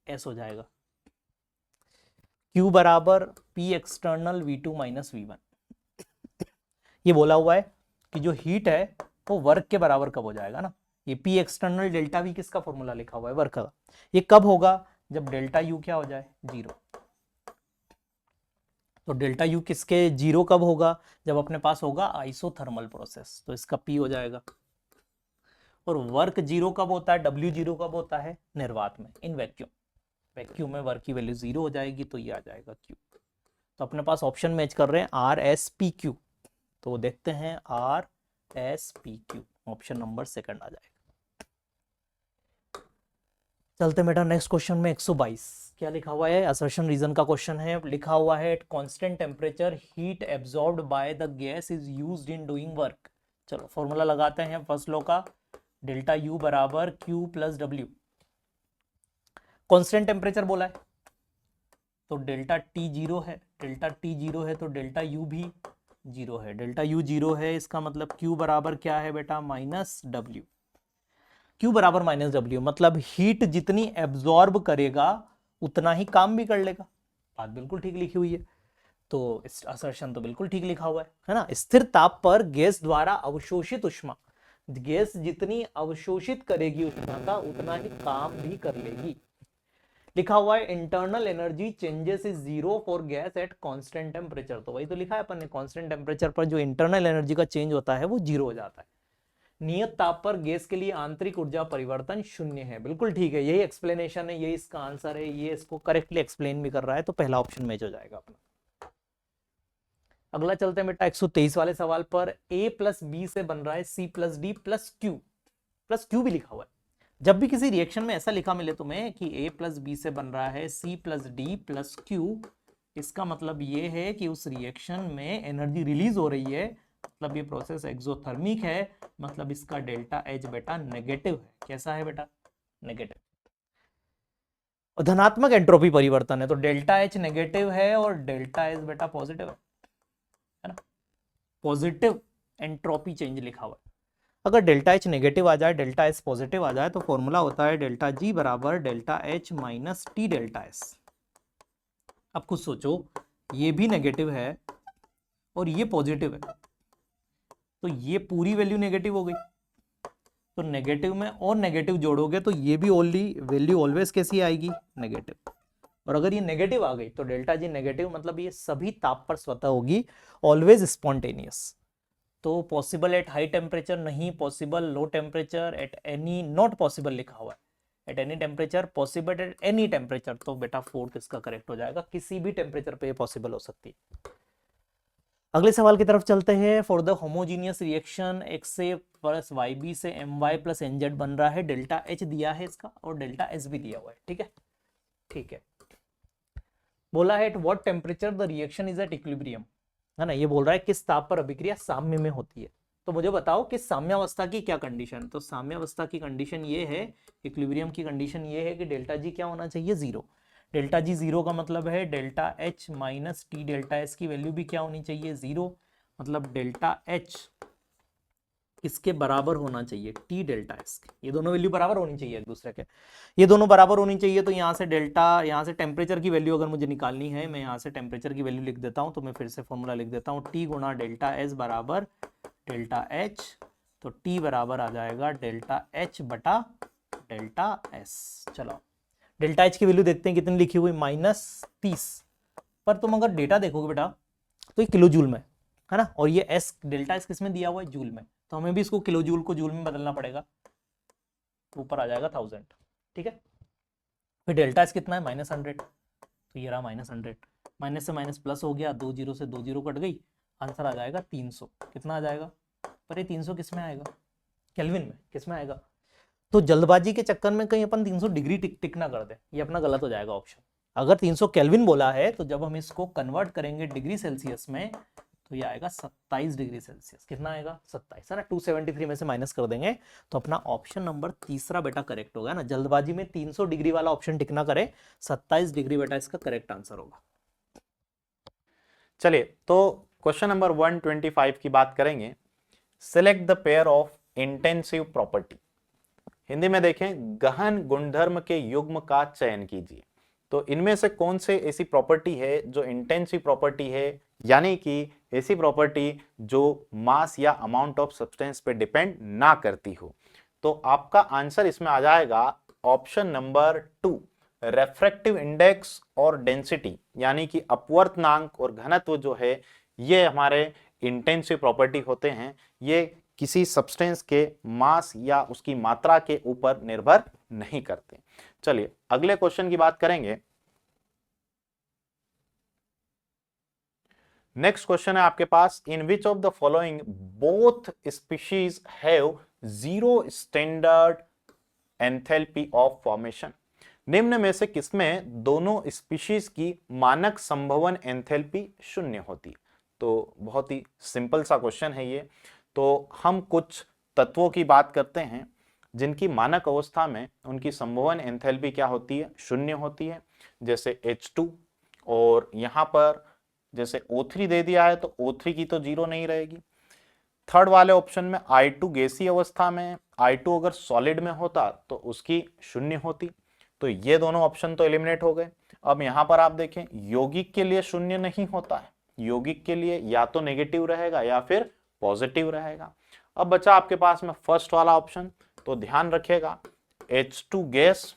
S हो जाएगा। Q बराबर P external V2 minus V1। ये बोला हुआ है कि जो हीट है वो वर्क के बराबर कब हो जाएगा ना। ये P एक्सटर्नल डेल्टा V किसका फॉर्मूला लिखा हुआ है? वर्क का। ये कब होगा? जब डेल्टा U क्या हो जाए? 0। तो डेल्टा U किसके 0 कब होगा? जब अपने पास होगा आइसोथर्मल प्रोसेस। तो इसका P हो जाएगा। और वर्क 0 कब होता है? W 0 कब होता है? निर्वात में, इन वैक्यूम। वैक्यूम में वर्क की वैल्यू 0 हो जाएगी, तो ये आ जाएगा Q। तो अपने पास ऑप्शन मैच कर रहे हैं RSPQ। तो देखते हैं RSPQ, ऑप्शन नंबर सेकंड आ जाएगा। चलते बेटा नेक्स्ट क्वेश्चन में 122 क्या लिखा हुआ है? असर्शन रीजन का क्वेश्चन है। लिखा हुआ है at constant temperature heat absorbed by the gas is used in doing work. चलो फॉर्मूला लगाते हैं फर्स्ट लॉ का, डेल्टा यू बराबर Q plus W. Constant temperature बोला है तो डेल्टा टी जीरो है, डेल्टा टी जीरो है तो डेल्टा यू भी जीरो है, डेल्टा यू जीरो है, इसका मतलब क्यू बराबर क्या है बेटा, माइनस डब्ल्यू। क्यू बराबर माइनस डब्ल्यू मतलब हीट जितनी एब्जॉर्ब करेगा उतना ही काम भी कर लेगा। बात बिल्कुल ठीक लिखी हुई है, तो इस असर्शन तो बिल्कुल ठीक लिखा हुआ है ना। स्थिर ताप पर गैस द्वारा अवशोषित ऊष्मा, गैस जितनी अवशोषित करेगी उष्मा का उतना ही काम भी कर लेगी। लिखा हुआ है internal energy changes is zero for gas at constant temperature, तो वही तो लिखा है अपन ने, कांस्टेंट टेम्परेचर पर जो इंटरनल एनर्जी का चेंज होता है वो जीरो हो जाता है। नियत ताप पर गैस के लिए आंतरिक ऊर्जा परिवर्तन शून्य है, बिल्कुल ठीक है, यही एक्सप्लेनेशन है, यही इसका आंसर है, ये इसको करेक्टली एक्सप्लेन भी कर रहा है, तो पहला ऑप्शन मैच हो जाएगा अपना। अगला चलते हैं बेटा 123 वाले सवाल पर। a प्लस बी से बन रहा है c plus D plus Q भी लिखा हुआ है। जब भी किसी रिएक्शन में ऐसा लिखा मिले तुम्हें कि a प्लस बी से बन रहा है c plus D plus Q, इसका मतलब ये है कि उस रिएक्शन में एनर्जी रिलीज हो रही है, मतलब ये प्रोसेस एक्सोथर्मिक है, मतलब इसका डेल्टा एच बेटा नेगेटिव है। कैसा है बेटा, नेगेटिव। और धनात्मक एंट्रोपी परिवर्तन है तो डेल्टा एच नेगेटिव है और डेल्टा एस बेटा पॉजिटिव है ना, पॉजिटिव एंट्रोपी चेंज लिखा हुआ है। अगर डेल्टा एच नेगेटिव आ जाए, डेल्टा एस पॉजिटिव आ जाए, तो फॉर्मूला होता है डेल्टा जी बराबर delta H minus T delta S. अब कुछ सोचो, ये भी नेगेटिव है और ये पॉजिटिव है, तो ये पूरी वैल्यू नेगेटिव हो गई, तो नेगेटिव में और नेगेटिव जोड़ोगे तो ये भी ओनली वैल्यू ऑलवेज कैसी आएगी, नेगेटिव। और अगर ये नेगेटिव आ गई तो डेल्टा जी नेगेटिव मतलब ये सभी ताप पर स्वतः होगी, ऑलवेज स्पॉन्टेनियस। तो पॉसिबल एट हाई टेम्परेचर नहीं, possible low temperature, at any not possible लिखा हुआ है, at any temperature, possible at any temperature, तो बेटा फोर्थ इसका करेक्ट हो जाएगा, किसी भी टेम्परेचर पे पॉसिबल हो सकती है। अगले सवाल की तरफ चलते हैं। For the homogeneous reaction X A plus Y B से M Y plus N Z बन रहा है, डेल्टा एच दिया है इसका और डेल्टा एस भी दिया हुआ है, ठीक है, ठीक है। बोला है at what temperature the reaction is at equilibrium, है ना, ये बोल रहा है किस ताप पर अभिक्रिया साम्य में होती है। तो मुझे बताओ कि साम्यावस्था की क्या कंडीशन, तो साम्यावस्था की कंडीशन ये है, इक्विलिब्रियम की कंडीशन ये है कि डेल्टा जी क्या होना चाहिए, जीरो। डेल्टा जी जीरो का मतलब है delta H minus T delta S की वैल्यू भी क्या होनी चाहिए, जीरो, मतलब डेल्टा एच इसके बराबर होना चाहिए टी डेल्टा एस के, ये दोनों वैल्यू बराबर होनी चाहिए एक दूसरे के, ये दोनों बराबर होनी चाहिए। तो यहाँ से डेल्टा, यहाँ से टेम्परेचर की वैल्यू अगर मुझे निकालनी है, मैं यहाँ से टेम्परेचर की वैल्यू लिख देता हूँ, तो मैं फिर से फॉर्मूला लिख देता हूँ, टी गुणा डेल्टा एस बराबर डेल्टा एच, तो टी बराबर आ जाएगा डेल्टा एच बटा डेल्टा एस। चलो डेल्टा एच की वैल्यू देखते हैं कितनी लिखी हुई, -30, पर तुम अगर डेटा देखोगे बेटा तो ये किलो जूल में है ना, और ये एस डेल्टा एस किस में दिया हुआ है, जूल में, तो हमें भी इसको किलो जूल को जूल में बदलना पड़ेगा, ऊपर आ जाएगा 1000, ठीक है। फिर डेल्टा एस कितना है, -100, तो ये रहा -100, माइनस से माइनस प्लस हो गया, 2 जीरो से 2 जीरो कट गई, आंसर आ जाएगा 300। कितना आ जाएगा, पर ये 300 किस में आएगा, केल्विन में, किस में आएगा। तो जल्दबाजी के चक्कर में कहीं अपन 300 डिग्री टिक ना कर दे, ये अपना गलत हो जाएगा ऑप्शन। अगर 300 केल्विन बोला है तो जब हम इसको कन्वर्ट करेंगे डिग्री सेल्सियस में तो ये आएगा 27 डिग्री सेल्सियस। कितना आएगा, 27 है ना, 273 में से माइनस कर देंगे तो अपना ऑप्शन नंबर तीसरा बेटा करेक्ट होगा ना। जल्दबाजी में 300 डिग्री वाला ऑप्शन टिक ना करे, 27 डिग्री बेटा इसका करेक्ट आंसर होगा। चलिए तो क्वेश्चन नंबर 125 की बात करेंगे। Select the pair of intensive property. Hindi में देखें, गहन गुणधर्म के युग्म का चयन कीजिए। तो इनमें से कौन से ऐसी प्रॉपर्टी है जो इंटेंसिव प्रॉपर्टी है, यानी कि ऐसी प्रॉपर्टी जो मास या अमाउंट ऑफ सब्सटेंस पे डिपेंड ना करती हो। तो आपका आंसर इसमें आ जाएगा ऑप्शन नंबर 2, रेफ्रेक्टिव इंडेक्स और डेंसिटी, यानी कि अपवर्तनांक और घनत्व जो है ये हमारे इंटेंसिव प्रॉपर्टी होते हैं। ये किसी सब्सटेंस के मास या उसकी मात्रा के ऊपर निर्भर नहीं करते। चलिए अगले क्वेश्चन की बात करेंगे। नेक्स्ट क्वेश्चन है आपके पास, in which of the following both species have zero standard enthalpy of formation. निम्न में से किसमें दोनों स्पीशीज की मानक संभवन एंथैल्पी शून्य होती। तो बहुत ही सिंपल सा क्वेश्चन है ये। तो हम कुछ तत्वों की बात करते हैं। जिनकी मानक अवस्था में उनकी संवहन एंथैल्पी क्या होती है, शून्य होती है, जैसे H2। और यहाँ पर जैसे O3 दे दिया है तो O3 की तो जीरो नहीं रहेगी। थर्ड वाले ऑप्शन में I2 गैसीय अवस्था में, I2 अगर सॉलिड में होता तो उसकी शून्य होती। तो ये दोनों ऑप्शन तो एलिमिनेट हो गए। अब यहाँ पर आप देखें यौगिक के लिए शून्य नहीं होता है, यौगिक के लिए या तो नेगेटिव रहेगा या फिर पॉजिटिव रहेगा। अब बचा आपके पास में फर्स्ट वाला ऑप्शन, तो ध्यान रखिएगा H2 गैस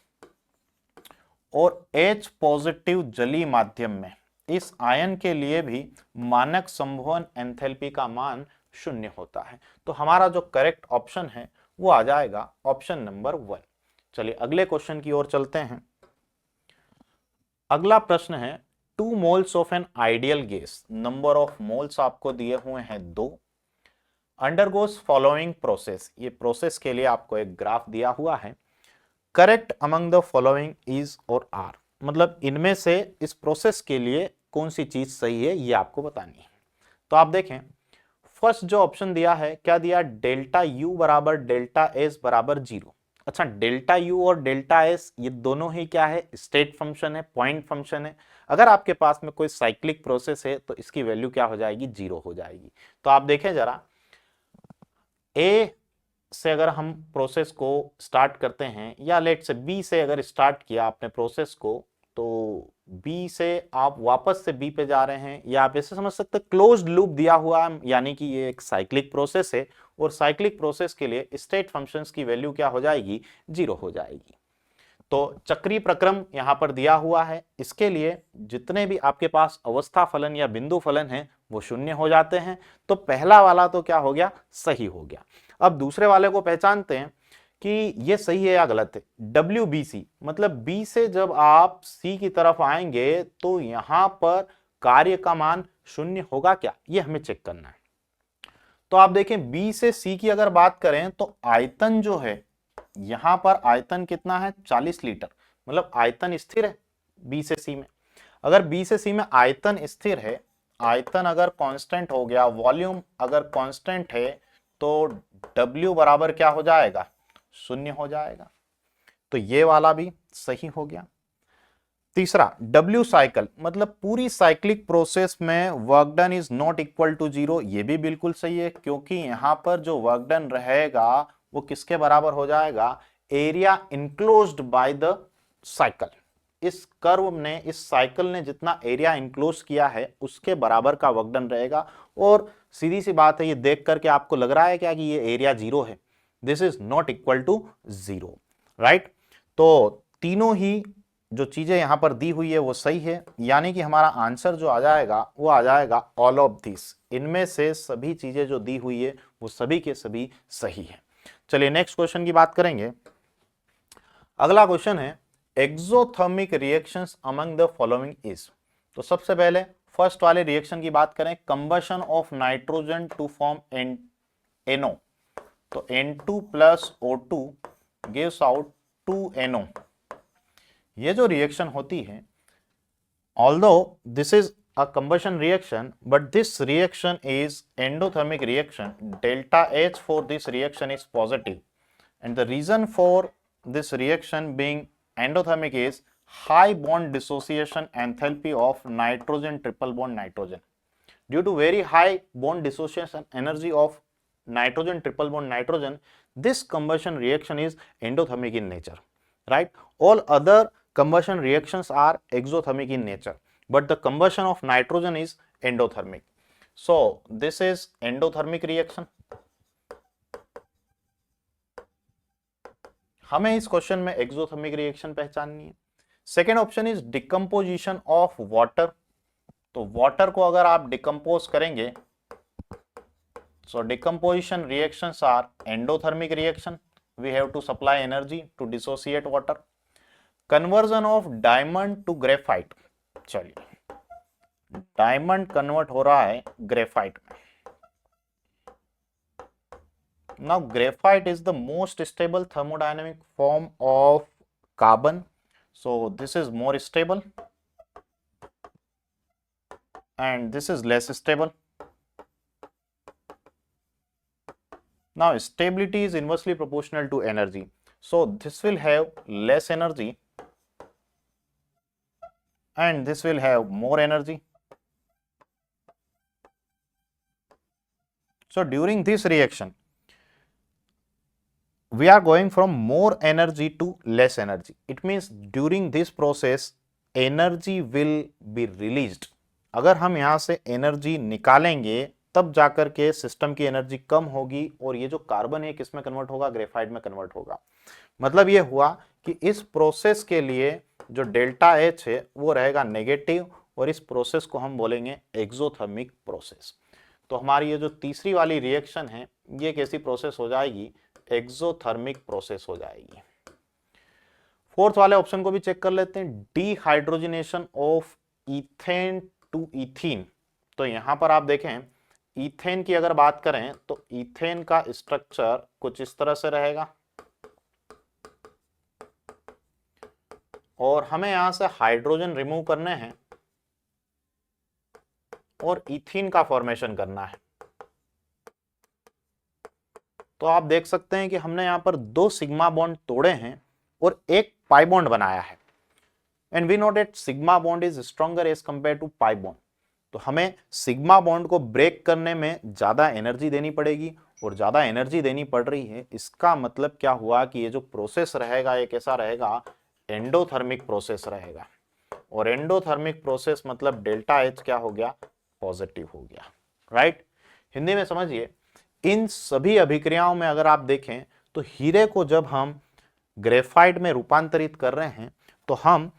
और H पॉजिटिव जलीय माध्यम में इस आयन के लिए भी मानक संवहन एंथैल्पी का मान शून्य होता है। तो हमारा जो करेक्ट ऑप्शन है वो आ जाएगा ऑप्शन नंबर 1। चलिए अगले क्वेश्चन की ओर चलते हैं। अगला प्रश्न है 2 moles of an ideal gas, number of moles आपको दिए हुए हैं 2, अंडरगोस फॉलोइंग प्रोसेस, ये प्रोसेस के लिए आपको एक ग्राफ दिया हुआ है, correct among the following is और आर, मतलब इनमें से इस प्रोसेस के लिए कौन सी चीज सही है ये आपको बतानी है। तो आप देखें फर्स्ट जो ऑप्शन दिया है, क्या दिया, डेल्टा यू बराबर डेल्टा एस बराबर 0। अच्छा, डेल्टा यू और डेल्टा एस ये दोनों ही क्या है, स्टेट फंक्शन है, पॉइंट फंक्शन है। अगर आपके पास में कोई साइक्लिक प्रोसेस है तो इसकी वैल्यू क्या हो जाएगी, 0 हो जाएगी। तो आप देखें जरा, ए से अगर हम प्रोसेस को स्टार्ट करते हैं, या लेट से बी से अगर स्टार्ट किया आपने प्रोसेस को, तो बी से आप वापस से बी पे जा रहे हैं, या आप ऐसे समझ सकते हैं क्लोज्ड लूप दिया हुआ है, यानी कि ये एक साइक्लिक प्रोसेस है और साइक्लिक प्रोसेस के लिए स्टेट फंक्शंस की वैल्यू क्या हो जाएगी, 0 हो जाएगी। तो चक्रीय प्रक्रम यहां पर दिया हुआ है, इसके लिए जितने भी आपके पास अवस्था फलन या बिंदु फलन है वो शून्य हो जाते हैं। तो पहला वाला तो क्या हो गया, सही हो गया। अब दूसरे वाले को पहचानते हैं कि ये सही है या गलत है। WBC मतलब B से जब आप C की तरफ आएंगे तो यहां पर कार्य का मान शून्य होगा क्या, ये हमें चेक करना है। तो आप देखें B से C की अगर बात करें तो आयतन जो है, यहां पर आयतन कितना है, 40 लीटर, मतलब आयतन स्थिर है B से C में। अगर B से C में आयतन स्थिर है, आयतन अगर कांस्टेंट हो गया, वॉल्यूम अगर कांस्टेंट है, तो W बराबर क्या हो जाएगा, शून्य हो जाएगा। तो ये वाला भी सही हो गया। तीसरा W साइकिल मतलब पूरी साइक्लिक प्रोसेस में work done is not equal to 0, ये भी बिल्कुल सही है, क्योंकि यहां पर जो वर्क डन रहेगा वो किसके बराबर हो जाएगा, area enclosed by the cycle. इस कर्व ने, इस साइकिल ने जितना एरिया इनक्लोज किया है उसके बराबर का वर्क डन रहेगा। और सीधी सी बात है, ये देख करके आपको लग रहा है क्या कि ये एरिया 0 है, this is not equal to 0, right. तो तीनों ही जो चीजें यहां पर दी हुई है वो सही है, यानी कि हमारा आंसर जो आ जाएगा वो आ जाएगा ऑल ऑफ दिस, इनमें से सभी चीजें जो दी हुई है वो सभी के सभी सही है। चलिए नेक्स्ट क्वेश्चन की बात करेंगे। अगला क्वेश्चन है exothermic reactions among the following is. तो सबसे पहले फर्स्ट वाले रिएक्शन की बात करें, combustion of nitrogen to form NO, तो N2 plus O2 gives out 2NO। ये जो रिएक्शन होती है, although this is a combustion reaction, but this reaction is endothermic reaction, delta H for this reaction is positive, and the reason for this reaction being endothermic is high bond dissociation enthalpy of nitrogen triple bond nitrogen. Due to very high bond dissociation energy of nitrogen triple bond nitrogen, this combustion reaction is endothermic in nature, right? All other combustion reactions are exothermic in nature, but the combustion of nitrogen is endothermic. So this is endothermic reaction. हमें इस question में exothermic reaction पहचाननी है। Second option is decomposition of water. तो water को अगर आप decompose करेंगे, so decomposition reactions are endothermic reaction, we have to supply energy to dissociate water. Conversion of diamond to graphite, चलिए डायमंड कन्वर्ट हो रहा है ग्रेफाइट में। Now graphite is the most stable thermodynamic form of carbon, so this is more stable and this is less stable. Now stability is inversely proportional to energy, so this will have less energy and this will have more energy. So during this reaction we are going from more energy to less energy. It means during this process energy will be released. अगर हम यहाँ से energy निकालेंगे तब जाकर के system की energy कम होगी और ये जो कार्बन है किस में कन्वर्ट होगा, ग्रेफाइट में कन्वर्ट होगा। मतलब ये हुआ कि इस प्रोसेस के लिए जो डेल्टा एच है वो रहेगा नेगेटिव और इस प्रोसेस को हम बोलेंगे एक्सोथर्मिक प्रोसेस। तो हमारी ये जो तीसरी वाली रिएक्शन है ये कैसी प्रोसेस हो जाएगी, एक्सोथर्मिक प्रोसेस हो जाएगी। फोर्थ वाले ऑप्शन को भी चेक कर लेते हैं, dehydrogenation of ethane to ethene. तो यहां पर आप देखें इथेन की अगर बात करें तो इथेन का स्ट्रक्चर कुछ इस तरह से रहेगा और हमें यहां से हाइड्रोजन रिमूव करने हैं और इथीन का फॉर्मेशन करना है। तो आप देख सकते हैं कि हमने यहां पर 2 सिग्मा बॉन्ड तोड़े हैं और एक पाई बॉन्ड बनाया है and we know that sigma bond is stronger as compare to pi bond. तो हमें सिग्मा बॉन्ड को ब्रेक करने में ज्यादा एनर्जी देनी पड़ेगी और ज्यादा एनर्जी देनी पड़ रही है। इसका मतलब क्या हुआ कि ये जो प्रोसेस रहेगा ये कैसा रहेगा, एंडोथर्मिक प्रोसेस रहेगा और एंडोथर्मिक प्रोसेस मतलब डेल्टा एच क्या हो गया, पॉजिटिव हो गया। राइट, हिंदी में समझिए, इन सभी अभिक्रियाओं में अगर आप देखें तो हीरे को जब हम ग्रेफाइट में रूपांतरित कर रहे हैं तो हम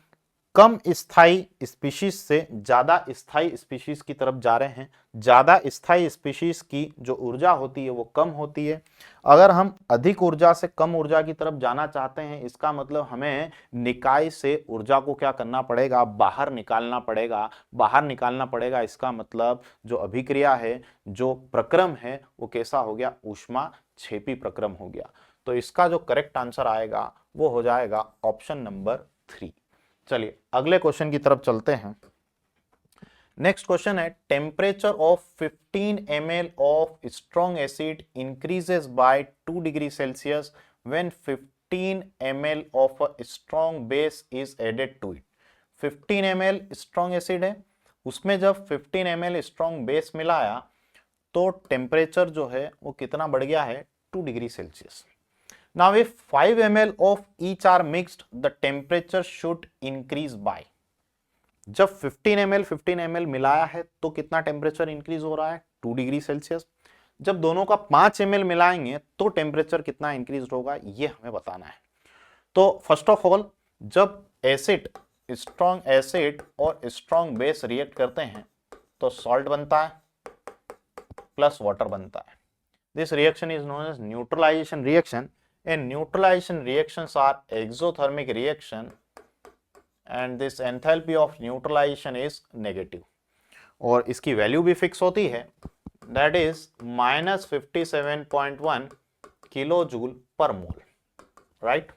कम स्थायी स्पीशीज से ज्यादा स्थायी स्पीशीज की तरफ जा रहे हैं। ज्यादा स्थायी स्पीशीज की जो ऊर्जा होती है वो कम होती है। अगर हम अधिक ऊर्जा से कम ऊर्जा की तरफ जाना चाहते हैं इसका मतलब हमें निकाय से ऊर्जा को क्या करना पड़ेगा, बाहर निकालना पड़ेगा। बाहर निकालना पड़ेगा इसका मतलब जो अभिक्रिया है, जो प्रक्रम है वो कैसा हो गया, ऊष्मा छेपी प्रक्रम हो गया। तो इसका जो करेक्ट आंसर आएगा वो हो जाएगा ऑप्शन नंबर 3। चलिए अगले क्वेश्चन की तरफ चलते हैं। नेक्स्ट क्वेश्चन है, temperature of 15 ml of strong acid increases by 2 degree Celsius when 15 ml of a strong base is added to it. 15 ml strong acid है, उसमें जब 15 ml स्ट्रॉन्ग बेस मिलाया तो टेम्परेचर जो है वो कितना बढ़ गया है, 2 degree Celsius. Now if 5 ml of each are mixed, the temperature should increase by। जब 15 ml मिलाया है तो कितना टेम्परेचर इंक्रीज हो रहा है, 2 डिग्री सेल्सियस। जब दोनों का 5 ml मिलाएंगे तो टेम्परेचर कितना इंक्रीज होगा ये हमें बताना है। तो फर्स्ट ऑफ ऑल जब एसिड, स्ट्रॉन्ग एसिड और स्ट्रॉन्ग बेस रिएक्ट करते हैं तो सॉल्ट बनता है प्लस वाटर बनता है। This reaction is known as neutralisation reaction and neutralization reactions are exothermic reaction and this enthalpy of neutralization is negative और इसकी वैल्यू भी फिक्स होती है, that is -57.1 kilojule per mole, right?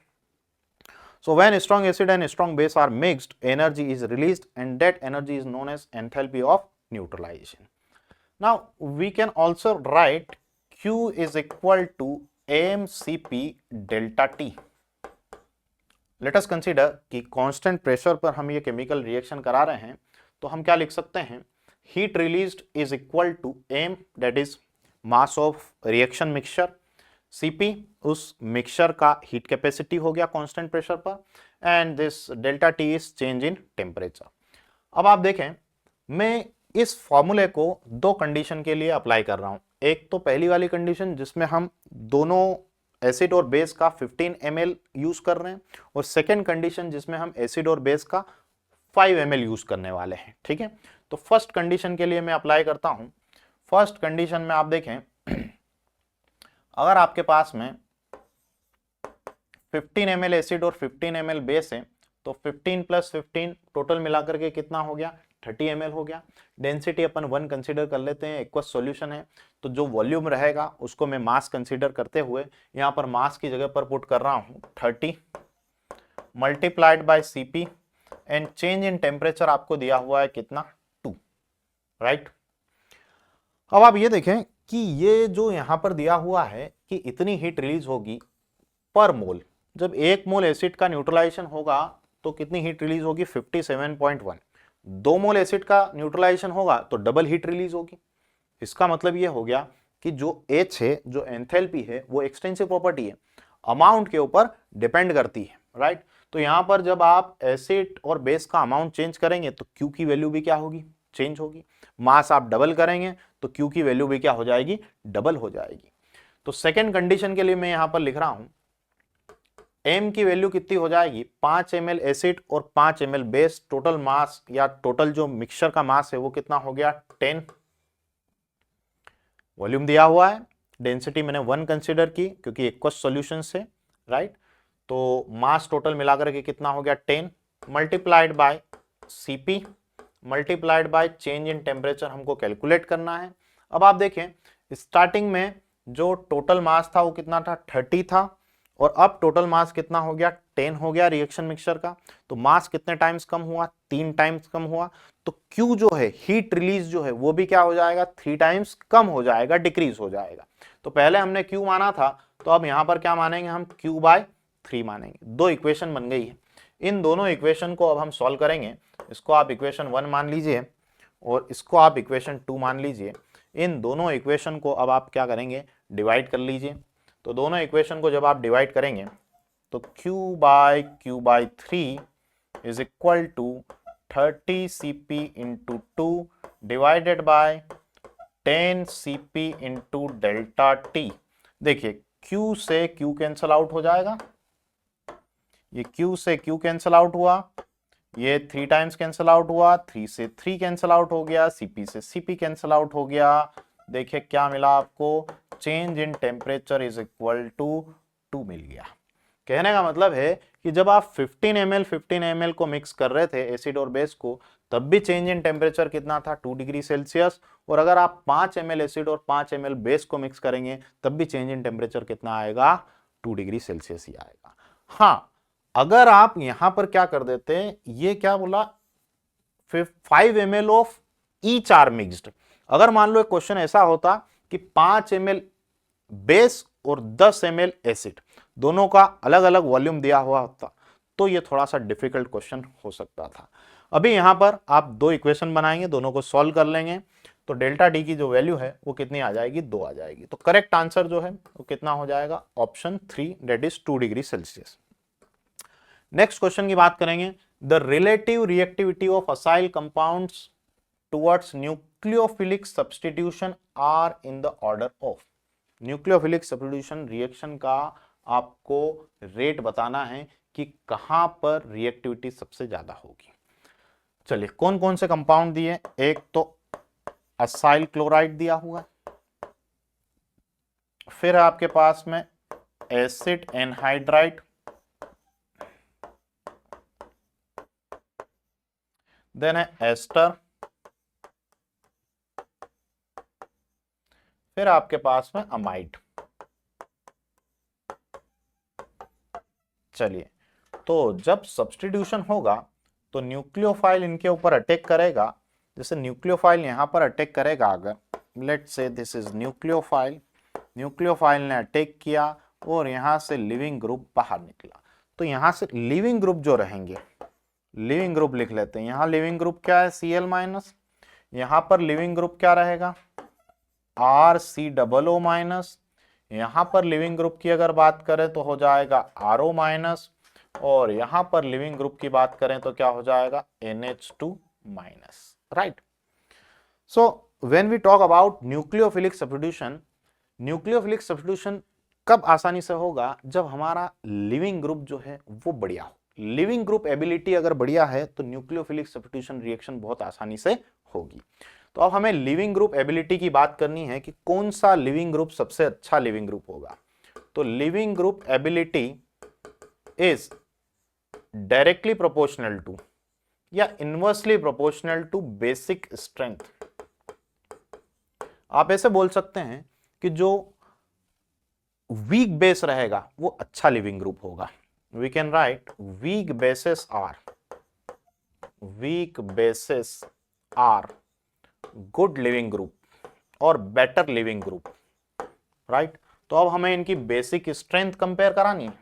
So when strong acid and strong base are mixed, energy is released and that energy is known as enthalpy of neutralization. Now we can also write Q is equal to AmCp delta T। Late us consider कि constant pressure पर हम ये chemical reaction करा रहे हैं तो हम क्या लिख सकते हैं, heat released is equal to M that is mass of reaction mixture, Cp उस मिक्सचर का हीट कैपेसिटी हो गया कांस्टेंट प्रेशर पर and this delta T is change in temperature. अब आप देखें मैं इस फॉर्मूले को 2 कंडीशन के लिए अप्लाई कर रहा हूं। एक तो पहली वाली कंडीशन जिसमें हम दोनों एसिड और बेस का 15 ml यूज कर रहे हैं और सेकेंड कंडीशन जिसमें हम एसिड और बेस का 5 ml यूज करने वाले हैं। ठीक है, तो फर्स्ट कंडीशन के लिए मैं अप्लाई करता हूं। फर्स्ट कंडीशन में आप देखें अगर आपके पास में 15 ml एसिड और 15 ml बेस है तो 15 + 15 टोटल मिलाकर के कितना हो गया, 30 ml हो गया। डेंसिटी अपन 1 कंसीडर कर लेते हैं, एक्वस सॉल्यूशन है तो जो वॉल्यूम रहेगा उसको मैं मास कंसीडर करते हुए यहाँ पर मास की जगह पर पुट कर रहा हूँ 30 multiplied by Cp and change in temperature आपको दिया हुआ है कितना, 2, राइट। अब आप ये देखें कि ये जो यहां पर दिया हुआ है कि इतनी हीट रिलीज होगी पर मोल, जब 1 मोल एसिड का न्यूट्रलाइजेशन होगा तो कितनी हीट रिलीज होगी 57.1। 2 मोल एसिड का न्यूट्रलाइजेशन होगा तो डबल हीट रिलीज होगी। इसका मतलब ये हो गया कि जो H है, जो एंथैल्पी है, वो एक्सटेंसिव प्रॉपर्टी है, अमाउंट के ऊपर डिपेंड करती है, राइट। तो यहां पर जब आप एसिड और बेस का अमाउंट चेंज करेंगे तो Q की वैल्यू भी क्या होगी, चेंज होगी। मास आप डबल करेंगे तो Q की वैल्यू भी क्या हो जाएगी, डबल हो जाएगी। तो सेकेंड कंडीशन के लिए मैं यहां पर लिख रहा हूं M की वैल्यू कितनी हो जाएगी, 5 ml एसिड और 5 ml बेस, टोटल मास या टोटल जो मिक्सचर का मास है वो कितना हो गया 10। वॉल्यूम दिया हुआ है, डेंसिटी मैंने 1 कंसीडर की क्योंकि एक्वस सॉल्यूशन से, राइट। तो मास टोटल मिलाकर के कितना हो गया 10 multiplied by Cp multiplied by change in temperature हमको कैलकुलेट करना है। अब आप देखें स्टार्टिंग में जो टोटल मास था वो कितना था 30 था और अब टोटल मास कितना हो गया 10 हो गया रिएक्शन मिक्सचर का। तो मास कितने टाइम्स कम हुआ, 3 टाइम्स कम हुआ। तो Q जो है हीट रिलीज जो है वो भी क्या हो जाएगा 3 टाइम्स कम हो जाएगा, डिक्रीज हो जाएगा। तो पहले हमने Q माना था तो अब यहां पर क्या मानेंगे हम Q/3 मानेंगे। 2 इक्वेशन बन गई है। इन दोनों इक्वेशन को अब हम सॉल्व करेंगे। इसको आप इक्वेशन 1 मान लीजिए और इसको आप इक्वेशन 2 मान लीजिए। इन दोनों इक्वेशन को अब आप क्या करेंगे, डिवाइड कर लीजिए। तो दोनों इक्वेशन को जब आप डिवाइड करेंगे तो Q/3 is equal to 30 Cp into 2 divided by 10 Cp into delta T। देखिए Q से Q कैंसल आउट हो जाएगा, ये Q से Q कैंसल आउट हुआ, ये 3 टाइम्स कैंसल आउट हुआ, 3 से 3 कैंसल आउट हो गया, Cp से Cp कैंसल आउट हो गया। देखिए क्या मिला आपको, change in temperature is equal to 2 मिल गया। कहने का मतलब है कि जब आप 15 ml को मिक्स कर रहे थे एसिड और बेस को, तब भी चेंज इन टेम्परेचर कितना था 2 डिग्री सेल्सियस। और अगर आप 5 ml एसिड और 5 ml बेस को मिक्स करेंगे तब भी चेंज इन टेम्परेचर कितना आएगा, 2 डिग्री सेल्सियस ही आएगा। हाँ, अगर आप यहां पर क्या कर देते, ये क्या बोला 5 ml of each are mixed. अगर मान लो एक क्वेश्चन ऐसा होता कि 5 ml बेस और 10 ml एसिड, दोनों का अलग अलग वॉल्यूम दिया हुआ होता तो ये थोड़ा सा डिफिकल्ट क्वेश्चन हो सकता था। अभी यहां पर आप 2 इक्वेशन बनाएंगे, दोनों को सॉल्व कर लेंगे तो डेल्टा डी की जो वैल्यू है वो कितनी आ जाएगी, 2 आ जाएगी। तो करेक्ट आंसर जो है वो कितना हो जाएगा, option 3 that is 2 degree Celsius. Next question की बात करेंगे, the relative reactivity of acyl compounds towards nucleophilic substitution are in the order of. Nucleophilic substitution reaction का आपको रेट बताना है कि कहां पर रिएक्टिविटी सबसे ज्यादा होगी। चलिए कौन कौन से कंपाउंड दिए, एक तो असाइल क्लोराइड दिया हुआ, फिर आपके पास में एसिड एनहाइड्राइड, देन है एस्टर, फिर आपके पास में अमाइड। चलिए तो जब सब्स्टिट्यूशन होगा तो न्यूक्लियोफाइल इनके ऊपर अटैक करेगा। जैसे न्यूक्लियोफाइल यहां पर अटैक करेगा, अगर let's say this is nucleophile, nucleophile ने अटैक किया और यहां से लिविंग ग्रुप बाहर निकला, तो यहां से लिविंग ग्रुप जो रहेंगे, लिविंग ग्रुप लिख लेते हैं। यहां लिविंग ग्रुप क्या है, Cl-, यहां पर लिविंग ग्रुप क्या रहेगा, RCOO-, यहां पर लिविंग ग्रुप की अगर बात करें तो हो जाएगा RO-, और यहां पर लिविंग ग्रुप की बात करें तो क्या हो जाएगा NH2-, right. So when we talk about nucleophilic substitution, nucleophilic substitution कब आसानी से होगा, जब हमारा लिविंग ग्रुप जो है वो बढ़िया हो। लिविंग ग्रुप एबिलिटी अगर बढ़िया है तो न्यूक्लियोफिलिक सब्स्टिट्यूशन रिएक्शन बहुत आसानी से होगी। तो अब हमें लिविंग ग्रुप एबिलिटी की बात करनी है कि कौन सा लिविंग ग्रुप सबसे अच्छा लिविंग ग्रुप होगा। तो leaving group ability is directly proportional to या inversely proportional to basic strength. आप ऐसे बोल सकते हैं कि जो वीक बेस रहेगा वो अच्छा लिविंग ग्रुप होगा। We can write weak bases are good leaving group, और बेटर लिविंग ग्रुप, राइट। तो अब हमें इनकी बेसिक स्ट्रेंथ कंपेयर करानी है,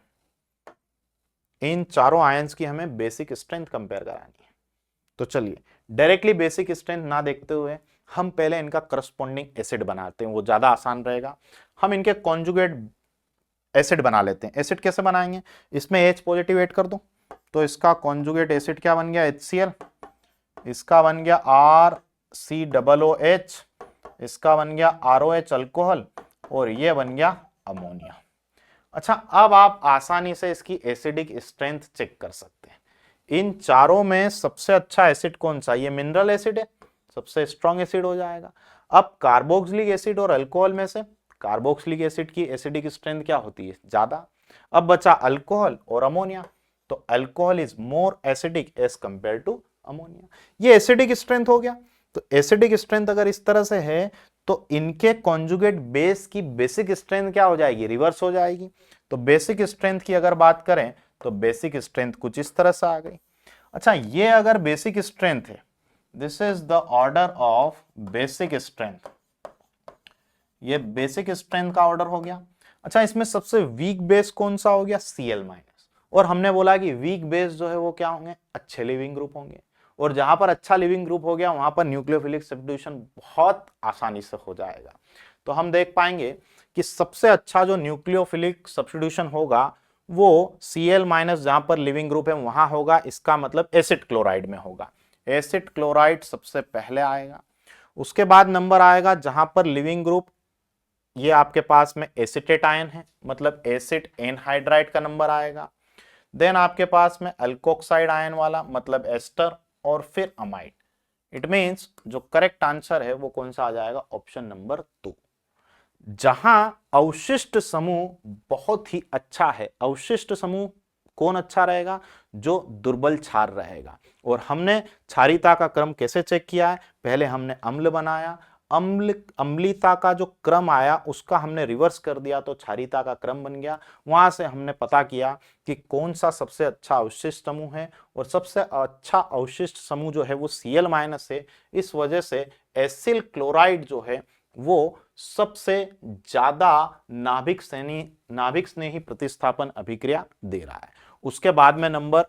इन चारों आयंस की हमें बेसिक स्ट्रेंथ कंपेयर करानी है। तो चलिए डायरेक्टली बेसिक स्ट्रेंथ ना देखते हुए हम पहले इनका करस्पॉन्डिंग एसिड बनाते हैं, वो ज्यादा आसान रहेगा। हम इनके कॉन्जुगेट एसिड बना लेते हैं। एसिड कैसे बनाएंगे, इसमें H पॉजिटिव ऐड कर दो तो इसका कॉन्जुगेट एसिड क्या बन गया, HCl, इसका बन गया RCOOH, इसका बन गया ROH अल्कोहल, और ये बन गया अमोनिया। अच्छा, अब आप आसानी से इसकी एसिडिक स्ट्रेंथ चेक कर सकते हैं। इन चारों में सबसे अच्छा एसिड कौन सा, ये मिनरल एसिड है, सबसे स्ट्रॉन्ग एसिड हो जाएगा। अब कार्बोक्सिलिक एसिड और अल्कोहल में से कार्बोक्सिलिक एसिड की एसिडिक स्ट्रेंथ क्या होती है, ज्यादा। अब बचा अल्कोहल और अमोनिया, तो alcohol is more acidic as compare to ammonia. ये एसिडिक स्ट्रेंथ हो गया। तो एसिडिक स्ट्रेंथ अगर इस तरह से है तो इनके कॉन्जुगेट बेस की बेसिक स्ट्रेंथ क्या हो जाएगी, रिवर्स हो जाएगी। तो बेसिक स्ट्रेंथ की अगर बात करें तो बेसिक स्ट्रेंथ कुछ इस तरह से आ गई। अच्छा, ये अगर बेसिक स्ट्रेंथ है, this is the order of basic strength, ये बेसिक स्ट्रेंथ का ऑर्डर हो गया। अच्छा, इसमें सबसे वीक बेस कौन सा हो गया, Cl-, और हमने बोला कि वीक बेस जो है वो क्या होंगे, अच्छे लिविंग ग्रुप होंगे, और जहां पर अच्छा लिविंग ग्रुप हो गया वहां पर न्यूक्लियोफिलिक सब्स्टिट्यूशन बहुत आसानी से हो जाएगा। तो हम देख पाएंगे कि सबसे अच्छा जो न्यूक्लियोफिलिक सब्स्टिट्यूशन होगा वो Cl- जहां पर लिविंग ग्रुप है वहां होगा, इसका मतलब एसिड क्लोराइड में होगा। एसिड क्लोराइड सबसे पहले आएगा, उसके बाद नंबर आएगा जहां पर लिविंग ग्रुप ये आपके पास में एसिटेट आयन है, मतलब एसिड एनहाइड्राइड का नंबर आएगा। देन आपके पास में अल्कोक्साइड आयन वाला, मतलब एस्टर, और फिर अमाइड। इट मींस जो करेक्ट आंसर है वो कौन सा आ जाएगा, ऑप्शन नंबर 2। जहां अवशिष्ट समूह बहुत ही अच्छा है, अवशिष्ट समूह कौन अच्छा रहेगा, जो दुर्बल क्षार रहेगा। और हमने क्षारीयता का क्रम कैसे चेक किया है, पहले हमने अम्ल बनाया, अम्लीता का जो क्रम आया उसका हमने रिवर्स कर दिया तो क्षारीयता का क्रम बन गया। वहां से हमने पता किया कि कौन सा सबसे अच्छा अवशिष्ट समूह है, और सबसे अच्छा अवशिष्ट समूह जो है वो Cl- है। इस वजह से एसिल क्लोराइड जो है वो सबसे ज्यादा नाभिक स्नेही प्रतिस्थापन अभिक्रिया दे रहा है। उसके बाद में नंबर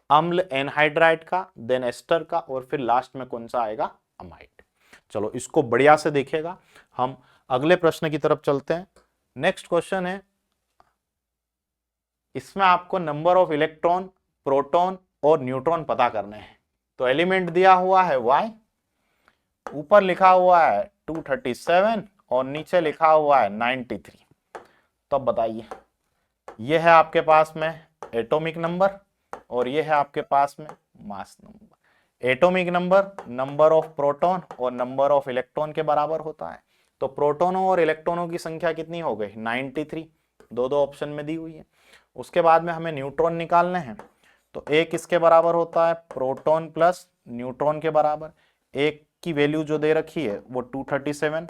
अम्ल एनहाइड्राइड का, देन एस्टर का, और फिर लास्ट में कौन सा आएगा, अमाइड। चलो इसको बढ़िया से देखेगा। हम अगले प्रश्न की तरफ चलते हैं। नेक्स्ट क्वेश्चन है, इसमें आपको नंबर ऑफ इलेक्ट्रॉन, प्रोटॉन और न्यूट्रॉन पता करने हैं। तो एलिमेंट दिया हुआ है Y, ऊपर लिखा हुआ है 237 और नीचे लिखा हुआ है 93। तो अब बताइए, यह है आपके पास में एटॉमिक नंबर और यह है आपके पास में mass number. Atomic number number of proton और नंबर ऑफ इलेक्ट्रॉन के बराबर होता है। तो प्रोटॉनों और इलेक्ट्रॉनों की संख्या कितनी हो गई, 93, दो ऑप्शन में दी हुई है। उसके बाद में हमें न्यूट्रॉन निकालने हैं, तो एक किसके बराबर होता है, प्रोटॉन प्लस न्यूट्रॉन के बराबर। एक की वैल्यू जो दे रखी है वो 237,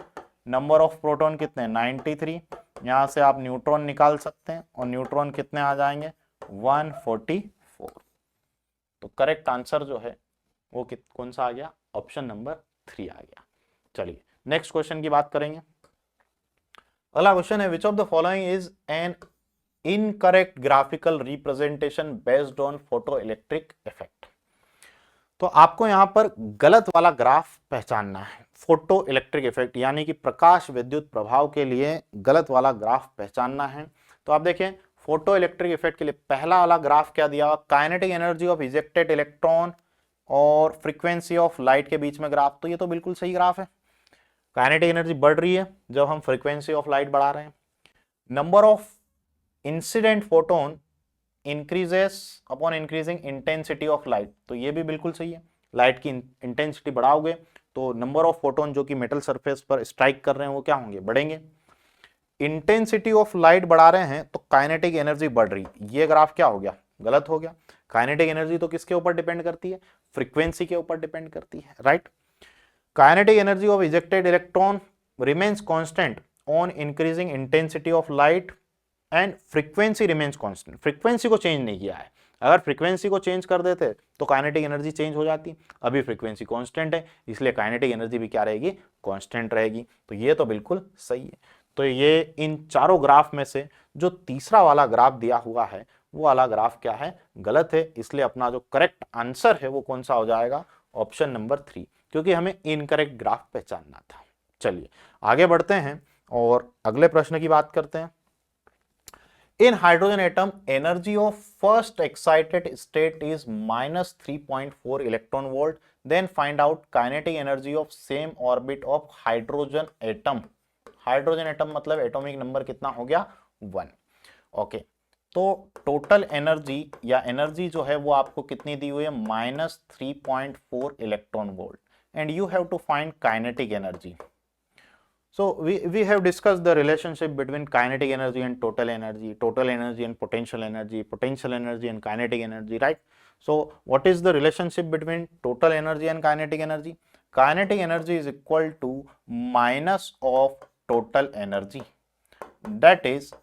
नंबर ऑफ प्रोटॉन कितने, 93। यहां से आप न्यूट्रॉन निकाल सकते हैं और न्यूट्रॉन कितने आ जाएंगे, 144। तो करेक्ट आंसर जो है वो कौन सा आ गया, ऑप्शन नंबर 3 आ गया। चलिए नेक्स्ट क्वेश्चन की बात करेंगे। अगला क्वेश्चन है, which of the following is an incorrect graphical representation based on photo electric effect. तो आपको यहां पर गलत वाला ग्राफ पहचानना है, फोटो इलेक्ट्रिक इफेक्ट यानी कि प्रकाश विद्युत प्रभाव के लिए गलत वाला ग्राफ पहचानना है। तो आप देखें फोटो इलेक्ट्रिक इफेक्ट के लिए पहला वाला ग्राफ क्या दिया हुआ, kinetic energy of ejected electron और फ्रीक्वेंसी ऑफ लाइट के बीच में ग्राफ। तो ये तो बिल्कुल सही ग्राफ है, काइनेटिक एनर्जी बढ़ रही है जब हम फ्रीक्वेंसी ऑफ लाइट बढ़ा रहे हैं। Number of incident photon increases upon increasing intensity of light. तो ये भी बिल्कुल सही है, लाइट की इंटेंसिटी बढ़ाओगे तो नंबर ऑफ फोटोन जो कि मेटल सरफेस पर स्ट्राइक कर रहे हैं वो क्या होंगे, बढ़ेंगे। इंटेंसिटी ऑफ लाइट बढ़ा रहे हैं तो काइनेटिक एनर्जी बढ़ रही, ये ग्राफ क्या हो गया, गलत हो गया। काइनेटिक एनर्जी तो किसके ऊपर डिपेंड करती है, फ्रीक्वेंसी के ऊपर डिपेंड करती है, right. Kinetic energy of ejected electron remains constant on increasing intensity of light and frequency remains constant, frequency को चेंज नहीं किया है। अगर फ्रीक्वेंसी को चेंज कर देते तो काइनेटिक एनर्जी चेंज हो जाती, अभी फ्रीक्वेंसी कांस्टेंट है इसलिए काइनेटिक एनर्जी भी क्या रहेगी, कांस्टेंट रहेगी। तो ये तो बिल्कुल सही है। तो ये इन चारों ग्राफ में से जो तीसरा वाला ग्राफ दिया हुआ है वो वाला ग्राफ क्या है, गलत है, इसलिए अपना जो करेक्ट आंसर है वो कौन सा हो जाएगा, ऑप्शन नंबर 3, क्योंकि हमें इनकरेक्ट ग्राफ पहचानना था। चलिए आगे बढ़ते हैं और अगले प्रश्न की बात करते हैं। In hydrogen atom energy of first excited state is -3.4 electron volt, then find out kinetic energy of same orbit of hydrogen atom. Hydrogen atom मतलब एटॉमिक नंबर कितना हो गया, 1। ओके, तो टोटल एनर्जी या एनर्जी जो है वो आपको कितनी दी हुई है, -3.4 electron volt, and you have to find kinetic energy. So we have discussed the relationship between kinetic energy and total energy and potential energy and kinetic energy, right? So what is the relationship between total energy and kinetic energy? Kinetic energy is equal to minus of total energy, that is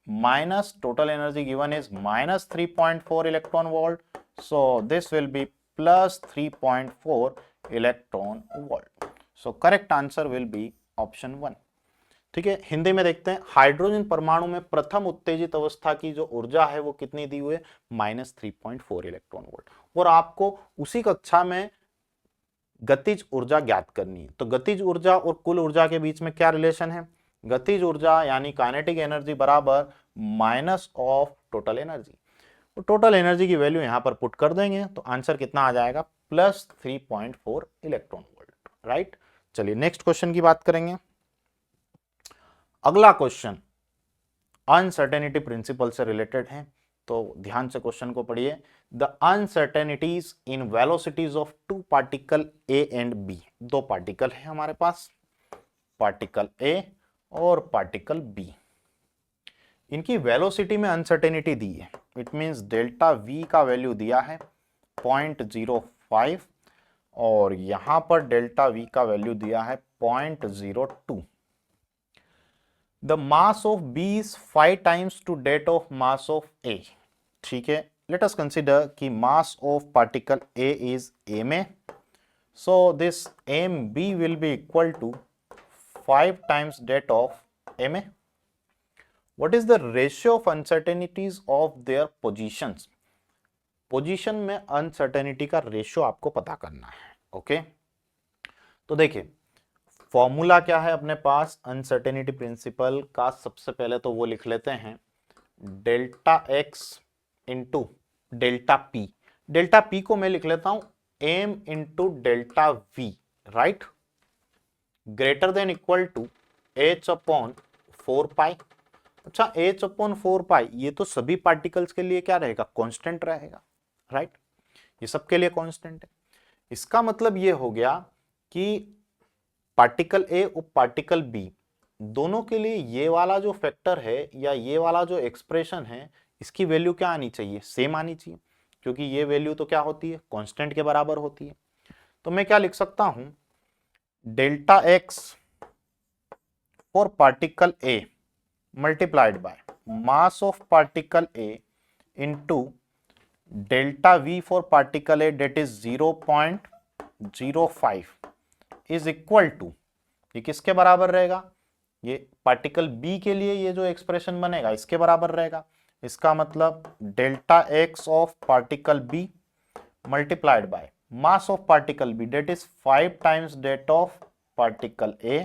minus total energy given is -3.4 electron volt, so this will be plus 3.4 electron volt. So correct answer will be option 1। ठीक है, हिंदी में देखते हैं, hydrogen परमाणु में प्रथम उत्तेजित अवस्था की जो ऊर्जा है वो कितनी दी हुई है, -3.4 इलेक्ट्रॉन वोल्ट, और आपको उसी कक्षा में गतिज ऊर्जा ज्ञात करनी है। तो गतिज ऊर्जा और कुल ऊर्जा के बीच में क्या रिलेशन है, गतिज ऊर्जा यानी काइनेटिक एनर्जी बराबर माइनस ऑफ टोटल एनर्जी। तो टोटल एनर्जी की वैल्यू यहां पर पुट कर देंगे तो आंसर कितना आ जाएगा, +3.4 इलेक्ट्रॉन वोल्ट, राइट। चलिए नेक्स्ट क्वेश्चन की बात करेंगे। अगला क्वेश्चन अनसर्टेनिटी प्रिंसिपल से रिलेटेड है, तो ध्यान से क्वेश्चन को पढ़िए। The uncertainties in velocities of two particle A and B, दो पार्टिकल है हमारे पास, पार्टिकल ए और पार्टिकल बी, इनकी वेलोसिटी में अनसर्टेनिटी दी है। इट मींस डेल्टा वी का वैल्यू दिया है 0.05 और यहां पर डेल्टा वी का वैल्यू दिया है 0.02। The mass of B is 5 times to that of mass of A. ठीक है, लेट अस कंसीडर कि mass of particle A is M A, so this M B will be equal to 5 times that of M A. What is the ratio of uncertainties of their positions. Position में uncertainty का ratio आपको पता करना है। Okay, तो देखिए formula क्या है अपने पास अनसर्टेनिटी प्रिंसिपल का, सबसे पहले तो वो लिख लेते हैं delta X into delta P. Delta P को मैं लिख लेता हूं M into delta V, right, greater than equal to H upon 4 pi. अच्छा, एच अपॉन 4 पाई ये तो सभी पार्टिकल्स के लिए क्या रहेगा, कांस्टेंट रहेगा, राइट, ये सबके लिए कांस्टेंट है। इसका मतलब ये हो गया कि पार्टिकल ए और पार्टिकल बी दोनों के लिए ये वाला जो फैक्टर है या ये वाला जो एक्सप्रेशन है इसकी वैल्यू क्या आनी चाहिए, सेम आनी चाहिए, क्योंकि ये वैल्यू तो क्या होती है, कांस्टेंट के बराबर होती है। तो मैं क्या लिख सकता हूं, delta X for particle A multiplied by mass of particle A into delta V for particle A that is 0.05 is equal to, ये किसके बराबर रहेगा, ये पार्टिकल बी के लिए ये जो एक्सप्रेशन बनेगा इसके बराबर रहेगा। इसका मतलब delta X of particle B multiplied by mass of particle B that is 5 times that of particle A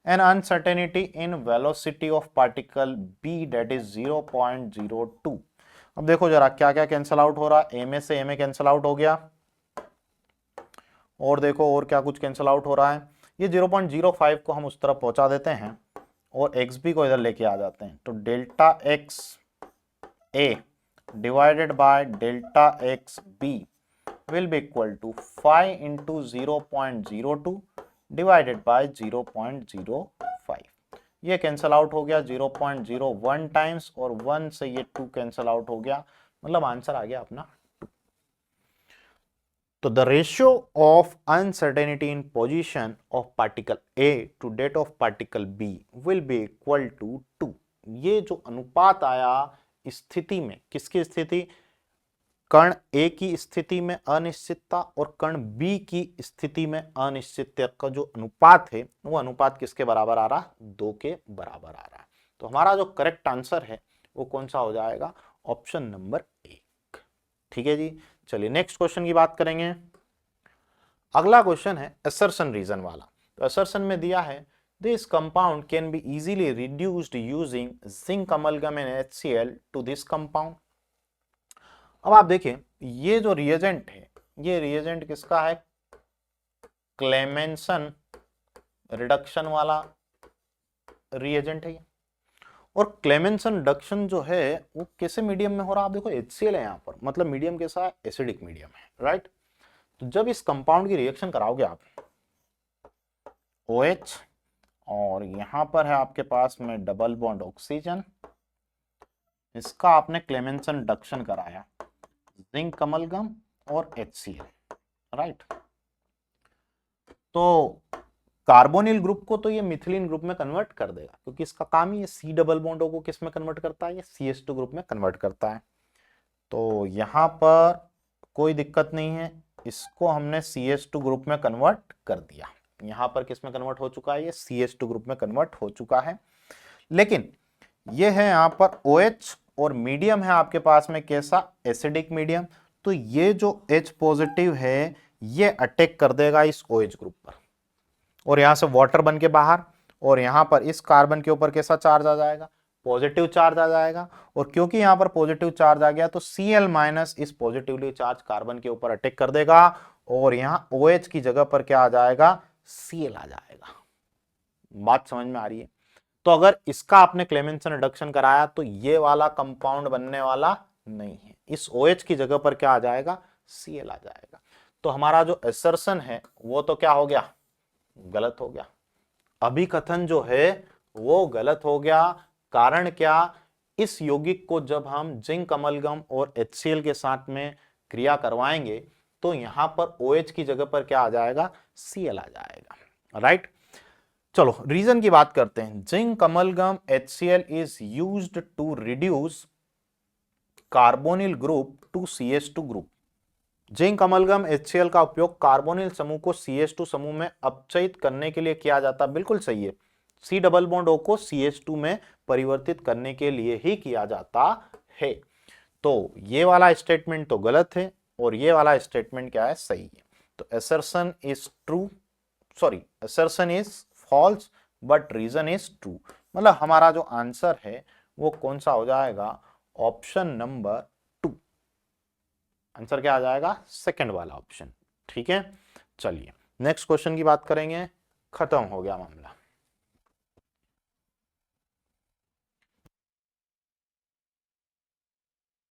and uncertainty in velocity of particle B that is 0.02। अब देखो जरा क्या क्या कैंसल आउट हो रहा है, एम ए से M A cancel out हो गया, और देखो और क्या कुछ कैंसल आउट हो रहा है। ये 0.05 को हम उस तरफ पहुंचा देते हैं और एक्स बी को इधर लेके आ जाते हैं, तो delta X A divided by delta X B will be equal to 5 into 0.02 divided by 0.05। ये कैंसल आउट हो गया 0.01 टाइम्स और 1 से ये 2 कैंसल आउट हो गया, मतलब आंसर आ गया अपना 2। तो the ratio of uncertainty in position of particle A to that of particle B will be equal to 2। ये जो अनुपात आया स्थिति में, किसकी स्थिति, कण ए की स्थिति में अनिश्चितता और कण बी की स्थिति में अनिश्चितता का जो अनुपात है वो अनुपात किसके बराबर आ रहा? 2 के बराबर आ रहा है। तो हमारा जो करेक्ट आंसर है वो कौन सा हो जाएगा? Option number 1। ठीक है जी, चलिए नेक्स्ट क्वेश्चन की बात करेंगे। अगला क्वेश्चन है असर्शन रीजन वाला। तो असर्शन में दिया है this compound can be easily reduced using zinc amalgam and HCl to this compound. अब आप देखें ये जो रिएजेंट है, ये रिएजेंट किसका है? क्लेमेंसन रिडक्शन वाला रिएजेंट है। और क्लेमेंसन रिडक्शन जो है वो कैसे मीडियम में हो रहा है? आप देखो HCl है यहाँ पर, मतलब मीडियम कैसा है? एसिडिक मीडियम है, राइट। तो जब इस कंपाउंड की रिएक्शन कराओगे आप OH और यहां पर है आपके पास में डबल बॉन्ड ऑक्सीजन, इसका आपने क्लेमेंसन रिडक्शन कराया जिंक अमलगम और HCl, राइट। तो कार्बोनिल ग्रुप को तो ये मिथिलीन ग्रुप में कन्वर्ट कर देगा, क्योंकि इसका काम ही ये C डबल बॉन्डों को किस में कन्वर्ट करता है? ये CH2 ग्रुप में कन्वर्ट करता है। तो यहां पर कोई दिक्कत नहीं है, इसको हमने CH2 ग्रुप में कन्वर्ट कर दिया। यहां पर किस में कन्वर्ट हो चुका है? ये CH2 ग्रुप में कन्वर्ट हो चुका है। लेकिन ये है यहां पर OH और मीडियम है आपके पास में कैसा? Acidic medium. तो ये जो H पॉजिटिव है ये अटैक कर देगा इस OH ग्रुप पर और यहां से वाटर बन के बाहर, और यहां पर इस कार्बन के ऊपर कैसा चार्ज आ जाएगा? पॉजिटिव चार्ज आ जाएगा। और क्योंकि यहां पर पॉजिटिव चार्ज आ गया तो Cl- इस पॉजिटिवली चार्ज कार्बन के ऊपर अटैक कर देगा और यहां OH की जगह पर क्या आ जाएगा? Cl आ जाएगा। बात समझ में आ रही है? तो अगर इसका आपने क्लेमेंसन रिडक्शन कराया तो ये वाला कंपाउंड बनने वाला नहीं है, इस OH की जगह पर क्या आ जाएगा? Cl आ जाएगा। तो हमारा जो असर्शन है वो तो क्या हो गया? गलत हो गया। अभिकथन जो है वो गलत हो गया। कारण क्या? इस यौगिक को जब हम जिंक अमलगम और HCl के साथ में क्रिया करवाएंगे तो यहां पर OH की जगह पर क्या आ जाएगा? Cl आ जाएगा, राइट। चलो रीजन की बात करते हैं। Zinc amalgam HCl is used to reduce carbonyl group to CH2 group. Zinc amalgam HCl का उपयोग कार्बोनिल समूह को CH2 समूह में अपचयित करने के लिए किया जाता है। बिल्कुल सही है, C डबल बॉन्ड O को CH2 में परिवर्तित करने के लिए ही किया जाता है। तो ये वाला स्टेटमेंट तो गलत है और ये वाला स्टेटमेंट क्या है? सही है। तो assertion is true, sorry assertion is false but reason is true. मतलब हमारा जो आंसर है वो कौन सा हो जाएगा? Option number 2। आंसर क्या आ जाएगा? सेकंड वाला ऑप्शन। ठीक है, चलिए नेक्स्ट क्वेश्चन की बात करेंगे। खत्म हो गया मामला।